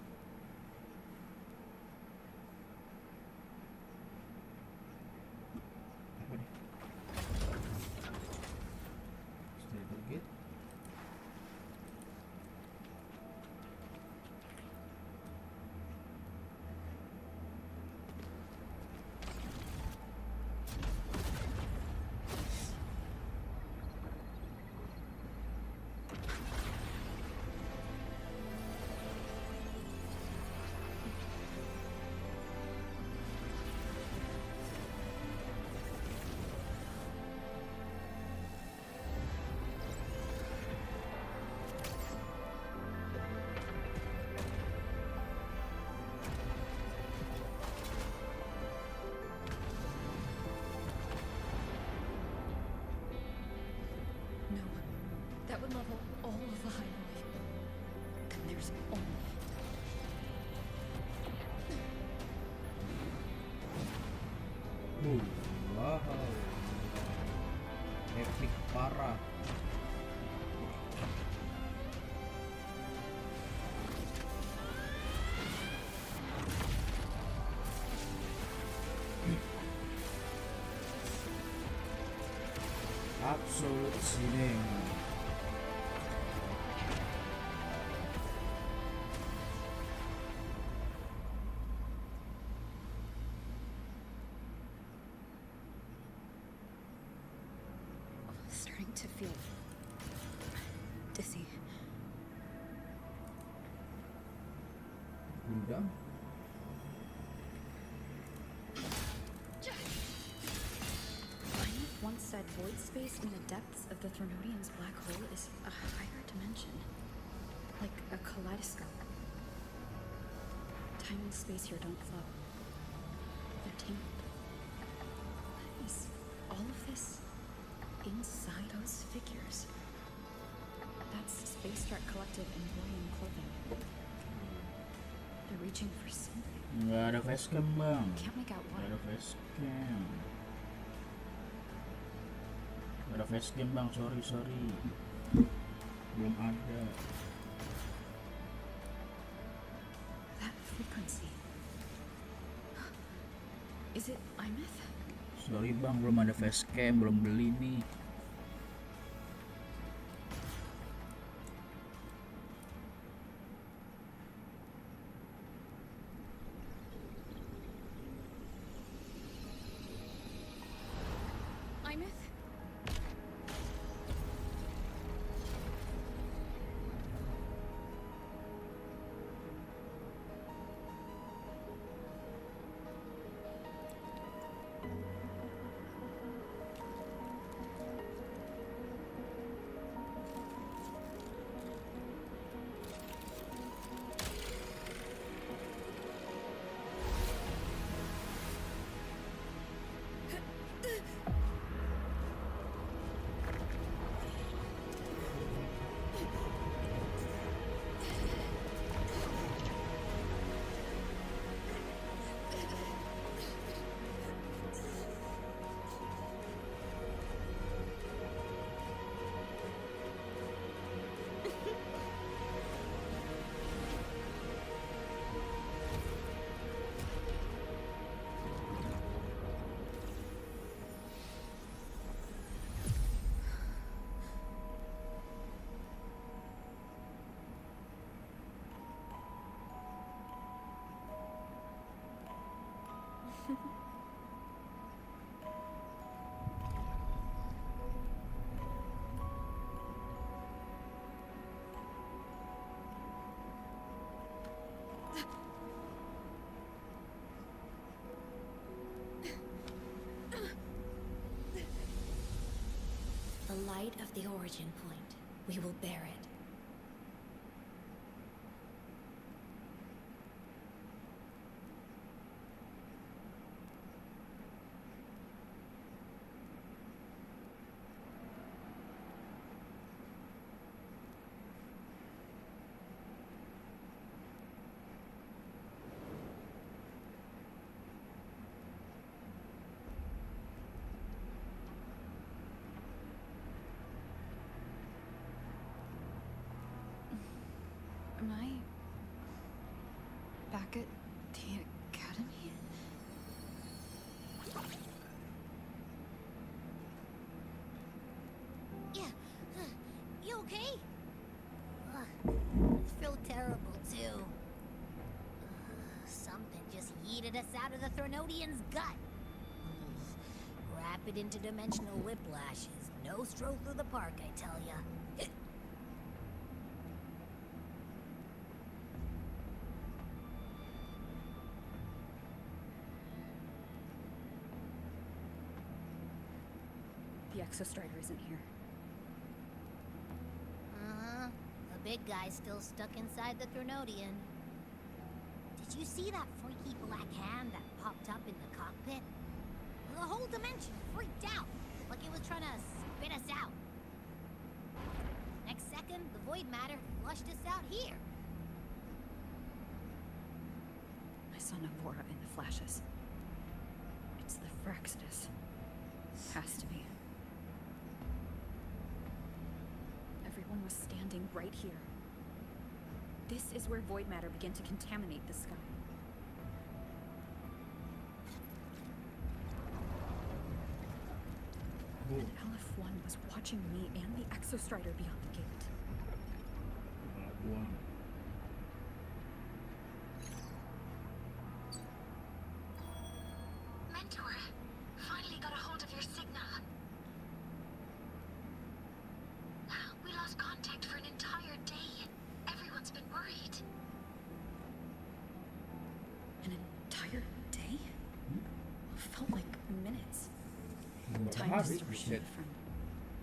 That would level all of the highway. Then there's only...
Wow. Epic parah. Absolute cinema.
Starting to feel dizzy.
Gundam.
Once said void space in the depths of the Threnodian's black hole is a higher dimension. Like a kaleidoscope. Time and space here don't flow. They're tangled. Is all of this inside those figures? That's Space Trek Collective in Boyan clothing. They're reaching for something.
Nggak ada facecam bang.
Can't make out what.
Nggak ada facecam. Nggak ada facecam bang, sorry. Belum ada.
That frequency. Is it Imeth?
Sorry bang, belum ada facecam, belum beli nih.
Imeth?
The light of the origin point. We will bear it.
Am I back at the academy?
Yeah. You okay? I feel terrible too. Something just yeeted us out of the Threnodian's gut. Rapid interdimensional whiplashes. No stroll through the park, I tell ya.
The Exostrider isn't here.
Uh-huh. The big guy's still stuck inside the Threnodian. Did you see that freaky black hand that popped up in the cockpit? The whole dimension freaked out, like it was trying to spit us out. Next second, the void matter flushed us out here.
I saw Navora in the flashes. It's the Fraxidus. Has to be. Everyone was standing right here. This is where void matter began to contaminate the sky. And Aleph One was watching me and the Exostrider beyond the gate.
Pelabuhan.
Mentor, finally got a hold of your signal. We lost contact for an entire day. Everyone's been worried.
An entire day? Felt like minutes. Time distortion from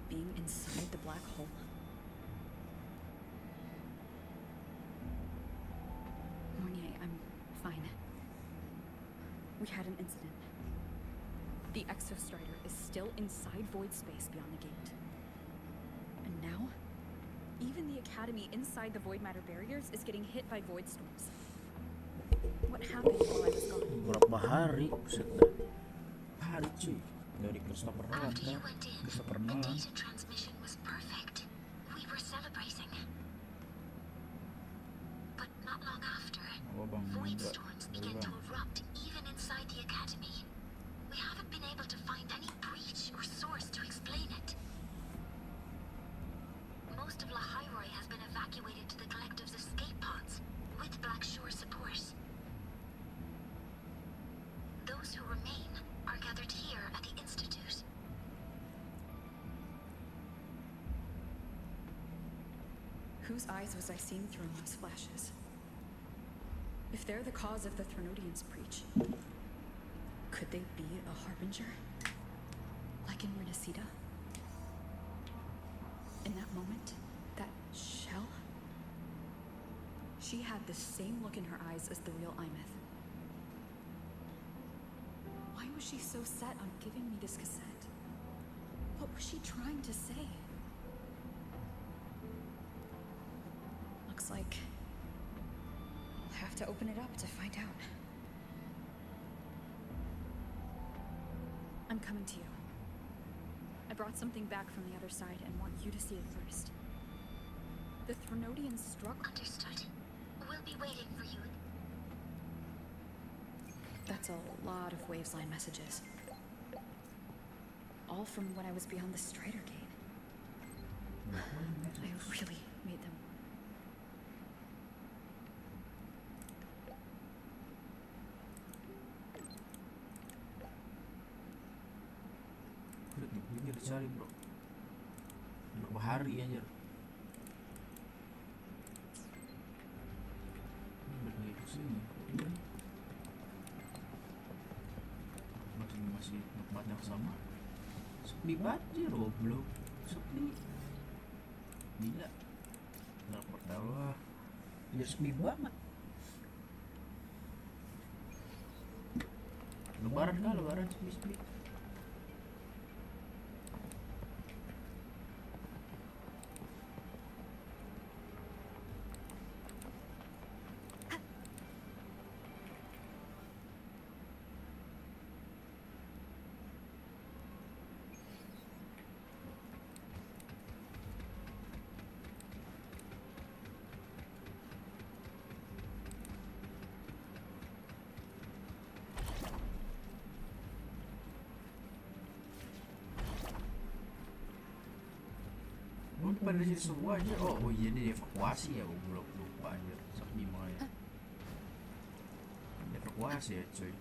being inside the black hole. Mornier, I'm fine. We had an incident. The Exostrider is still inside void space beyond the gate. And now, even the Academy inside the void matter barriers is getting hit by void storms. What happened while I was gone?
Berapa hari? Buset dah. Hari cuy. Dari Christopher Nolan
After you
kan?
went in,
Christopher
the
Nolan.
data transmission was perfect. We were celebrating. But not long after,
Apa bang?
void
Enggak.
storms
Enggak,
began to
bang.
erupt even inside the Academy. We haven't been able to find any breach or source to explain it. Most of Lahairoi has been evacuated to the collective's escape pods with Black Shore support. Those who remain are gathered here at the Institute.
Whose eyes was I seeing through in those flashes? If they're the cause of the Threnodians' breach, could they be a harbinger? Like in Renacida? In that moment, that shell? She had the same look in her eyes as the real Imeth. Why was she so set on giving me this cassette? What was she trying to say? Looks like I'll have to open it up to find out. I'm coming to you. I brought something back from the other side and want you to see it first. The Threnodians struck.
Understood. We'll be waiting for you.
That's a lot of Wavesline messages. All from when I was beyond the Strider Gate. I really made them.
Udah dipikir cari bro. Berapa hari aja. Ini balik ke sini. Masih tempat yang sama. Sepi banget goblok. Sepi. Gila. Nggak pertama. Ya sepi banget. Lebaran kan, lebaran sepi-sepi. Pada di situ semua aja. Oh iya ini evakuasi ya, goblok lupa aja. Sepi makanya. Evakuasi ya cuy.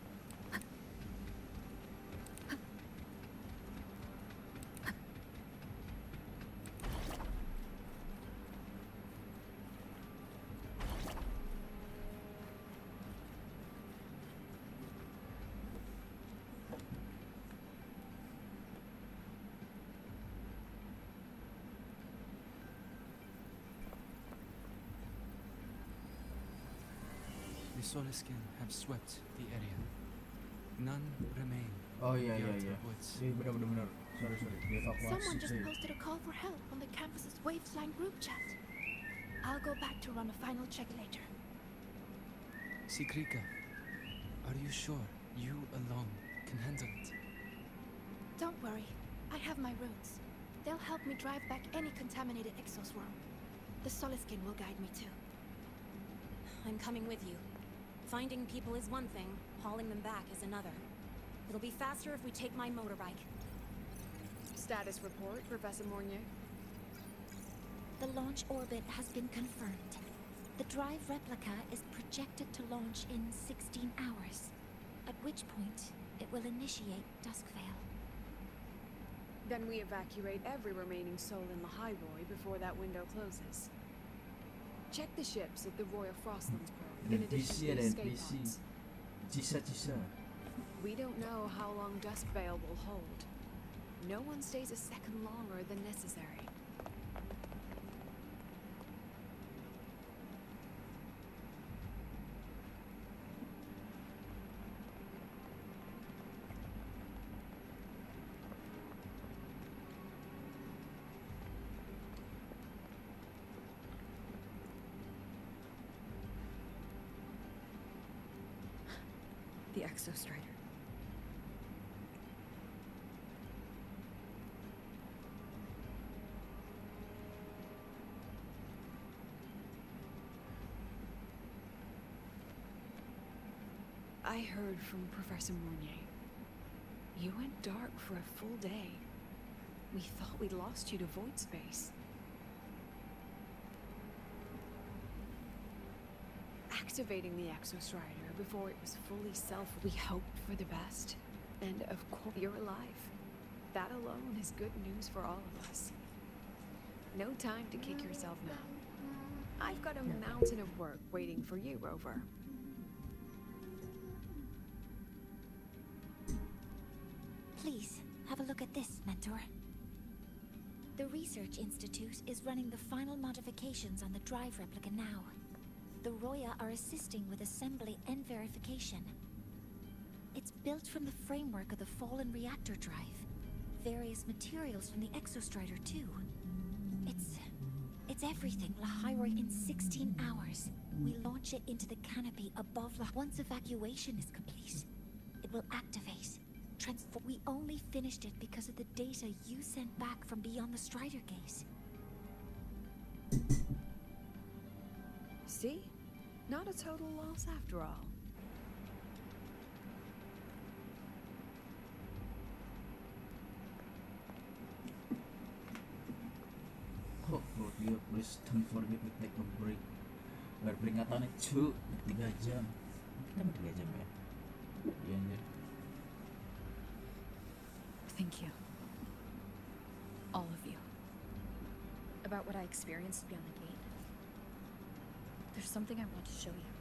The Soliskin have swept the area. None remain.
Oh iya iya
beyond
iya.
the woods.
Iya benar. Sorry. Dievakuasi
Someone just
cuy.
posted a call for help on the campus's Wavesline group chat. I'll go back to run a final check later.
Sikrika, are you sure you alone can handle it?
Don't worry, I have my runes. They'll help me drive back any contaminated exoswarm. The Soliskin will guide me too.
I'm coming with you. Finding people is one thing, hauling them back is another. It'll be faster if we take my motorbike.
Status report, Professor Mornier.
The launch orbit has been confirmed. The drive replica is projected to launch in 16 hours, at which point it will initiate Duskvale.
Then we evacuate every remaining soul in the Highroy before that window closes. Check the ships at the Royal Frostlands probe, in addition to the escape pods.
Cisa-cisa.
We don't know how long Duskvale will hold. No one stays a second longer than necessary.
The Exostrider.
I heard from Professor Mornier. You went dark for a full day. We thought we'd lost you to void space. Activating the Exostrider before it was fully we hoped for the best. And of course, you're alive. That alone is good news for all of us. No time to kick yourself now. I've got a mountain of work waiting for you, Rover.
Please, have a look at this, Mentor. The Research Institute is running the final modifications on the drive replica now. The Roya are assisting with assembly and verification. It's built from the framework of the fallen reactor drive. Various materials from the Exostrider, too. It's everything, Lahairoi, in 16 hours. We launch it into the canopy above Once evacuation is complete, it will activate. We only finished it because of the data you sent back from beyond the Strider Gate.
See? Not a total loss after all.
Oh, dia please don't forget to take a break. Peringatan itu 3 jam. Kita 3 jam ya. Iya anjir.
Thank you. All of you. About what I experienced beyond the gate. There's something I want to show you.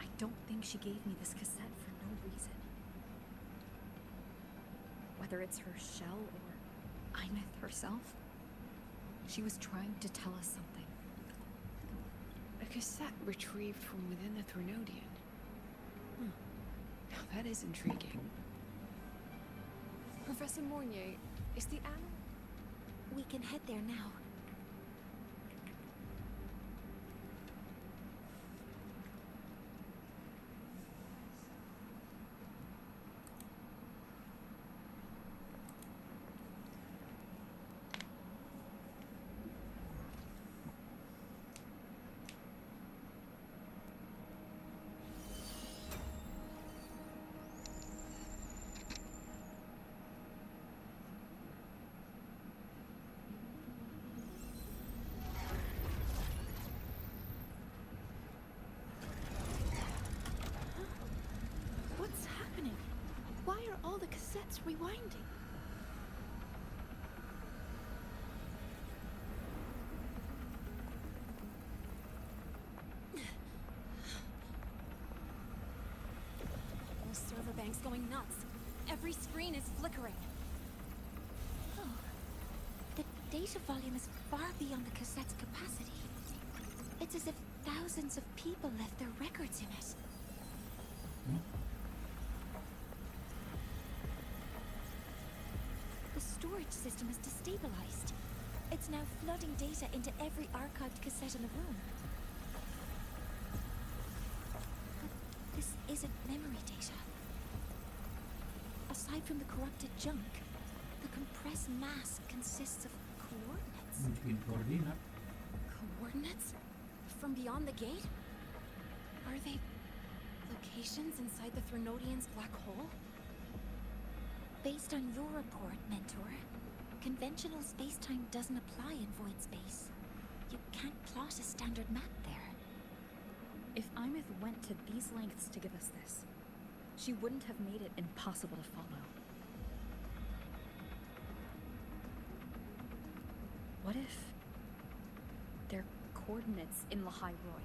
I don't think she gave me this cassette for no reason. Whether it's her shell or Einith herself, she was trying to tell us something.
A cassette retrieved from within the Threnodian. Now that is intriguing. Professor Mornier, is the
We can head there now.
What's happening? Why are all the cassettes rewinding?
The server bank's going nuts. Every screen is flickering.
Oh. The data volume is far beyond the cassette's capacity. It's as if thousands of people left their records in it. The storage system is destabilized. It's now flooding data into every archived cassette in the room. But this isn't memory data. Aside from the corrupted junk, the compressed mass consists of coordinates.
Mungkin koordinat.
Coordinates? From beyond the gate? Are they locations inside the Threnodian's black hole?
Based on your report, Mentor, conventional space-time doesn't apply in void space. You can't plot a standard map there.
If Imith went to these lengths to give us this, she wouldn't have made it impossible to follow. What if there are coordinates in Lahai Roy?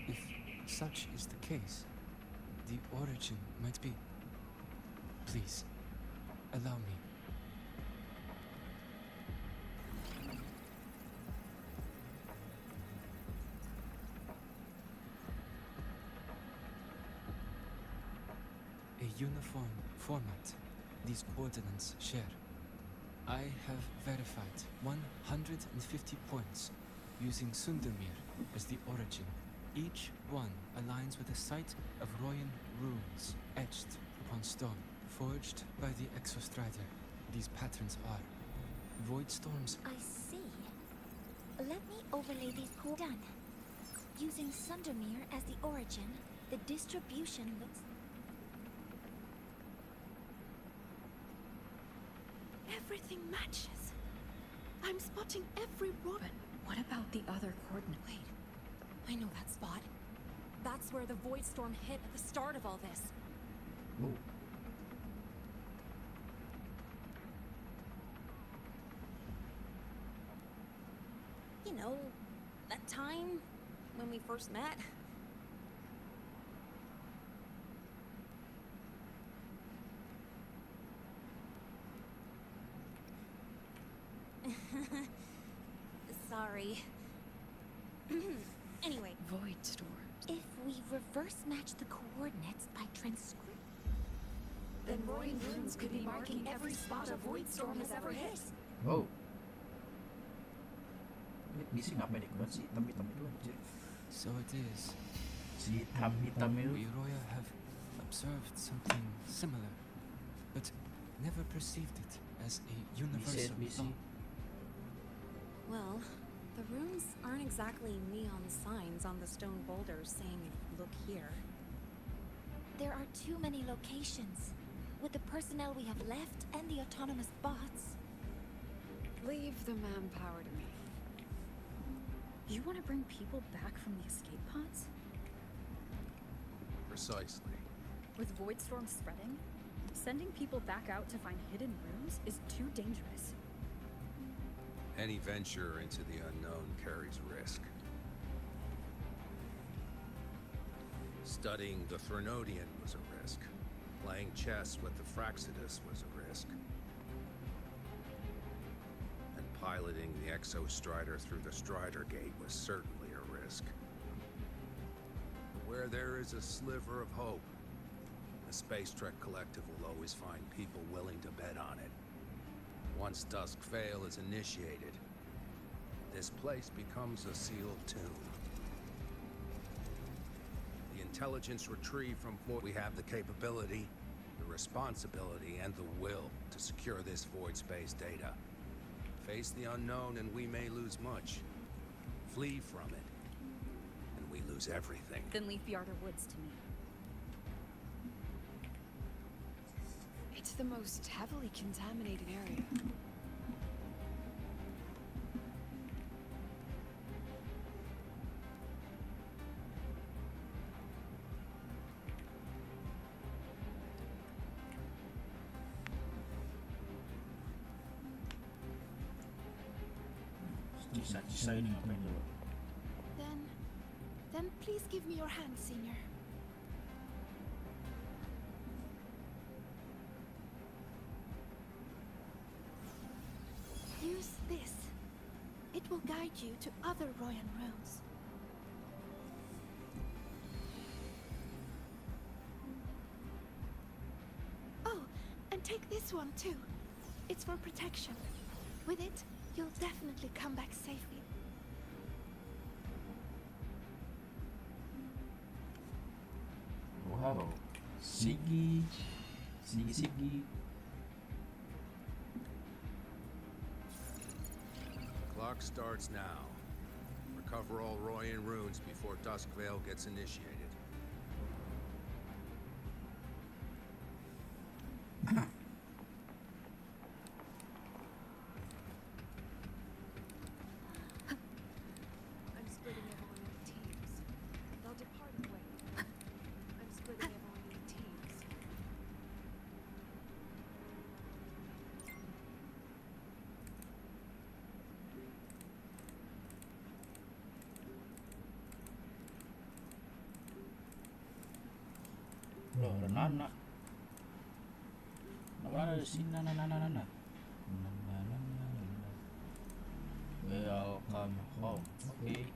If such is the case, the origin might be... Please, allow me. A uniform format these coordinates share. I have verified 150 points using Sundermere as the origin. Each one aligns with a site of Royan runes etched upon stone, forged by the Exostrider. These patterns are void storms.
I see. Let me overlay these done. Using Sundermere as the origin, the distribution looks...
Everything matches. I'm spotting every Robin.
What about the other coordinate?
Wait, I know that spot. That's where the void storm hit at the start of all this.
Oh.
You know, that time when we first met. Sorry. Anyway.
Void storms.
If we reverse match the coordinates by transcript...
Then Royan runes could be marking every spot a void storm has ever hit.
Oh. Misi ngapain ikutan si hitam-hitam itu anjir?
So it is.
Si hitam-hitam itu.
We Roya have observed something similar, but never perceived it as a universal law.
Well, the runes aren't exactly neon signs on the stone boulders saying, "Look here."
There are too many locations. With the personnel we have left and the autonomous bots...
Leave the manpower to me.
You want to bring people back from the escape pods?
Precisely.
With void storms spreading, sending people back out to find hidden rooms is too dangerous.
Any venture into the unknown carries risk. Studying the Threnodian was a risk. Playing chess with the Fraxidus was a risk. And piloting the Exostrider through the Strider Gate was certainly a risk. But where there is a sliver of hope, the Space Trek Collective will always find people willing to bet on it. Once Dusk Vale is initiated, this place becomes a sealed tomb. The intelligence retrieved from what we have the capability, the responsibility, and the will to secure this void space data. Face the unknown and we may lose much. Flee from it, and we lose everything.
Then leave Bjarder Woods to me.
It's the most heavily contaminated area.
Sisa ini ngapain dulu?
Then please give me your hand, Senior. Use this. It will guide you to other Royan runes. Oh, and take this one too. It's for protection. With it, you'll definitely come back safely.
Wow. Sigi.
Clock starts now. Recover all Royan runes before Duskvale gets initiated.
I'm splitting everyone into teams. They'll depart in waves. I'm splitting everyone into teams.
Loh, ada Nana. Nana ada sini, Nana. Welcome home. Okay.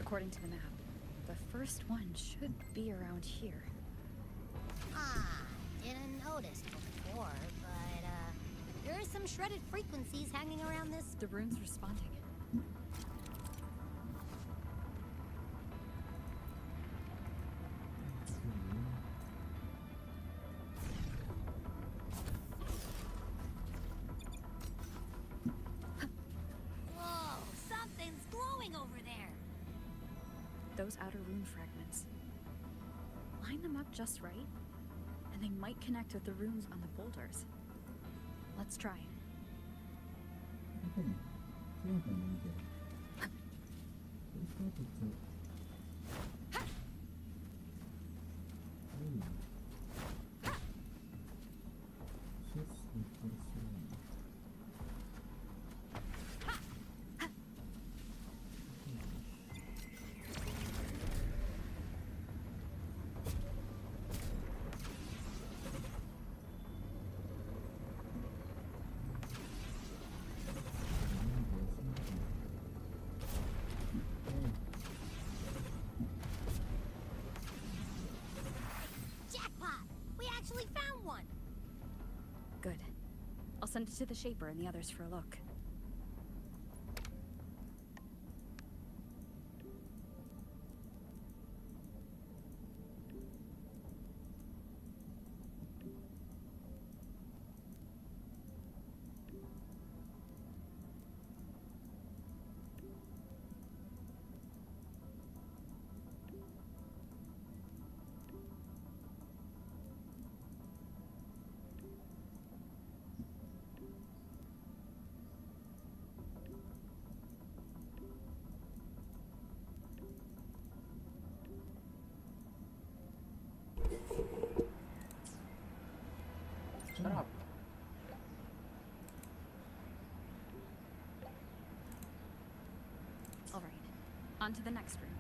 According to the map, the first one should be around here.
Didn't notice before, but there are some shredded frequencies hanging around this.
The rune's responding.
Whoa, something's glowing over there.
Those outer rune fragments. Line them up just right, and they might connect with the runes on the boulders. Let's try.
Jackpot! We actually found one!
Good. I'll send it to the Shaper and the others for a look.
Cara apa?
All right, on to the next room.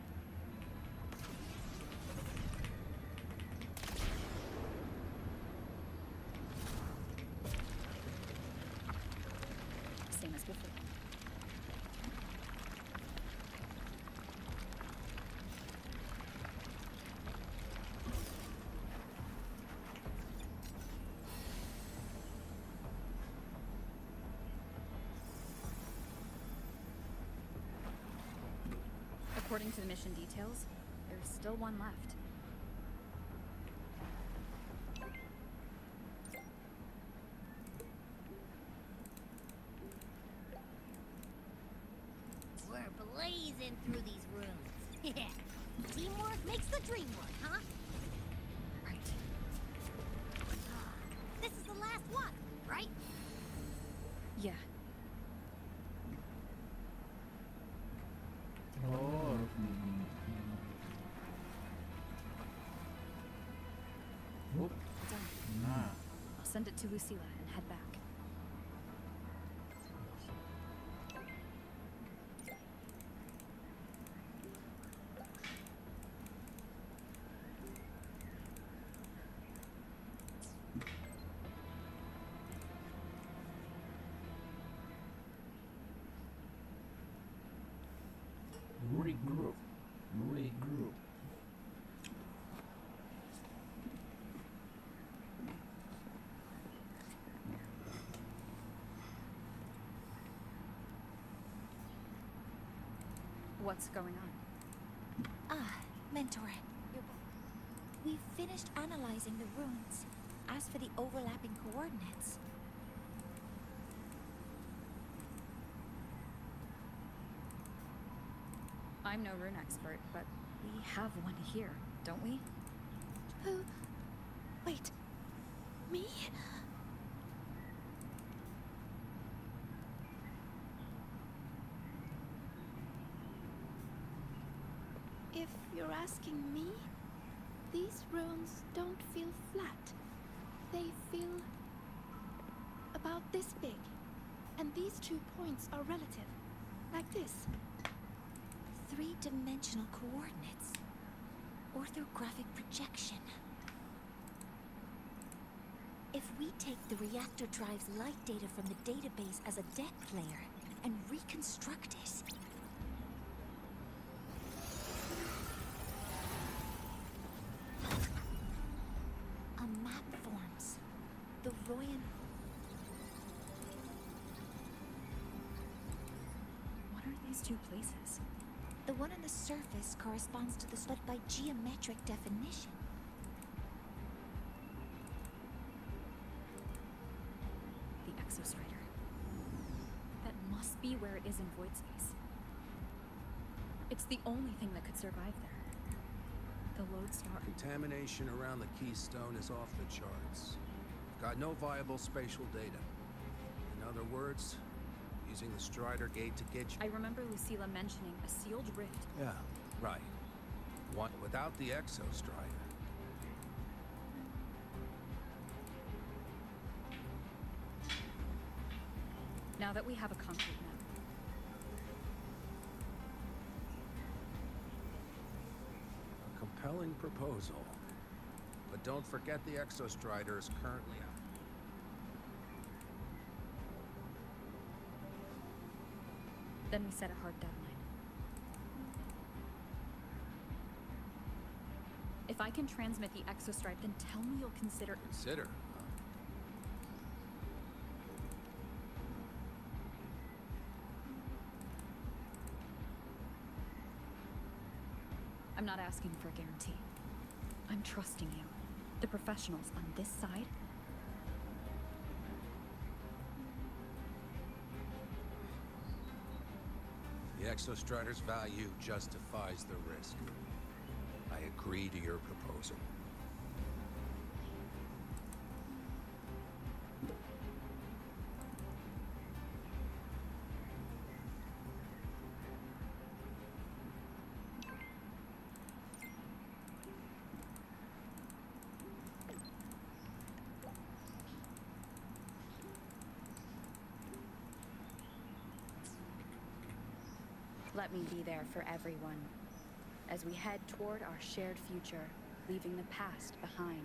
Same as before. According to the mission details, there's still one left.
We're blazing through these rooms. Yeah. Teamwork makes the dream work, huh?
Right.
This is the
Done.
Nah.
I'll send it to Lucilla and head back.
Regroup. Regroup.
What's going on?
Ah, Mentor. We've finished analyzing the runes. As for the overlapping coordinates...
I'm no rune expert, but we have one here, don't we?
Who? Wait. Me? If you're asking me, these runes don't feel flat. They feel about this big. And these 2 points are relative. Like this.
3-dimensional coordinates. Orthographic projection. If we take the reactor drive's light data from the database as a deck player and reconstruct it... a map forms. The Royan...
What are these 2 places?
The one on the surface corresponds to the split by geometric definition.
The Exostrider. That must be where it is in void space. It's the only thing that could survive there. The lodestar.
Contamination around the keystone is off the charts. Got no viable spatial data. In other words, using the Strider gate to get you...
I remember Lucilla mentioning a sealed rift.
Yeah, right. One without the Exostrider.
Now that we have a concrete map.
A compelling proposal. But don't forget the Exostrider is currently out.
Then we set a hard deadline. If I can transmit the Exostripe, then tell me you'll consider...
Consider? Huh?
I'm not asking for a guarantee. I'm trusting you. The professionals on this side.
The Exostrider's value justifies the risk. I agree to your proposal.
Let me be there for everyone as we head toward our shared future, leaving the past behind.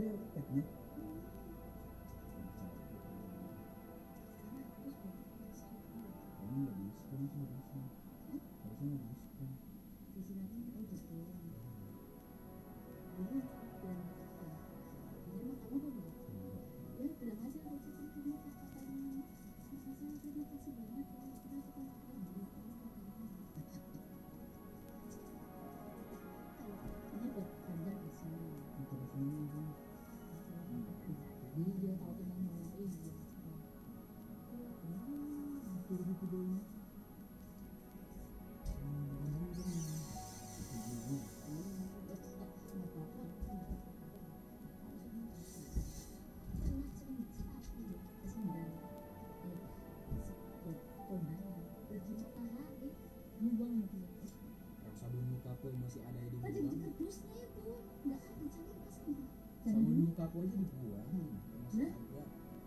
ada petnya. Ini nggak diskon sih harusnya. Harusnya nggak diskon. Sabun muka aku yang masih ada di gudang. Sabun muka aku aja dibuang. Masih ada.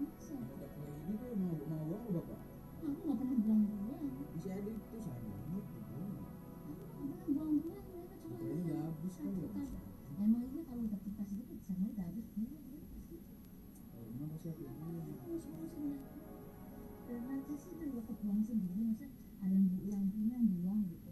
Yang udah kering ini tuh mau buang lo bapak? Aku nggak pernah buang-buang. Masih ada itu sabun dibuang. Makanya udah habis kan ya mas. Emang ini kalau udah kita sedikit sama udah habis buang. Kalau emang pasti aku buang. Dan aja sih udah dapat buang sendiri, masa ada yang punya buang gitu.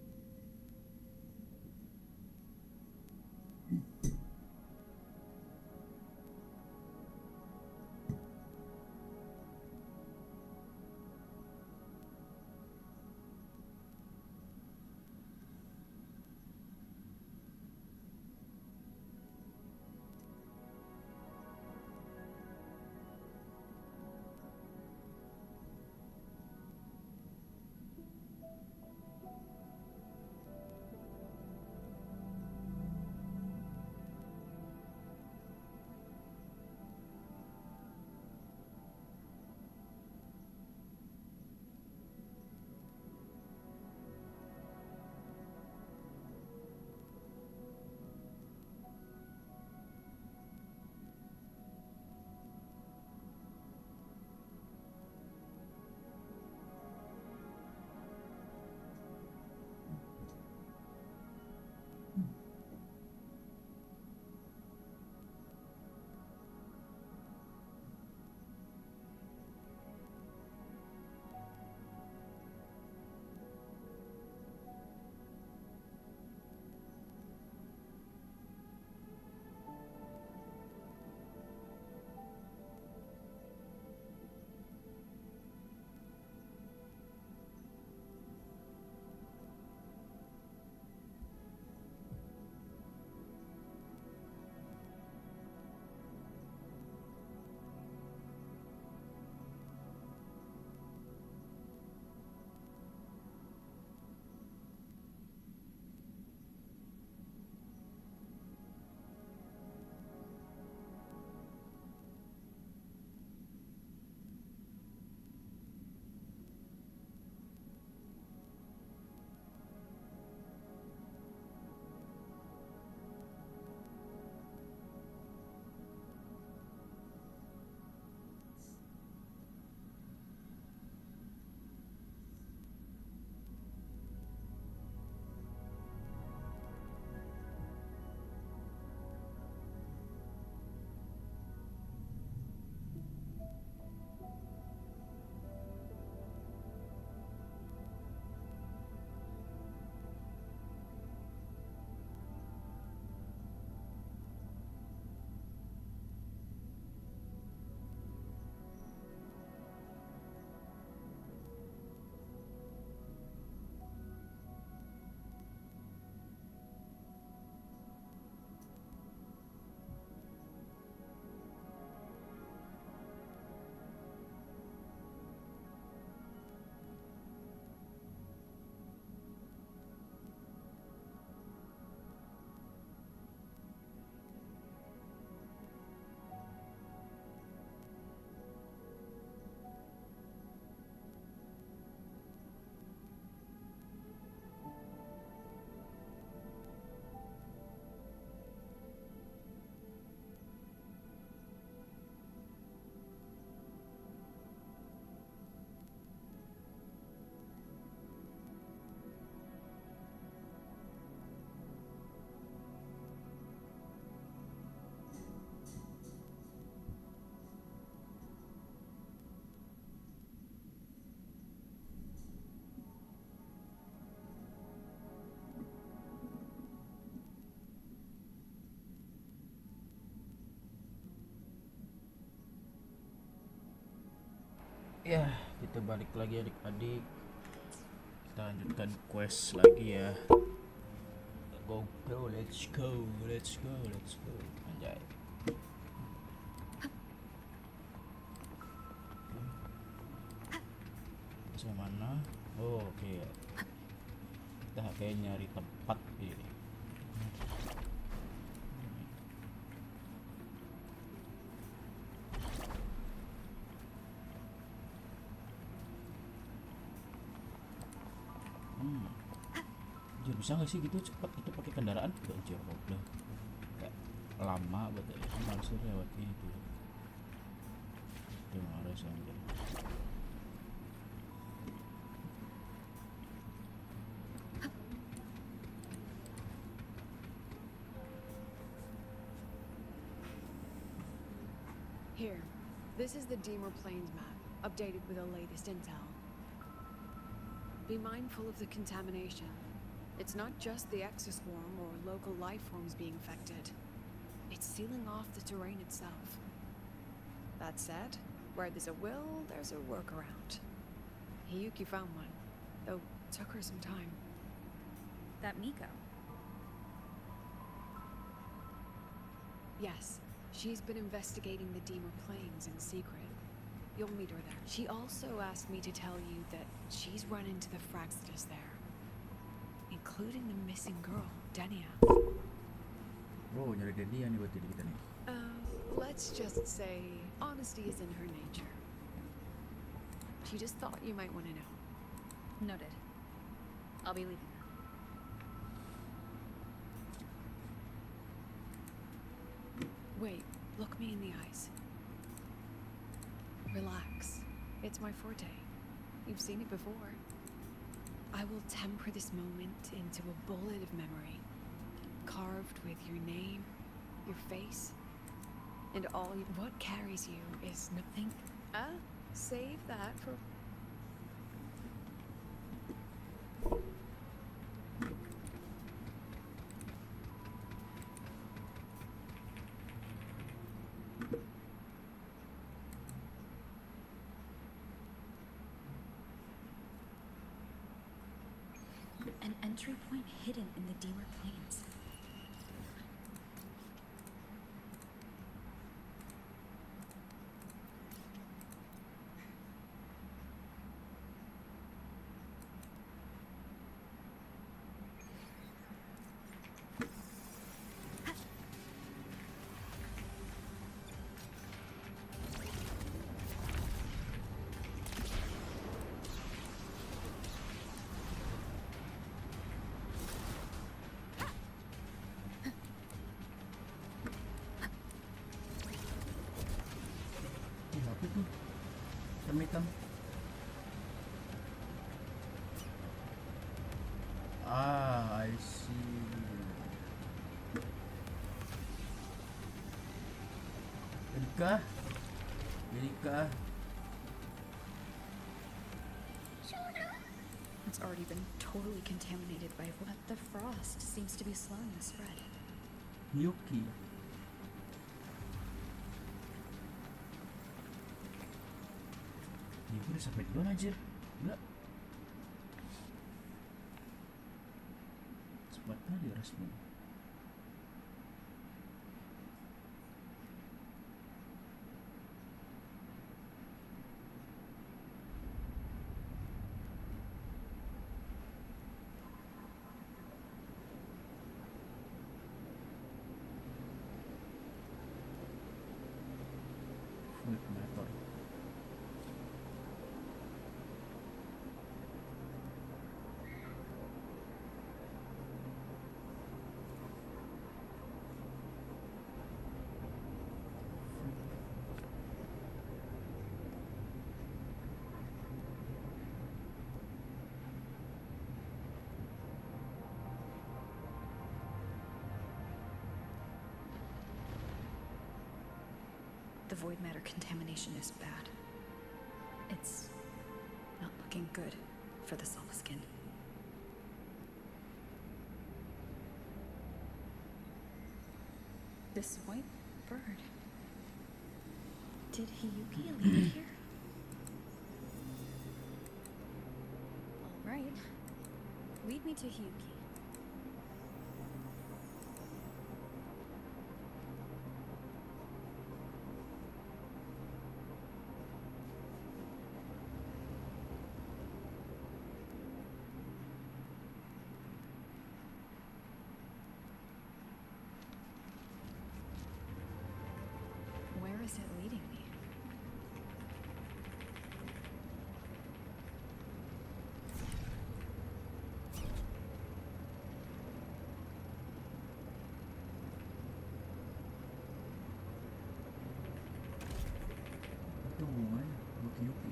Ya, kita balik lagi adik-adik. Kita lanjutkan quest lagi ya. Go, let's go. Anjay. Sampai mana? Oh, oke. Kita kayak nyari tempat ini. Anjir, bisa nggak sih gitu cepat gitu pakai kendaraan? Anjir, goblok. Kayak lama banget ya. Harusnya lewat itu. Itu harus anjir.
Here, this is the Deemer Plains map, updated with the latest intel. Be mindful of the contamination. It's not just the exoswarm or local life forms being affected. It's sealing off the terrain itself. That said, where there's a will, there's a workaround. Hiyuki found one, though it took her some time.
That Miko.
Yes, she's been investigating the Deemer Plains in secret. You'll meet her there. She also asked me to tell you that she's run into the Fraxidus there, including the missing girl, Denia.
Oh, nyari Denia nih buat kita nih.
Let's just say honesty is in her nature. She just thought you might want to know.
Noted. I'll be leaving now.
Wait, look me in the eyes. Relax. It's my forte. You've seen it before. I will temper this moment into a bullet of memory, carved with your name, your face, and all what carries you is nothing. Save that for...
An entry point hidden in the Deemer Plains.
Apa itu? Hitam-hitam. I see. Erika.
It's already been totally contaminated by what the frost seems to be slowing the spread.
Yuki. Ini gue udah sampai duluan anjir. Gila. Cepat kali resmi. Fluid motor.
The void matter contamination is bad. It's not looking good for the Selva skin. This white bird. Did Hiyuki leave it here? Right. Lead me to Hyuki. Where is it leading me?
Apa hubungannya Yuki?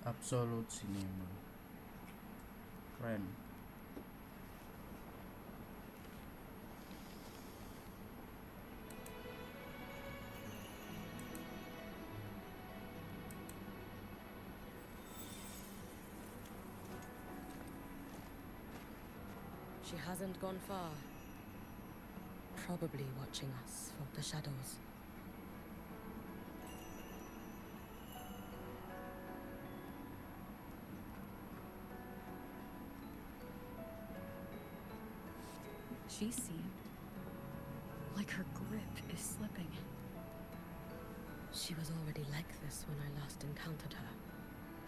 Absolute cinema. Keren.
She hasn't gone far. Probably watching us from the shadows.
She seemed like her grip is slipping.
She was already like this when I last encountered her,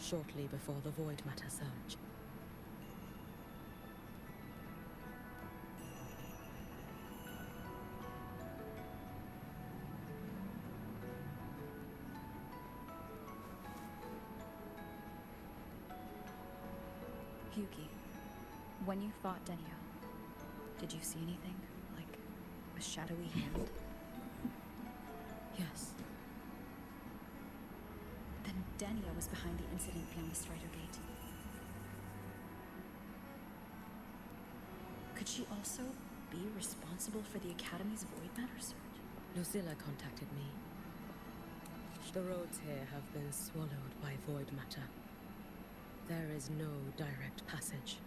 shortly before the Void Matter surge.
Hyuki, when you fought Denio, did you see anything? Like a shadowy hand?
Yes.
Then Denio was behind the incident beyond the Strider Gate. Could she also be responsible for the Academy's Void Matter surge?
Lucilla contacted me. The roads here have been swallowed by Void Matter. There is no direct passage.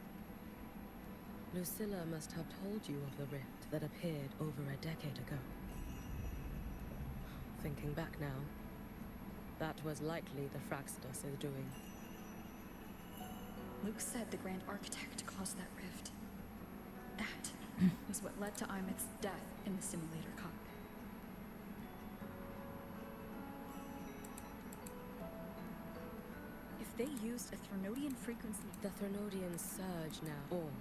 Lucilla must have told you of the rift that appeared over a decade ago. Thinking back now, that was likely the Fraxidus is doing.
Luke said the Grand Architect caused that rift. That was what led to Imith's death in the simulator cockpit. If they used a Threnodian frequency...
The Threnodians surge now. Or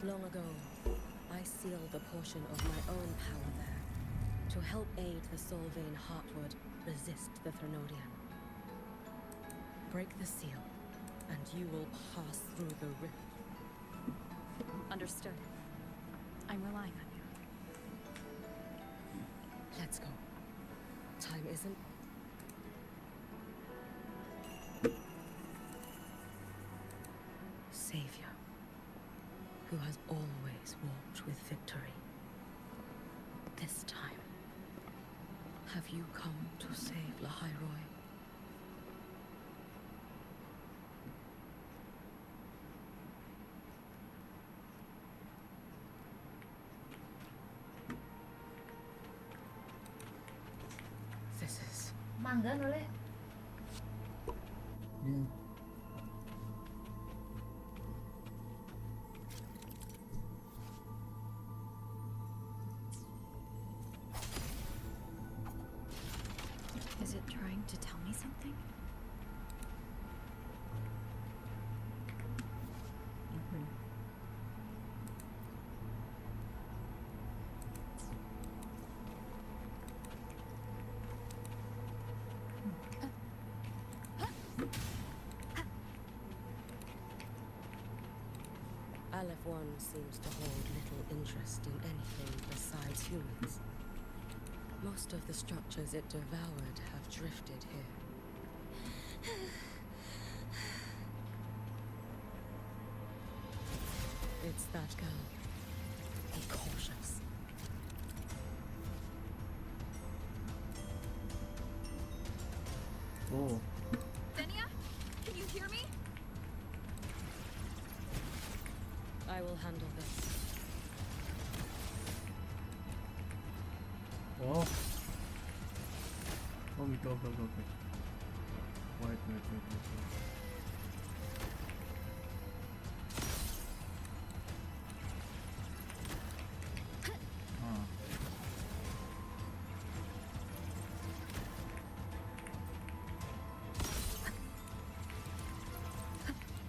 long ago, I sealed a portion of my own power there to help aid the Solvane Heartwood resist the Threnodian. Break the seal, and you will pass through the rift.
Understood. I'm relying on you.
Let's go. Time isn't... Savior, who has always walked with victory. This time, have you come to save Lahairoi? This is...
Mangga boleh?
Yeah.
Is it trying to tell me something?
Aleph 1 seems to hold little interest in anything besides humans. Most of the structures it devoured have drifted here. It's that girl. Be cautious.
Oh.
Denia? Can you hear me?
I will handle this.
Oh. Oh gitu, oke. Wait. Ah.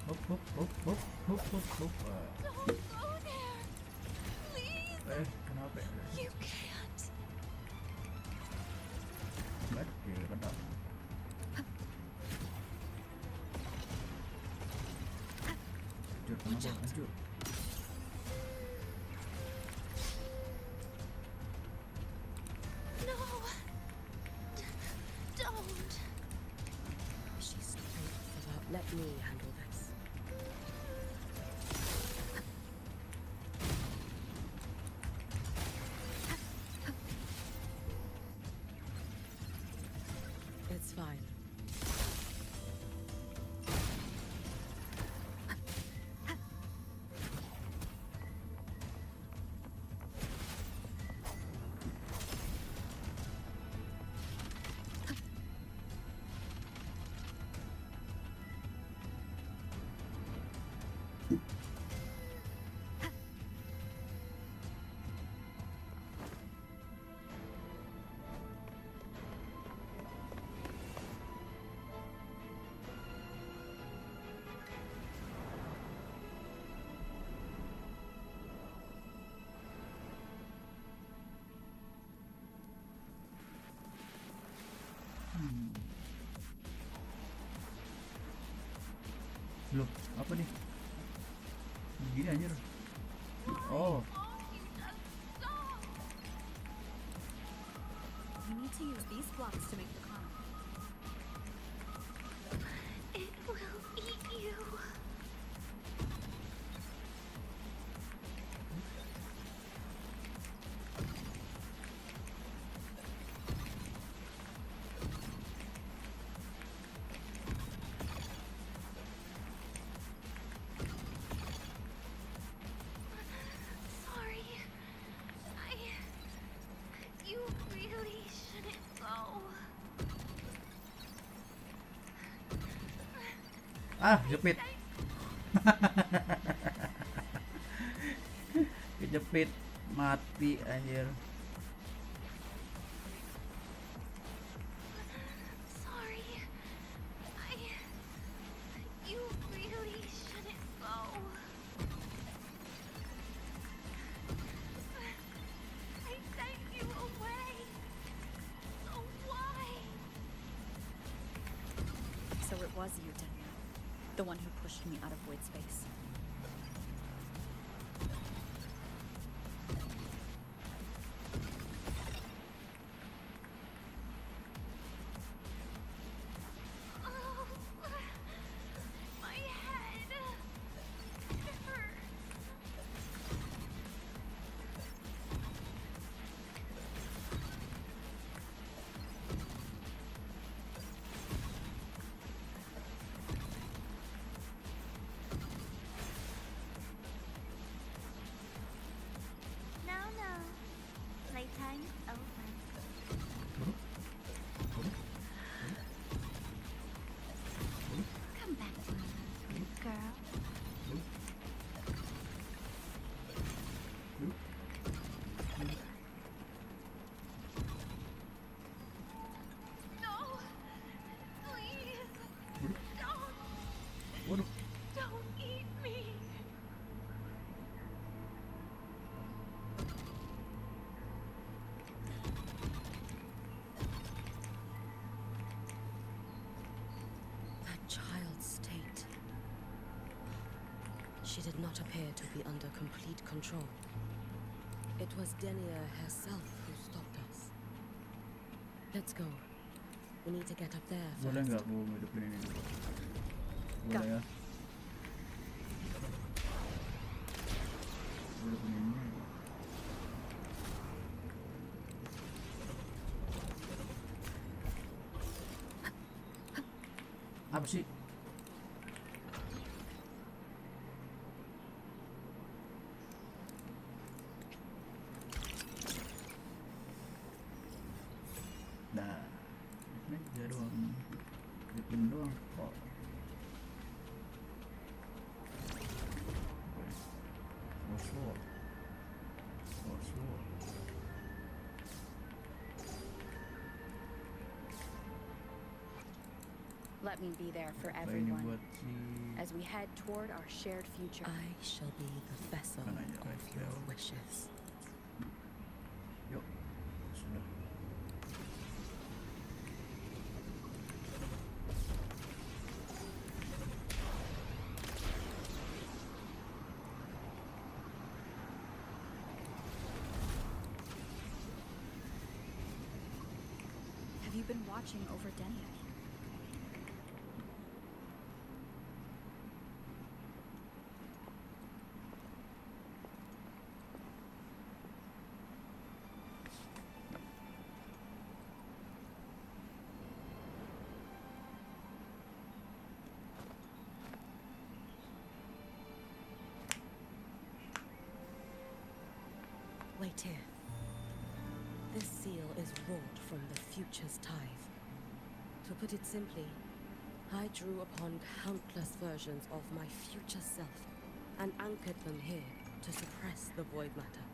Hop.
Don't go there. Please.
Kenapa ya?
You can't.
Kenapa? Hancur.
No. Don't.
She's straight about let me handle this. It's fine.
Loh, apa nih? Gini anjir. Oh.
We need to use these blocks to make the column.
It will eat you. Sorry. You really shouldn't go.
Ah, jepit. Kejepit, mati anjir.
Sorry. You really shouldn't go. I sent you away. So why?
So it was you, Denia. The one who pushed me out of void space.
Oh, my head. It hurts.
She did not appear to be under complete control. It was Denia herself who stopped us. Let's go. We need to get up there first.
Boleh nggak aku hidupin ini dulu? Boleh ya? Hidupin ini. Apa sih? Nah, ini dia doang, bikin doang kok. Oslo.
Let me be there for
Apa ini
everyone
buat si
as we head toward our shared future.
I shall be the vessel of your wishes.
Yuk, sudah.
Have you been watching over Denia?
Wait here. This seal is wrought from the future's tithe. To put it simply, I drew upon countless versions of my future self and anchored them here to suppress the void matter.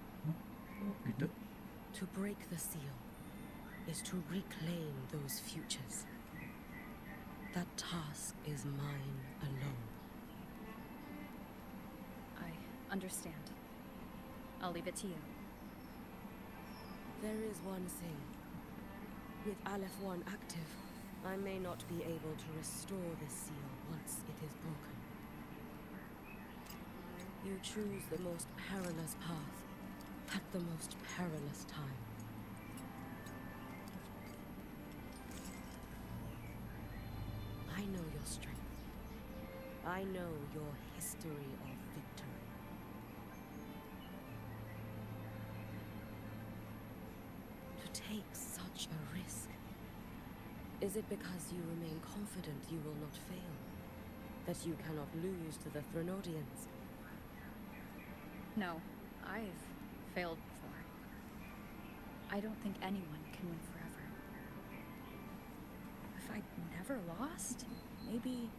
Gitu.
To break the seal is to reclaim those futures. That task is mine alone.
I understand. I'll leave it to you.
There is one thing. With Aleph 1 active, I may not be able to restore this seal once it is broken. You choose the most perilous path at the most perilous time. I know your strength. I know your history of victory. To take such a risk, is it because you remain confident you will not fail? That you cannot lose to the Threnodians?
No, I've failed before. I don't think anyone can win forever. If I'd never lost, maybe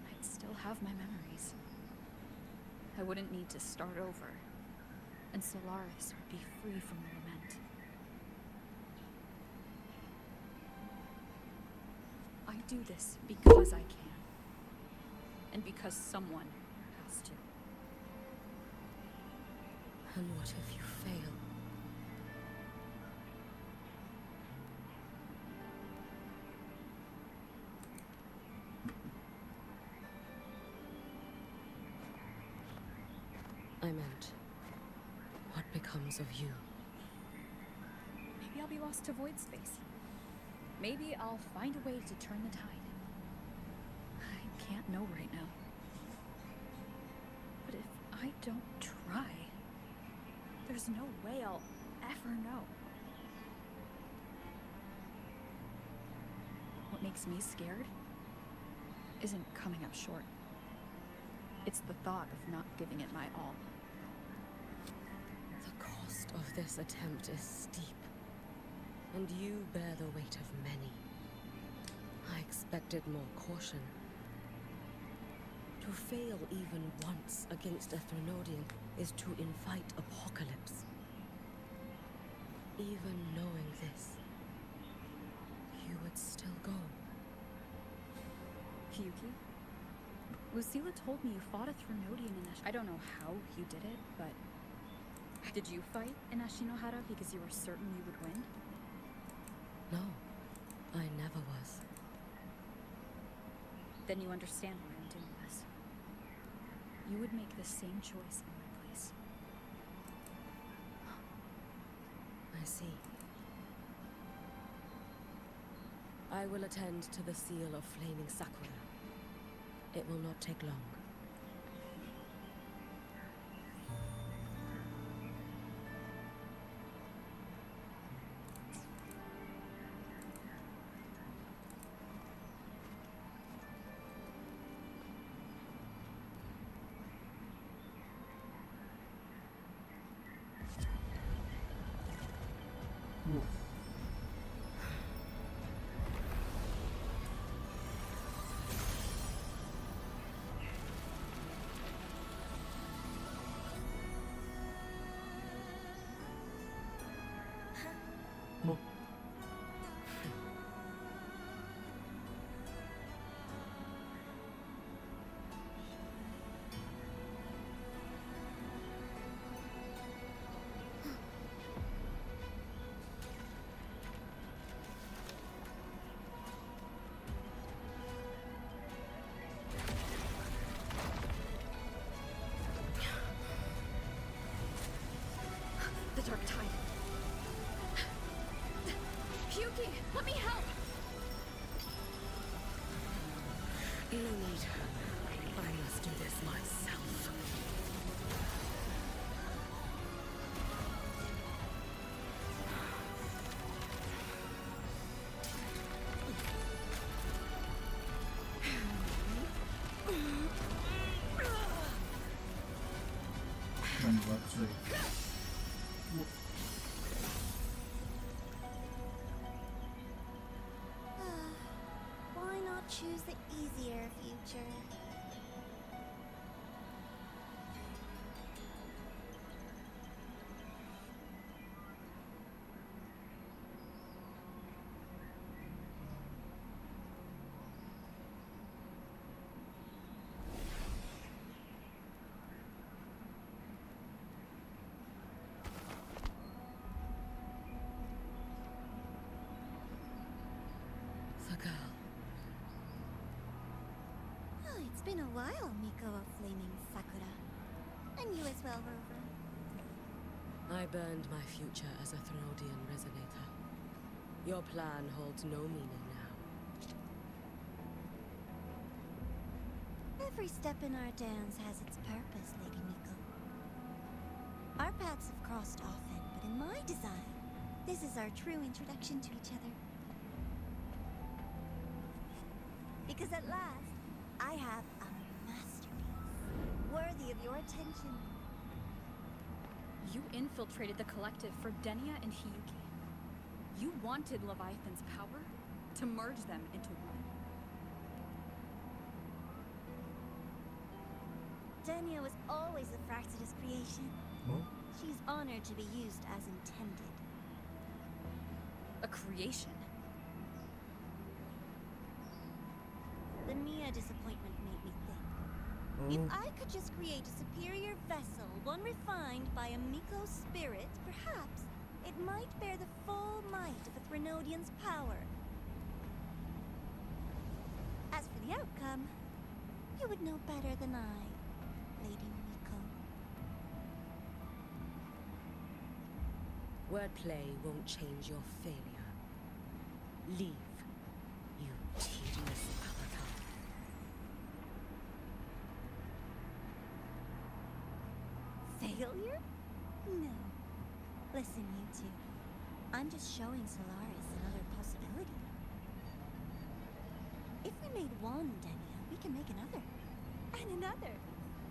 I'd still have my memories. I wouldn't need to start over, and Solaris would be free from the lament. I do this because I can, and because someone has to.
And what if you fail? I meant, what becomes of you?
Maybe I'll be lost to void space. Maybe I'll find a way to turn the tide. I can't know right now. But if I don't try, there's no way I'll ever know. What makes me scared isn't coming up short. It's the thought of not giving it my all.
The cost of this attempt is steep, and you bear the weight of many. I expected more caution. To fail even once against a Threnodian is to invite apocalypse. Even knowing this, you would still go.
Yuki? Lucila told me you fought a Threnodian in I don't know how you did it, but did you fight in Ashinohara because you were certain you would win?
No, I never was.
Then you understand why I'm doing this. you would make the same choice in my place.
I see. I will attend to the seal of flaming Sakura. It will not take long.
The Dark Tide. Hyuki, let me help!
No need. I must do this myself.
Membuat sulit.
Why not choose the easier future?
The girl.
Oh, it's been a while, Miko of Flaming Sakura. And you as well, Rover.
I burned my future as a Throdian resonator. Your plan holds no meaning now.
Every step in our dance has its purpose, Lady Miko. Our paths have crossed often, but in my design, this is our true introduction to each other. Because at last, I have a masterpiece, worthy of your attention.
You infiltrated the collective for Denia and Hiyuki. You wanted Leviathan's power to merge them into one.
Denia was always a Fraxidus creation.
Oh?
She's honored to be used as intended.
A creation?
The Mia disappointment made me think.
Oh.
If I could just create a superior vessel, one refined by a Miko spirit, perhaps it might bear the full might of a Threnodian's power. As for the outcome, you would know better than I, Lady Miko.
Wordplay won't change your failure. Leave, you tedious avatar.
Failure? No. Listen, you two. I'm just showing Solaris another possibility. If we made one Denia, we can make another. And another.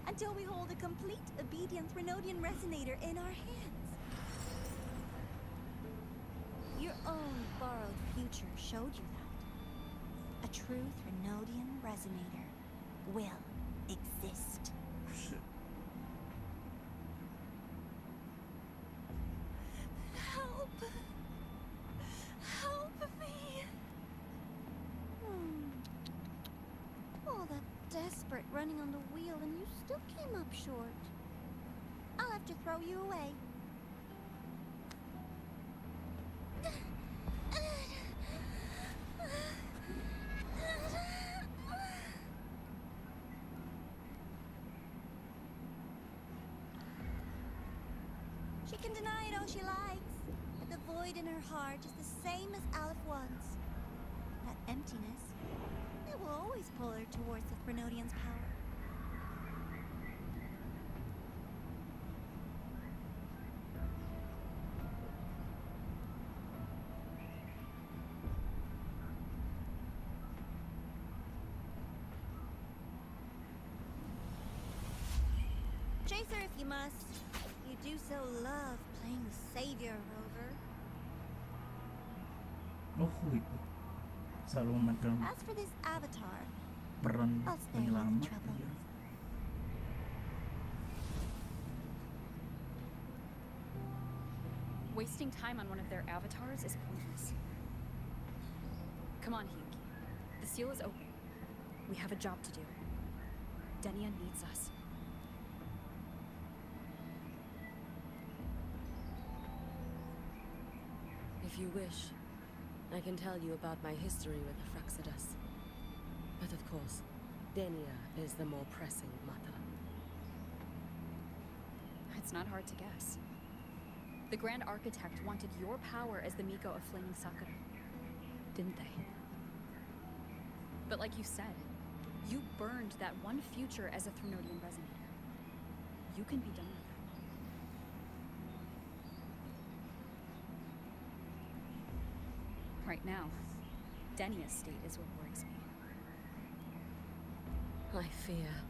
Until we hold a complete obedient Threnodian resonator in our hands. Your own borrowed future showed you that. A true Threnodian resonator will exist.
Shit.
Help! Help me! All that desperate running on the wheel and you still came up short. I'll have to throw you away. She can deny it all she likes, but the void in her heart is the same as Aleph wants. That emptiness, it will always pull her towards the Thrunodian's power. Chase her if you must. You do so love playing the savior, Rover.
Oh itu selalu memainkan
As for this avatar,
peran
I'll spare you the
penyelamat
trouble.
dia.
Wasting time on one of their avatars is pointless. Come on, Hyuki. The seal is open. We have a job to do. Denia needs us.
If you wish, I can tell you about my history with the Fraxidus. But of course, Denia is the more pressing matter.
It's not hard to guess. The Grand Architect wanted your power as the Miko of Flaming Sakura, didn't they? But like you said, you burned that one future as a Thrunodian resonator. You can be done with that. Right now, Denia's state is what worries me.
I fear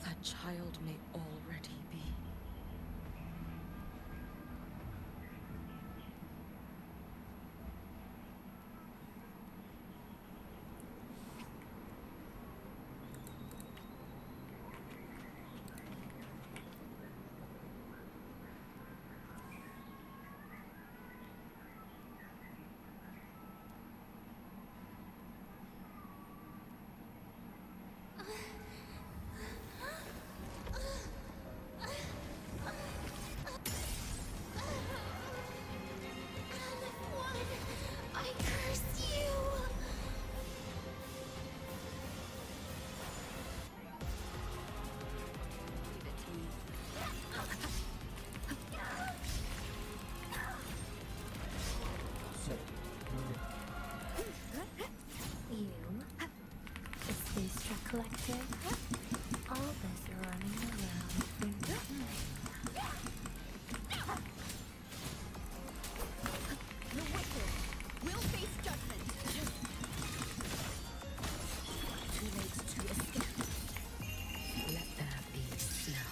that child may already be.
I curse you!
You, the Space Truck Collective, all this running around for nothing.
The wicked will face judgment.
Too late to escape. Let there be snow.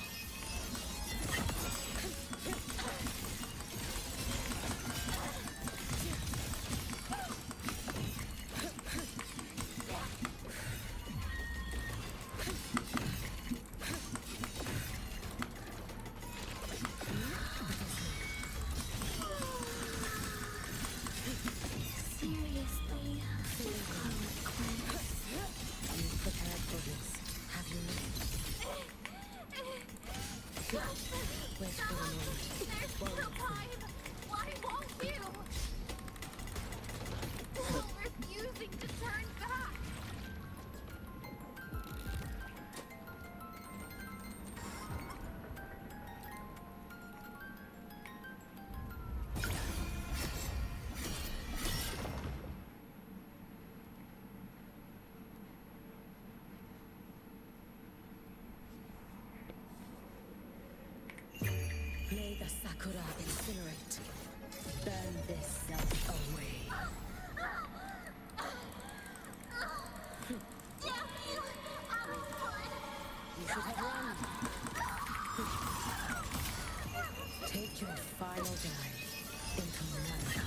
Seriously, consequence.
You've prepared for this, have you not? Wait for a moment.
There's still time! Why won't you? Still refusing to turn back!
May the Sakura incinerate. Burn this self away.
Damn you! Out of blood!
You should have run. Take your final dive into Nana.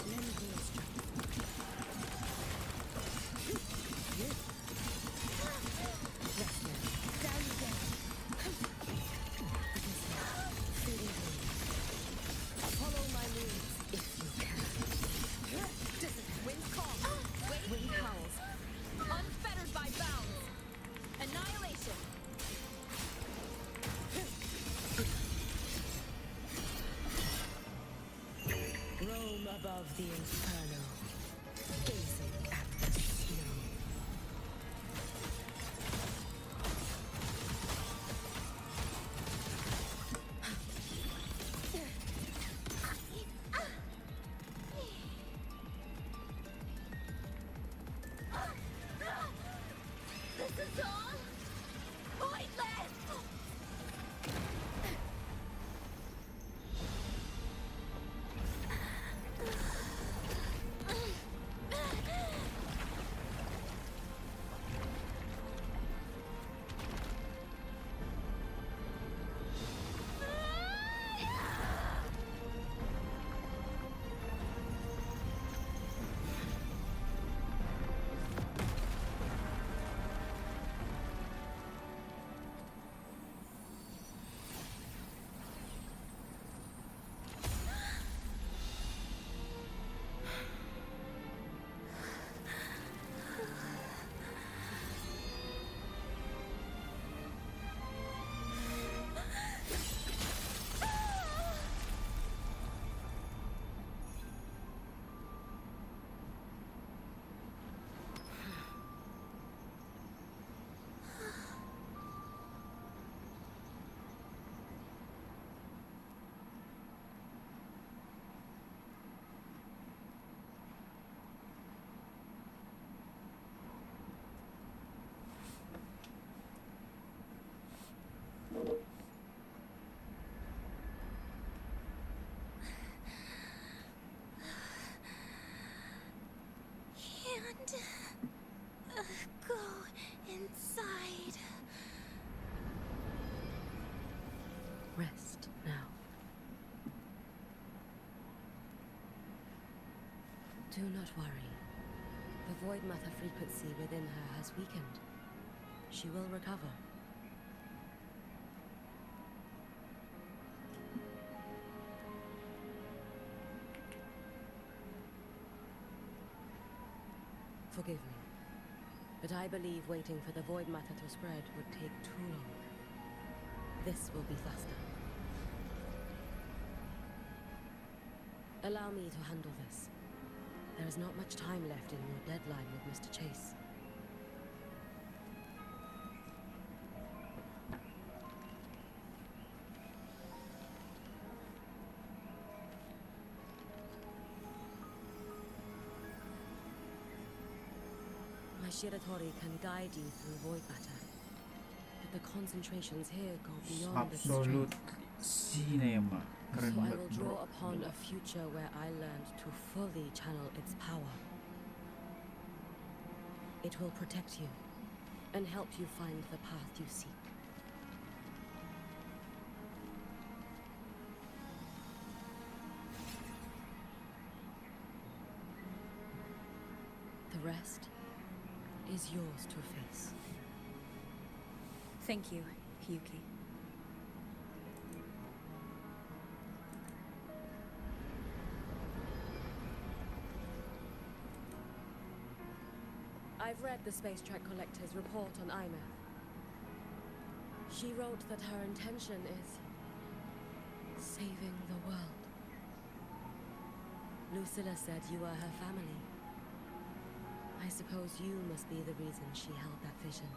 Lend me your strength. Rest now. Down you go. Follow my leads if you can.
Wind calls. Wind howls. Unfettered by bounds. Annihilation.
Roam above the inferno, gazing at the snow.
It's all pointless!
Can't go inside.
Rest now. Do not worry. The Void Matter frequency within her has weakened. She will recover. Forgive me, but I believe waiting for the Void Matter to spread would take too long. This will be faster. Allow me to handle this. There is not much time left in your deadline with Mr. Chase. My Shiratori can guide you through Void Matter, but the concentrations here go beyond the
Absolute cinema.
So
Keren
I
banget,
will
bro.
draw upon a future where I learned to fully channel its power. It will protect you and help you find the path you seek. The rest is yours to face.
Thank you, Yuki.
I've read the Space Track Collector's report on Imeth. She wrote that her intention is saving the world. Lucilla said you are her family. I suppose you must be the reason she held that vision.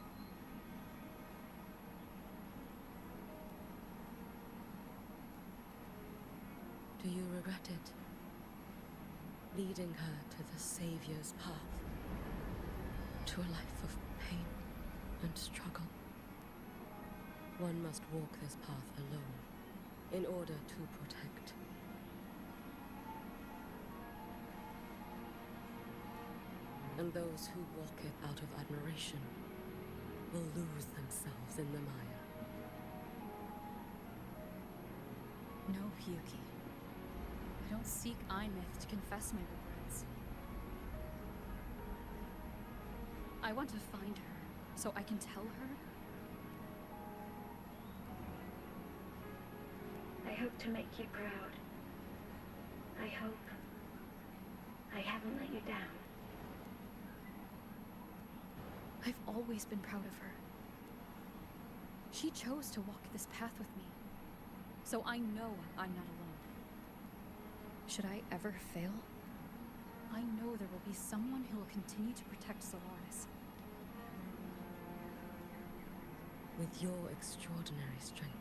Do you regret it? Leading her to the Savior's path? To a life of pain and struggle. One must walk this path alone in order to protect. And those who walk it out of admiration will lose themselves in the mire.
No, Yuki. I don't seek Imeth to confess my regrets. I want to find her, so I can tell her.
I hope to make you proud. I hope I haven't let you down.
I've always been proud of her. She chose to walk this path with me, so I know I'm not alone. Should I ever fail, I know there will be someone who will continue to protect Solaris.
With your extraordinary strength,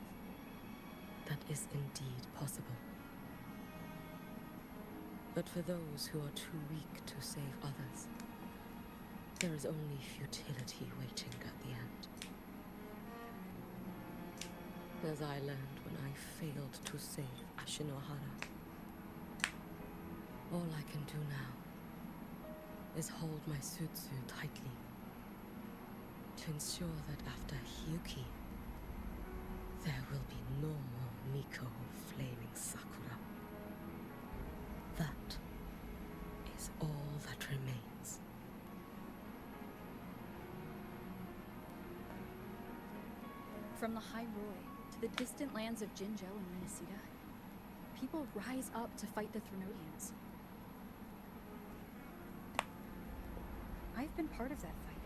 that is indeed possible. But for those who are too weak to save others, there is only futility waiting at the end. As I learned when I failed to save Ashinohara. All I can do now is hold my Sutsu tightly to ensure that after Hyuki, there will be no more Miko flaming Sakura. That is all that remains.
From the High Roy to the distant lands of Jinzhou and Renacida, people rise up to fight the Threnodians. I've been part of that fight.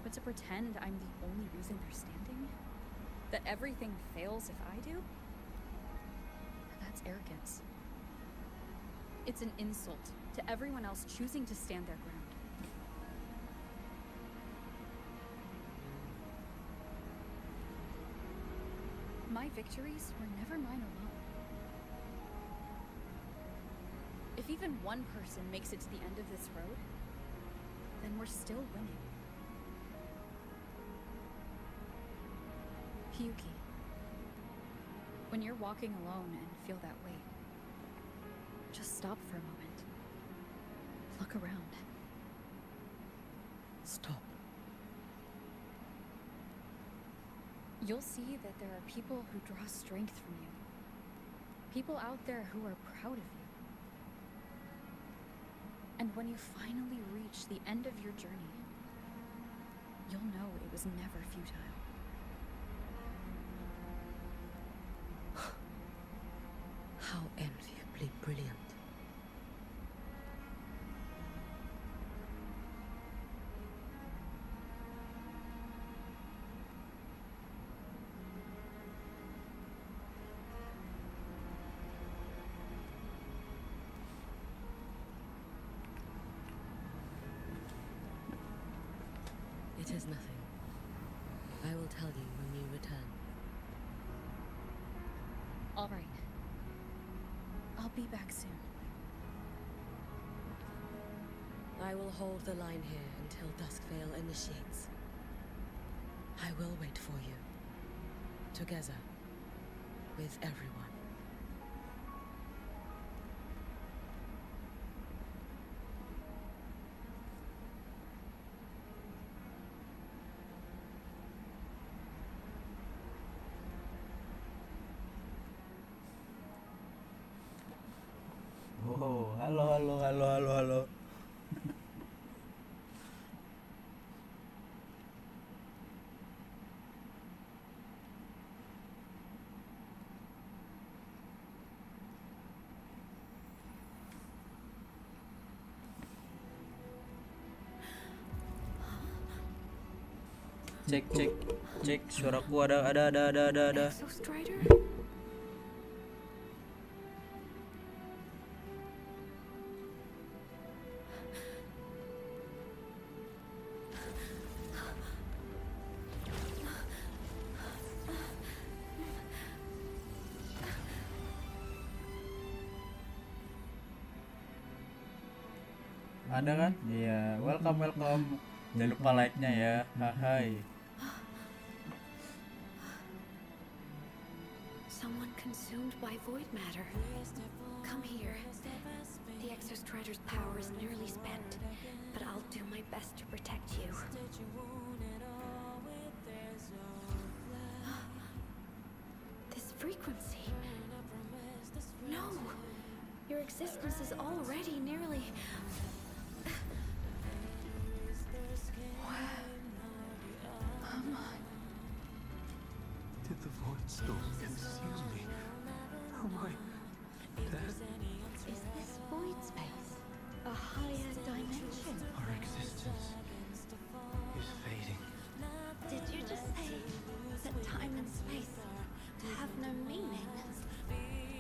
But to pretend I'm the only reason they're standing? That everything fails if I do? That's arrogance. It's an insult to everyone else choosing to stand their ground. My victories were never mine alone. If even one person makes it to the end of this road, then we're still winning. Hyuki, when you're walking alone and feel that weight, just stop for a moment. Look around.
Stop.
You'll see that there are people who draw strength from you. People out there who are proud of you. And when you finally reach the end of your journey, you'll know it was never futile.
How enviably brilliant. It is nothing. I will tell you when you return.
All right. I'll be back soon.
I will hold the line here until Duskvale initiates. I will wait for you. Together. With everyone.
Oh, halo. Cek suaraku ada.
Exostrider?
Ada kan? Iya, welcome. Jangan lupa like-nya ya. Hai.
Someone consumed by void matter. Come here. The Exostrider's power is nearly spent, but I'll do my best to protect you. This frequency. No! Your existence is already nearly...
Did the void storm consume me? Oh my... Death?
Is this void space a higher dimension?
Our existence is fading.
Did you just say that time and space have no meaning?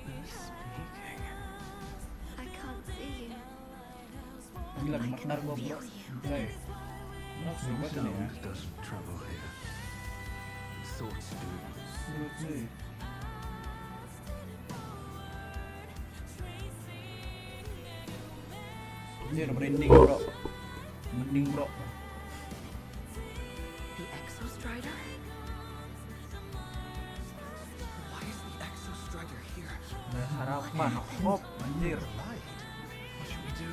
Who's speaking?
I can't see you.
Gila,
I
benar
can
gua
feel
bro.
you.
Guys. Benar sih gua tuh ya.
Sound doesn't travel here. Thoughts do.
Seru cuy. Anjir, merinding bro. Mending bro.
The Exostrider?
Mana hop anjir.
What should we do?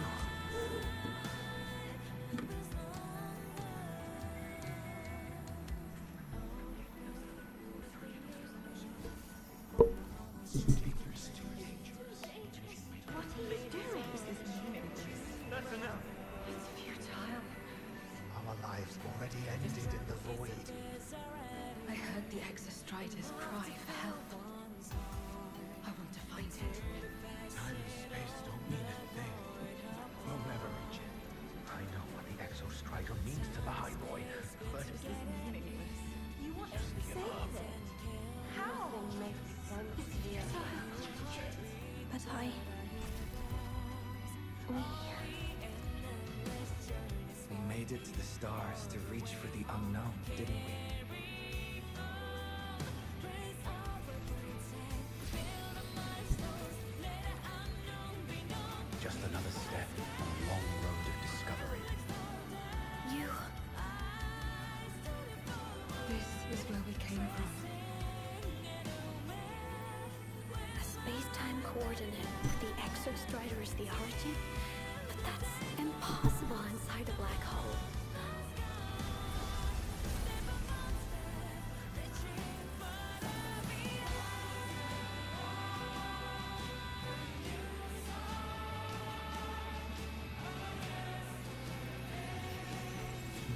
That's enough. It's futile.
Our lives already ended in the void.
I heard the Exostriders cry for help. I want to find it.
Time and space don't mean a thing. We'll never reach it. I know what the Exostrider means to the High Boy, but
This is meaningless. You want to
give
save
up.
it? How? It makes sense here.
But
We made it to the stars to reach for the unknown, didn't we?
just another step on a long road of discovery.
You...
This is where we came from.
A space-time coordinate with the Exostrider is the origin? But that's impossible inside a black hole.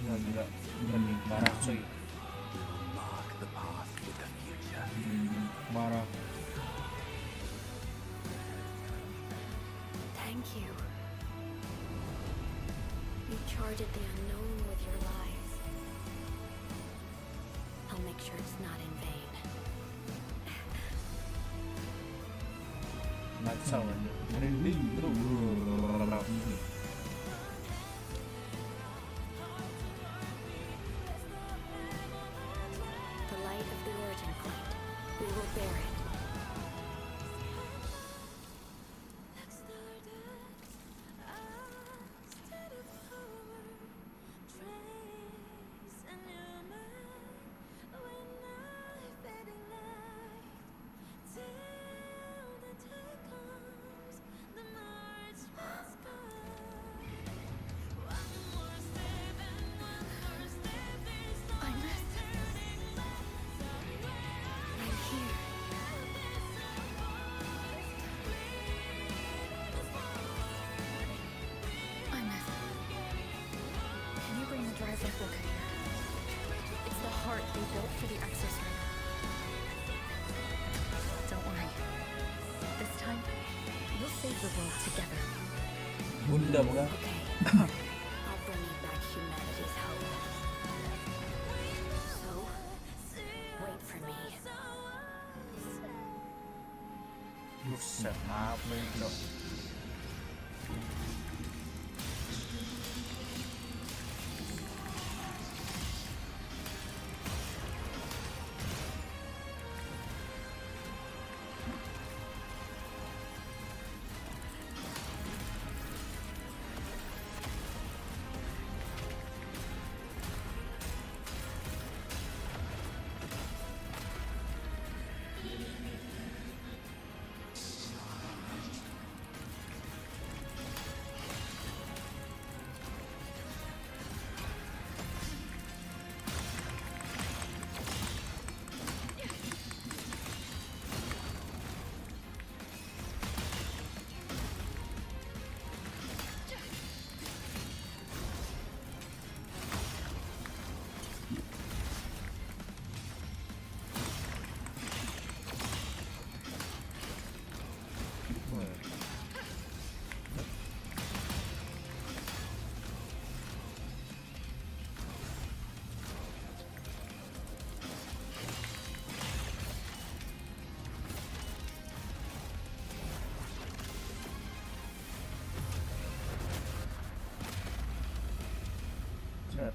Gila, bening parah cuy.
Mark the path with the future.
Marah.
Thank you. You charted the unknown with your lives. I'll make sure it's not in vain.
Macam merinding terus.
The light of the origin point. We will bear it.
It's the heart they built for the Exostrider. Don't worry. This time, we'll save the world together.
Bunda bukan?
I'll bring you back humanity's hope. So, wait for me.
Buset, apa itu?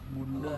Bunda.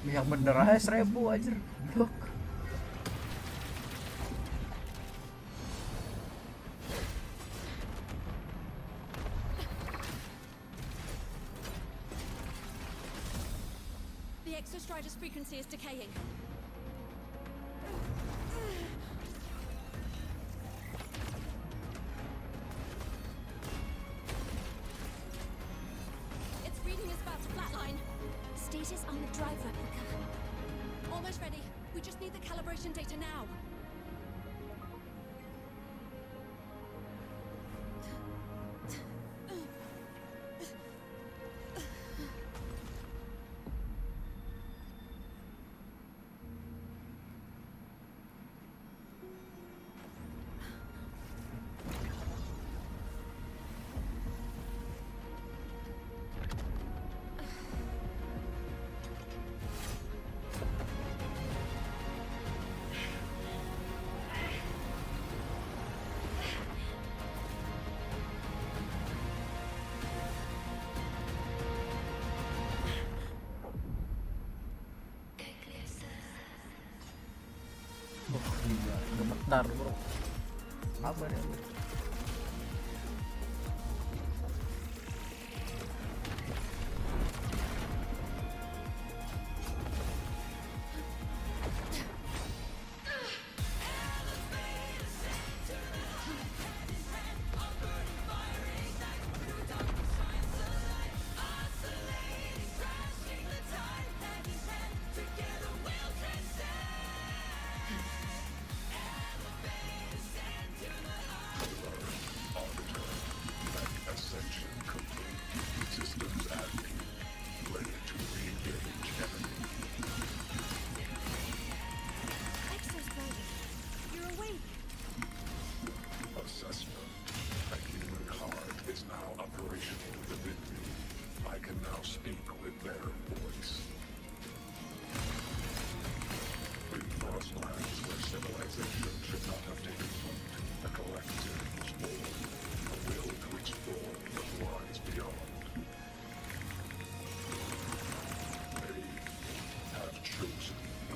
Yang bener aja 1000 aja. Blok.
The Exostrider's frequency is decaying. Its reading is about to flatline.
Status on the drive replica.
Almost ready. We just need the calibration data now.
Gila, gemetar bro. Apa ya?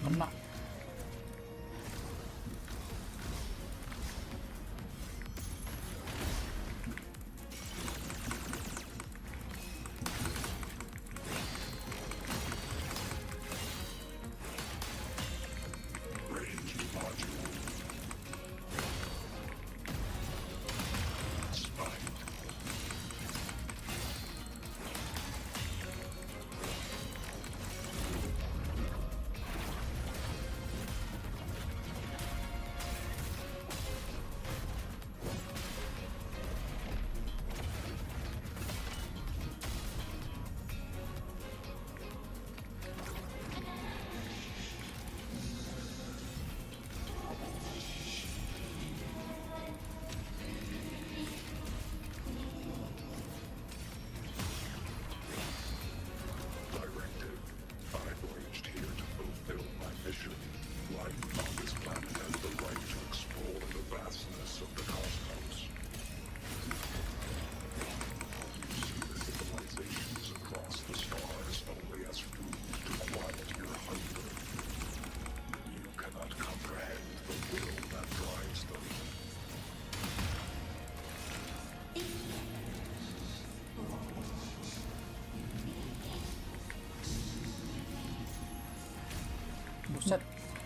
Kena.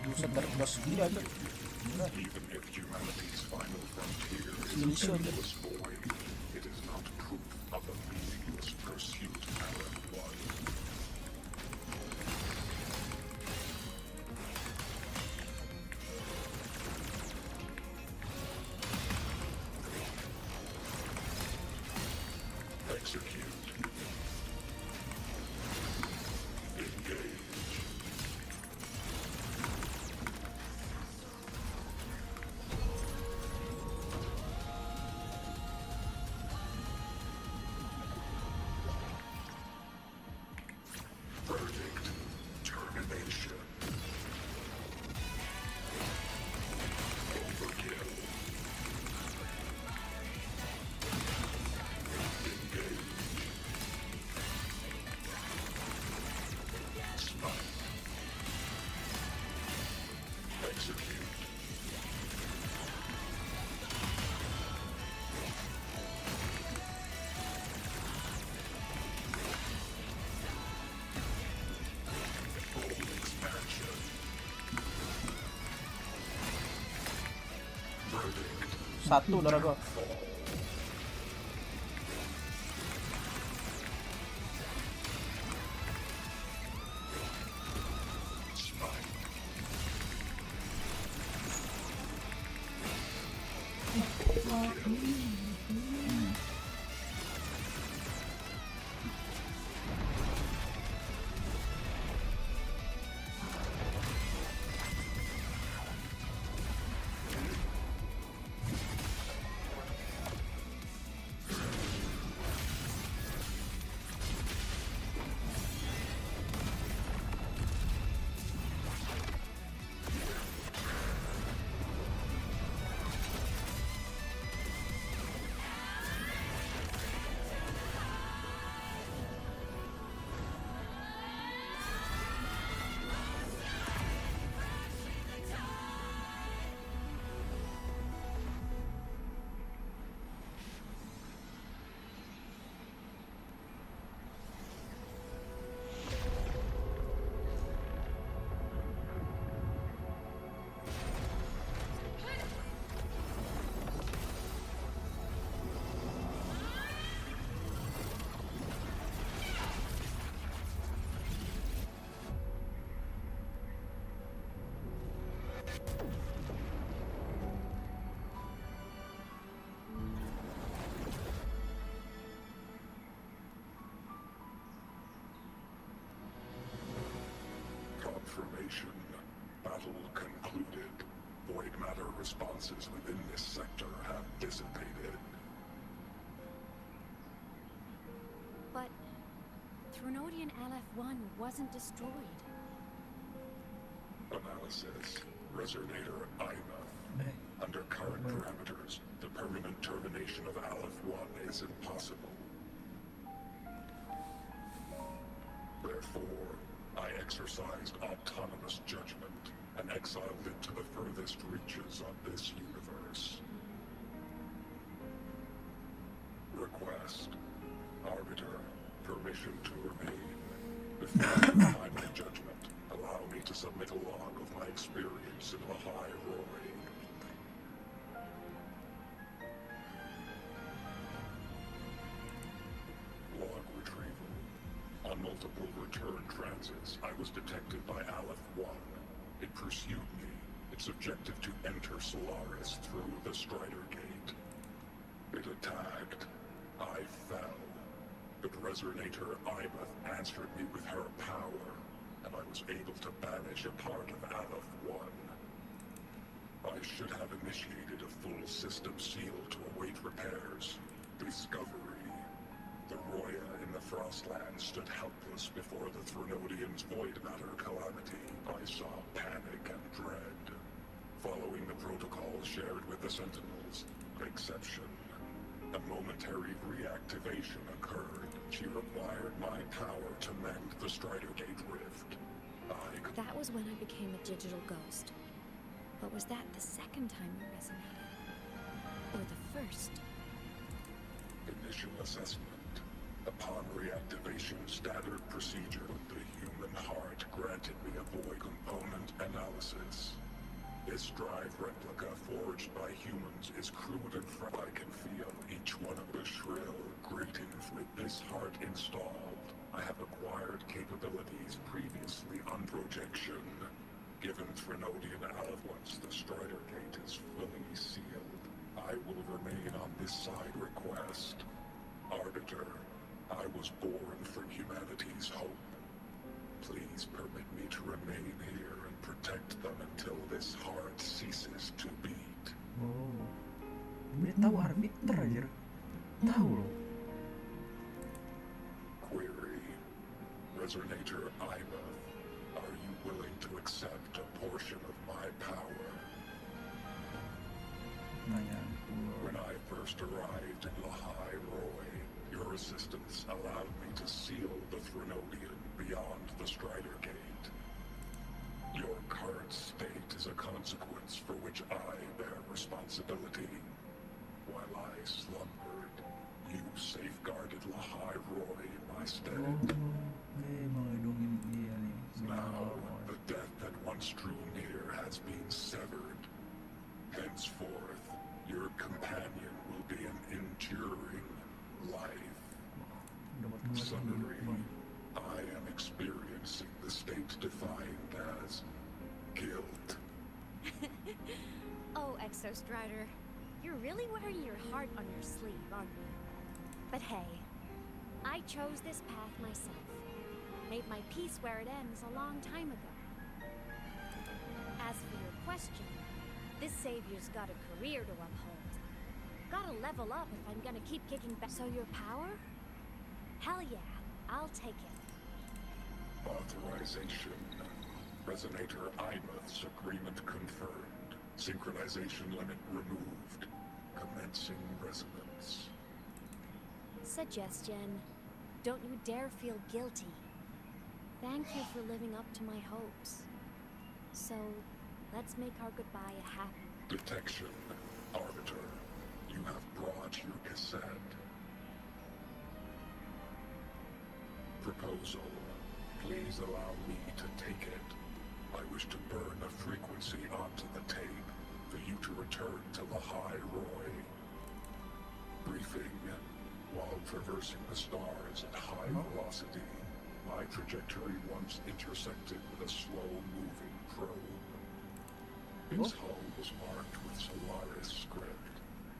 Buset dari bos gila aja. Indonesia aja. Satu darah gua.
Confirmation. Battle concluded. Void matter responses within this sector have dissipated.
But Threnodian LF1 wasn't destroyed.
Analysis. Resonator IMA. Under current parameters, the permanent termination of Aleph-1 is impossible. Therefore, I exercised autonomous judgment and exiled it to the furthest reaches of this universe. Request. Arbiter, permission to remain. Before my final judgment, allow me to submit a log of my experience in Lahai Roy. Log retrieval. On multiple return transits, I was detected by Aleph-1. It pursued me, its objective to enter Solaris through the Strider Gate. It attacked. I fell. But Resonator Ibeth answered me with her power, and I was able to banish a part of Aleph-1. I should have initiated a full system seal to await repairs. Discovery. The Roya in the Frostlands stood helpless before the Threnodians' void matter calamity. I saw panic and dread. Following the protocols shared with the Sentinels, exception. A momentary reactivation occurred. She required my power to mend the Strider Gate rift.
That was when I became a digital ghost. But was that the second time you resonated? Or the first?
Initial assessment. Upon reactivation standard procedure, the human heart granted me a void component analysis. This drive replica forged by humans is crude and I can feel each one of the shrill greetings with this heart installed. I have acquired capabilities previously on projection. Given Threnodian Aleph once the Strider Gate is fully sealed, I will remain on this side request. Arbiter, I was born from humanity's hope. Please permit me to remain here and protect them until this heart ceases to beat.
Oh, dia tahu arbiter aja. Tahu loh.
Query. Resonator Iba, are you willing to accept a portion of my power? When I first arrived in Lahai Roy, your assistance allowed me to seal the Threnodian beyond the Strider Gate. Your current state is a consequence for which I bear responsibility. While I slumbered, you safeguarded Lahai Roy in my stead. Now, the death that once drew near has been severed. Henceforth, your companion will be an enduring life. Summary, I am experiencing the state defined as guilt.
Oh, Exostrider, you're really wearing your heart on your sleeve, aren't you? But hey, I chose this path myself. Made my peace where it ends a long time ago. As for your question, this savior's got a career to uphold. Gotta level up if I'm gonna keep kicking back. So your power? Hell yeah, I'll take it.
Authorization. Resonator Imouth's agreement confirmed. Synchronization limit removed. Commencing resonance.
Suggestion. Don't you dare feel guilty. Thank you for living up to my hopes. So, let's make our goodbye a happy...
Detection. Arbiter. You have brought your cassette. Proposal. Please allow me to take it. I wish to burn a frequency onto the tape for you to return to the High Roy. Briefing. While traversing the stars at high velocity, my trajectory once intersected with a slow-moving probe. Its hull was marked with Solaris script.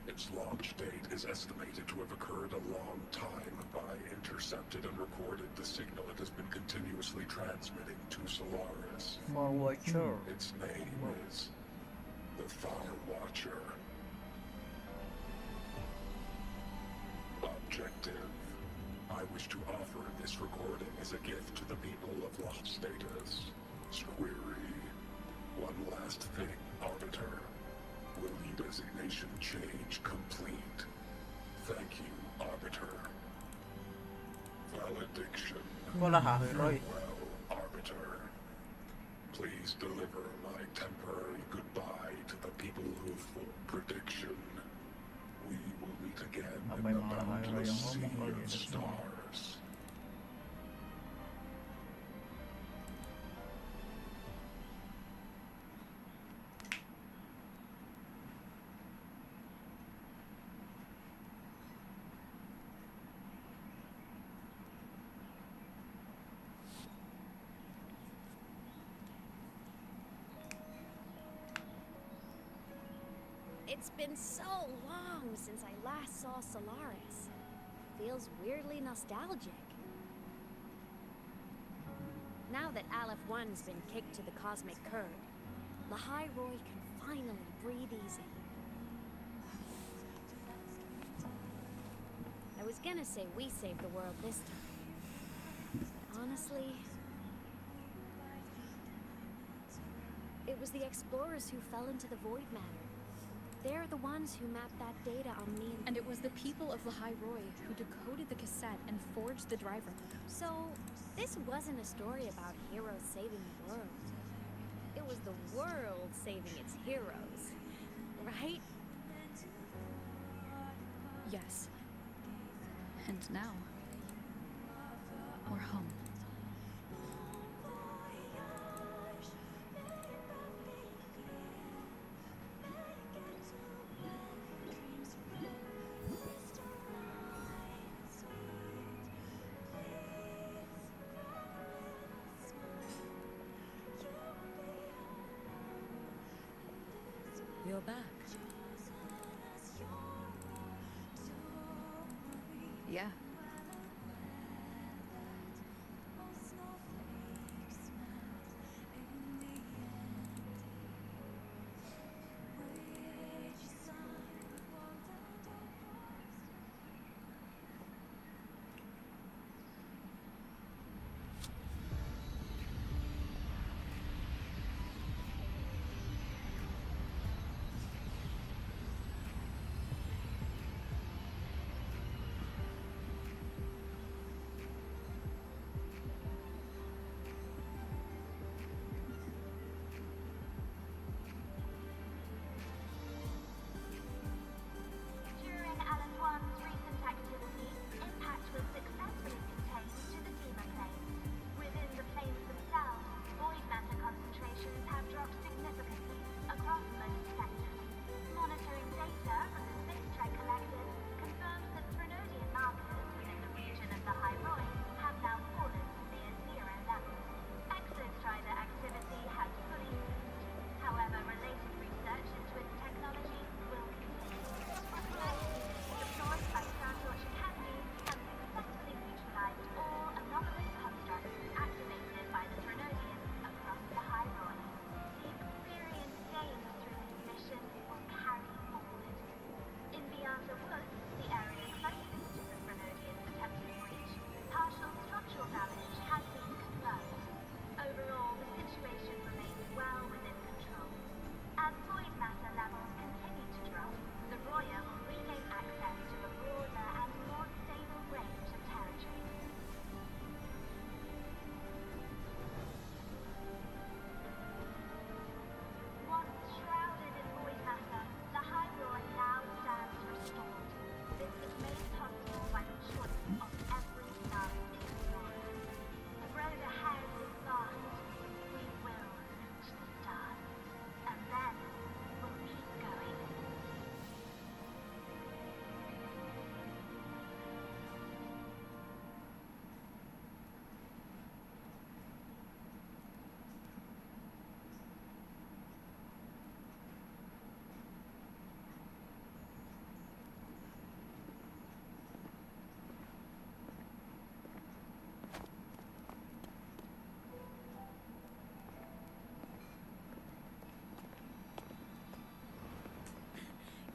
Its launch date is estimated to have occurred a long time by intercepted and recorded the signal it has been continuously transmitting to Solaris. Its name is the Far Watcher. Objective. I wish to offer this recording as a gift to the people of Lost Status. Squeery. One last thing, Arbiter. Will your designation change complete? Thank you, Arbiter. Valediction. Farewell, Arbiter. Please deliver my temporary goodbye to the people who prediction. We will meet again in the boundless sea of stars.
It's been so long since I last saw Solaris. Feels weirdly nostalgic. Now that Aleph 1's been kicked to the cosmic curb, the High Roy can finally breathe easy. I was gonna say we saved the world this time. But honestly, it was the explorers who fell into the void matter. They're the ones who mapped that data on me
And it was the people of the High Roy who decoded the cassette and forged the driver.
So, this wasn't a story about heroes saving the world. It was the world saving its heroes. Right?
Yes. And now, we're home.
You're back.
Yeah.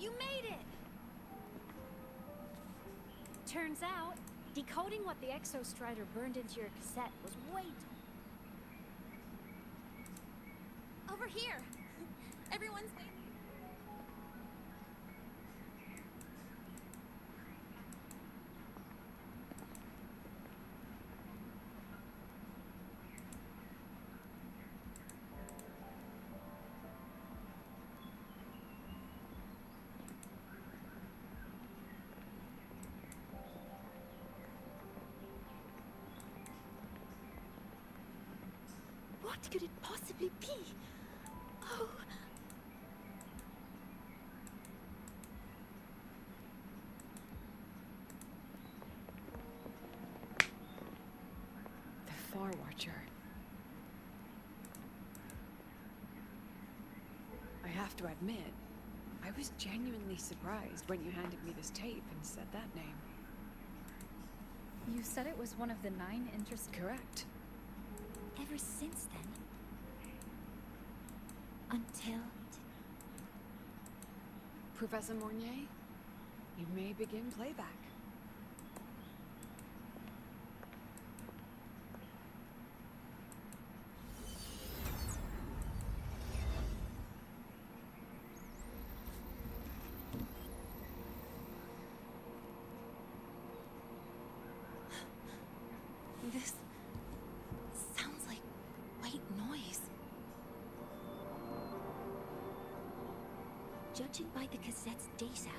You made it! Turns out, decoding what the Exostrider burned into your cassette was way
Over here! Everyone's waiting.
What could it possibly be? Oh.
The Far Watcher. I have to admit, I was genuinely surprised when you handed me this tape and said that name.
You said it was one of the 9 interests.
Correct.
Ever since then. Until...
Professor Mornier, you may begin playback.
This sounds like white noise. Judging by the cassette's data,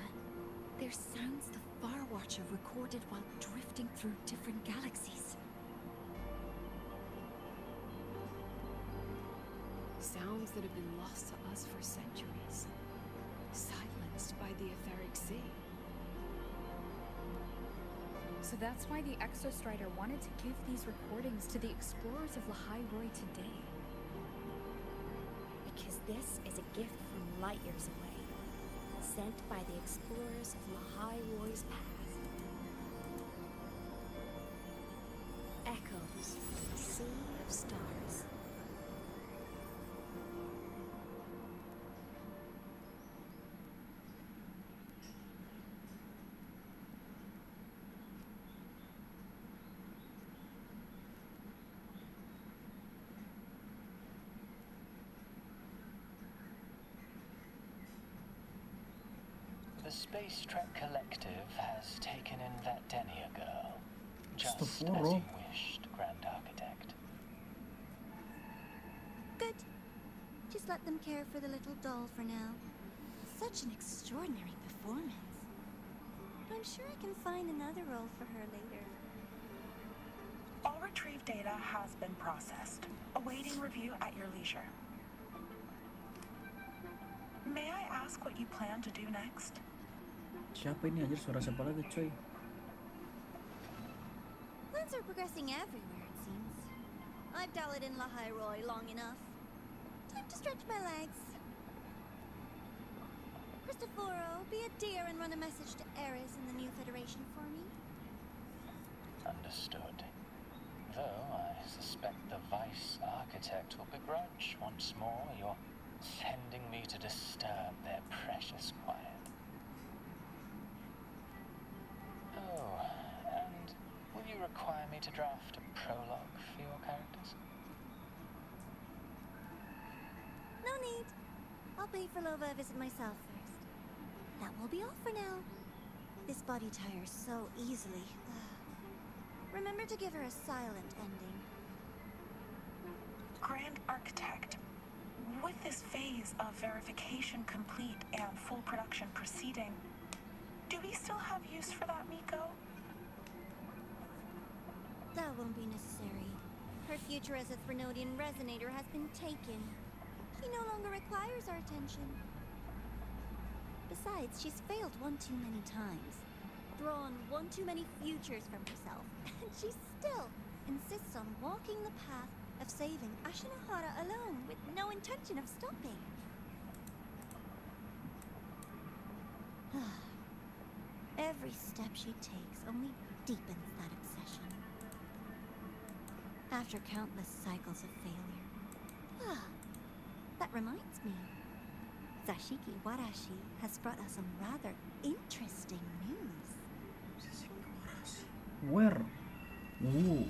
they're sounds the Far Watcher recorded while drifting through different galaxies.
Sounds that have been lost to us for centuries. Silenced by the etheric sea.
So that's why the Exostrider wanted to give these recordings to the explorers of Lahai Roi today.
Because this is a gift from light years away. Sent by the explorers of Lahai Roi's past. Echoes from the sea of stars.
The Space Trek Collective has taken in that Denia girl. Just as you wished, Grand Architect.
Good. Just let them care for the little doll for now. Such an extraordinary performance. I'm sure I can find another role for her later.
All retrieved data has been processed, awaiting review at your leisure. May I ask what you plan to do next?
Siapa ini anjir, suara siapa lagi coy?
Plans are progressing everywhere, it seems. I've dallied in Lahai Roi long enough. Time to stretch my legs. Cristoforo, be a dear and run a message to Eris in the new Federation for me.
Understood. Though I suspect the Vice Architect will begrudge once more your sending me to disturb their precious quiet. Oh, and will you require me to draft a prologue for your characters?
No need. I'll pay for Lova a visit myself first. That will be all for now. This body tires so easily. Remember to give her a silent ending.
Grand Architect, with this phase of verification complete and full production proceeding, do we still have use for that Miko?
That won't be necessary. Her future as a Threnodian resonator has been taken. She no longer requires our attention. Besides, she's failed one too many times. Drawn one too many futures from herself. And she still insists on walking the path of saving Ashinahara alone with no intention of stopping. Every step she takes only deepens that obsession. After countless cycles of failure. That reminds me. Zashiki Warashi has brought us some rather interesting news.
Where? Ooh.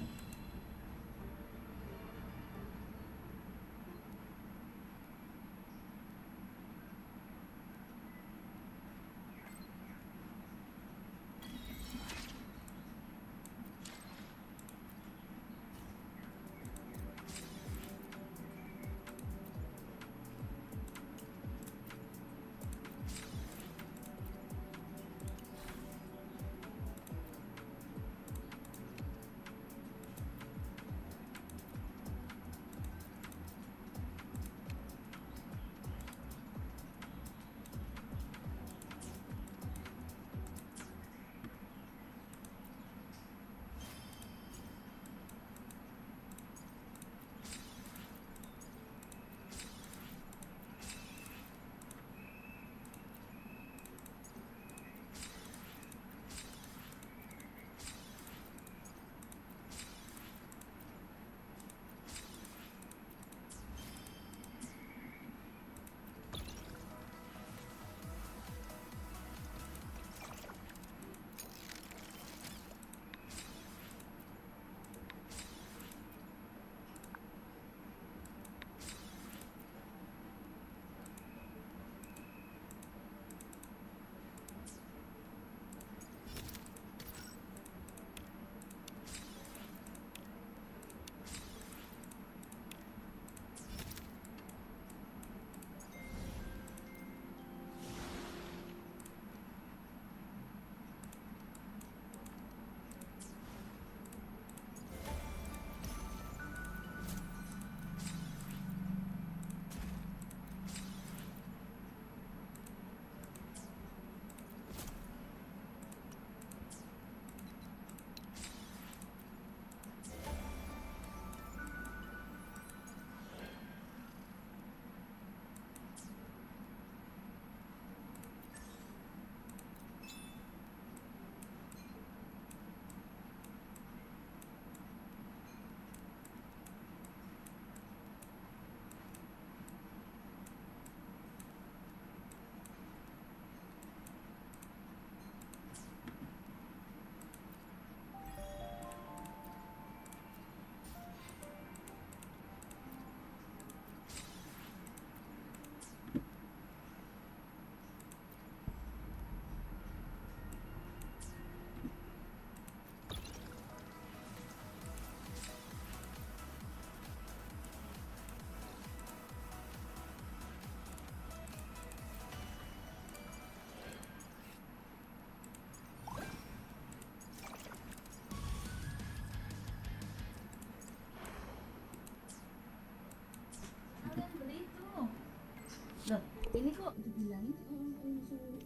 Loh, ini kok dibilangin orang suruh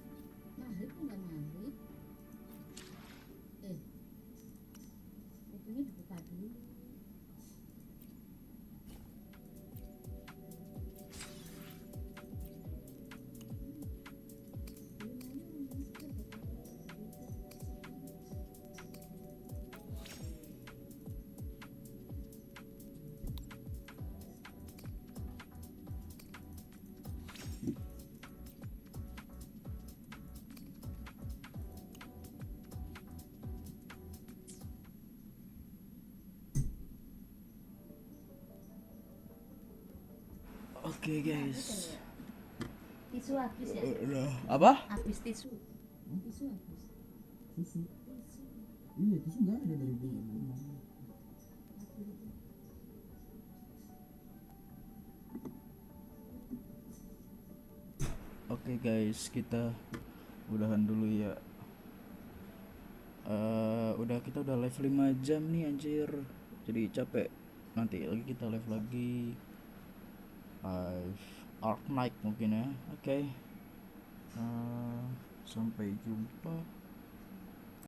maghrib kok nggak maghrib? Pintunya dibuka dulu.
Oke guys.
Tisu habis ya?
Apa?
Habis tisu. Tisu habis.
Tisu. Iya, tisu nggak ada dari dulu. Oke guys, kita udahan dulu ya. Kita udah live 5 jam nih anjir. Jadi capek. Nanti lagi kita live lagi. Arc Night mungkin ya. Oke. Sampai jumpa.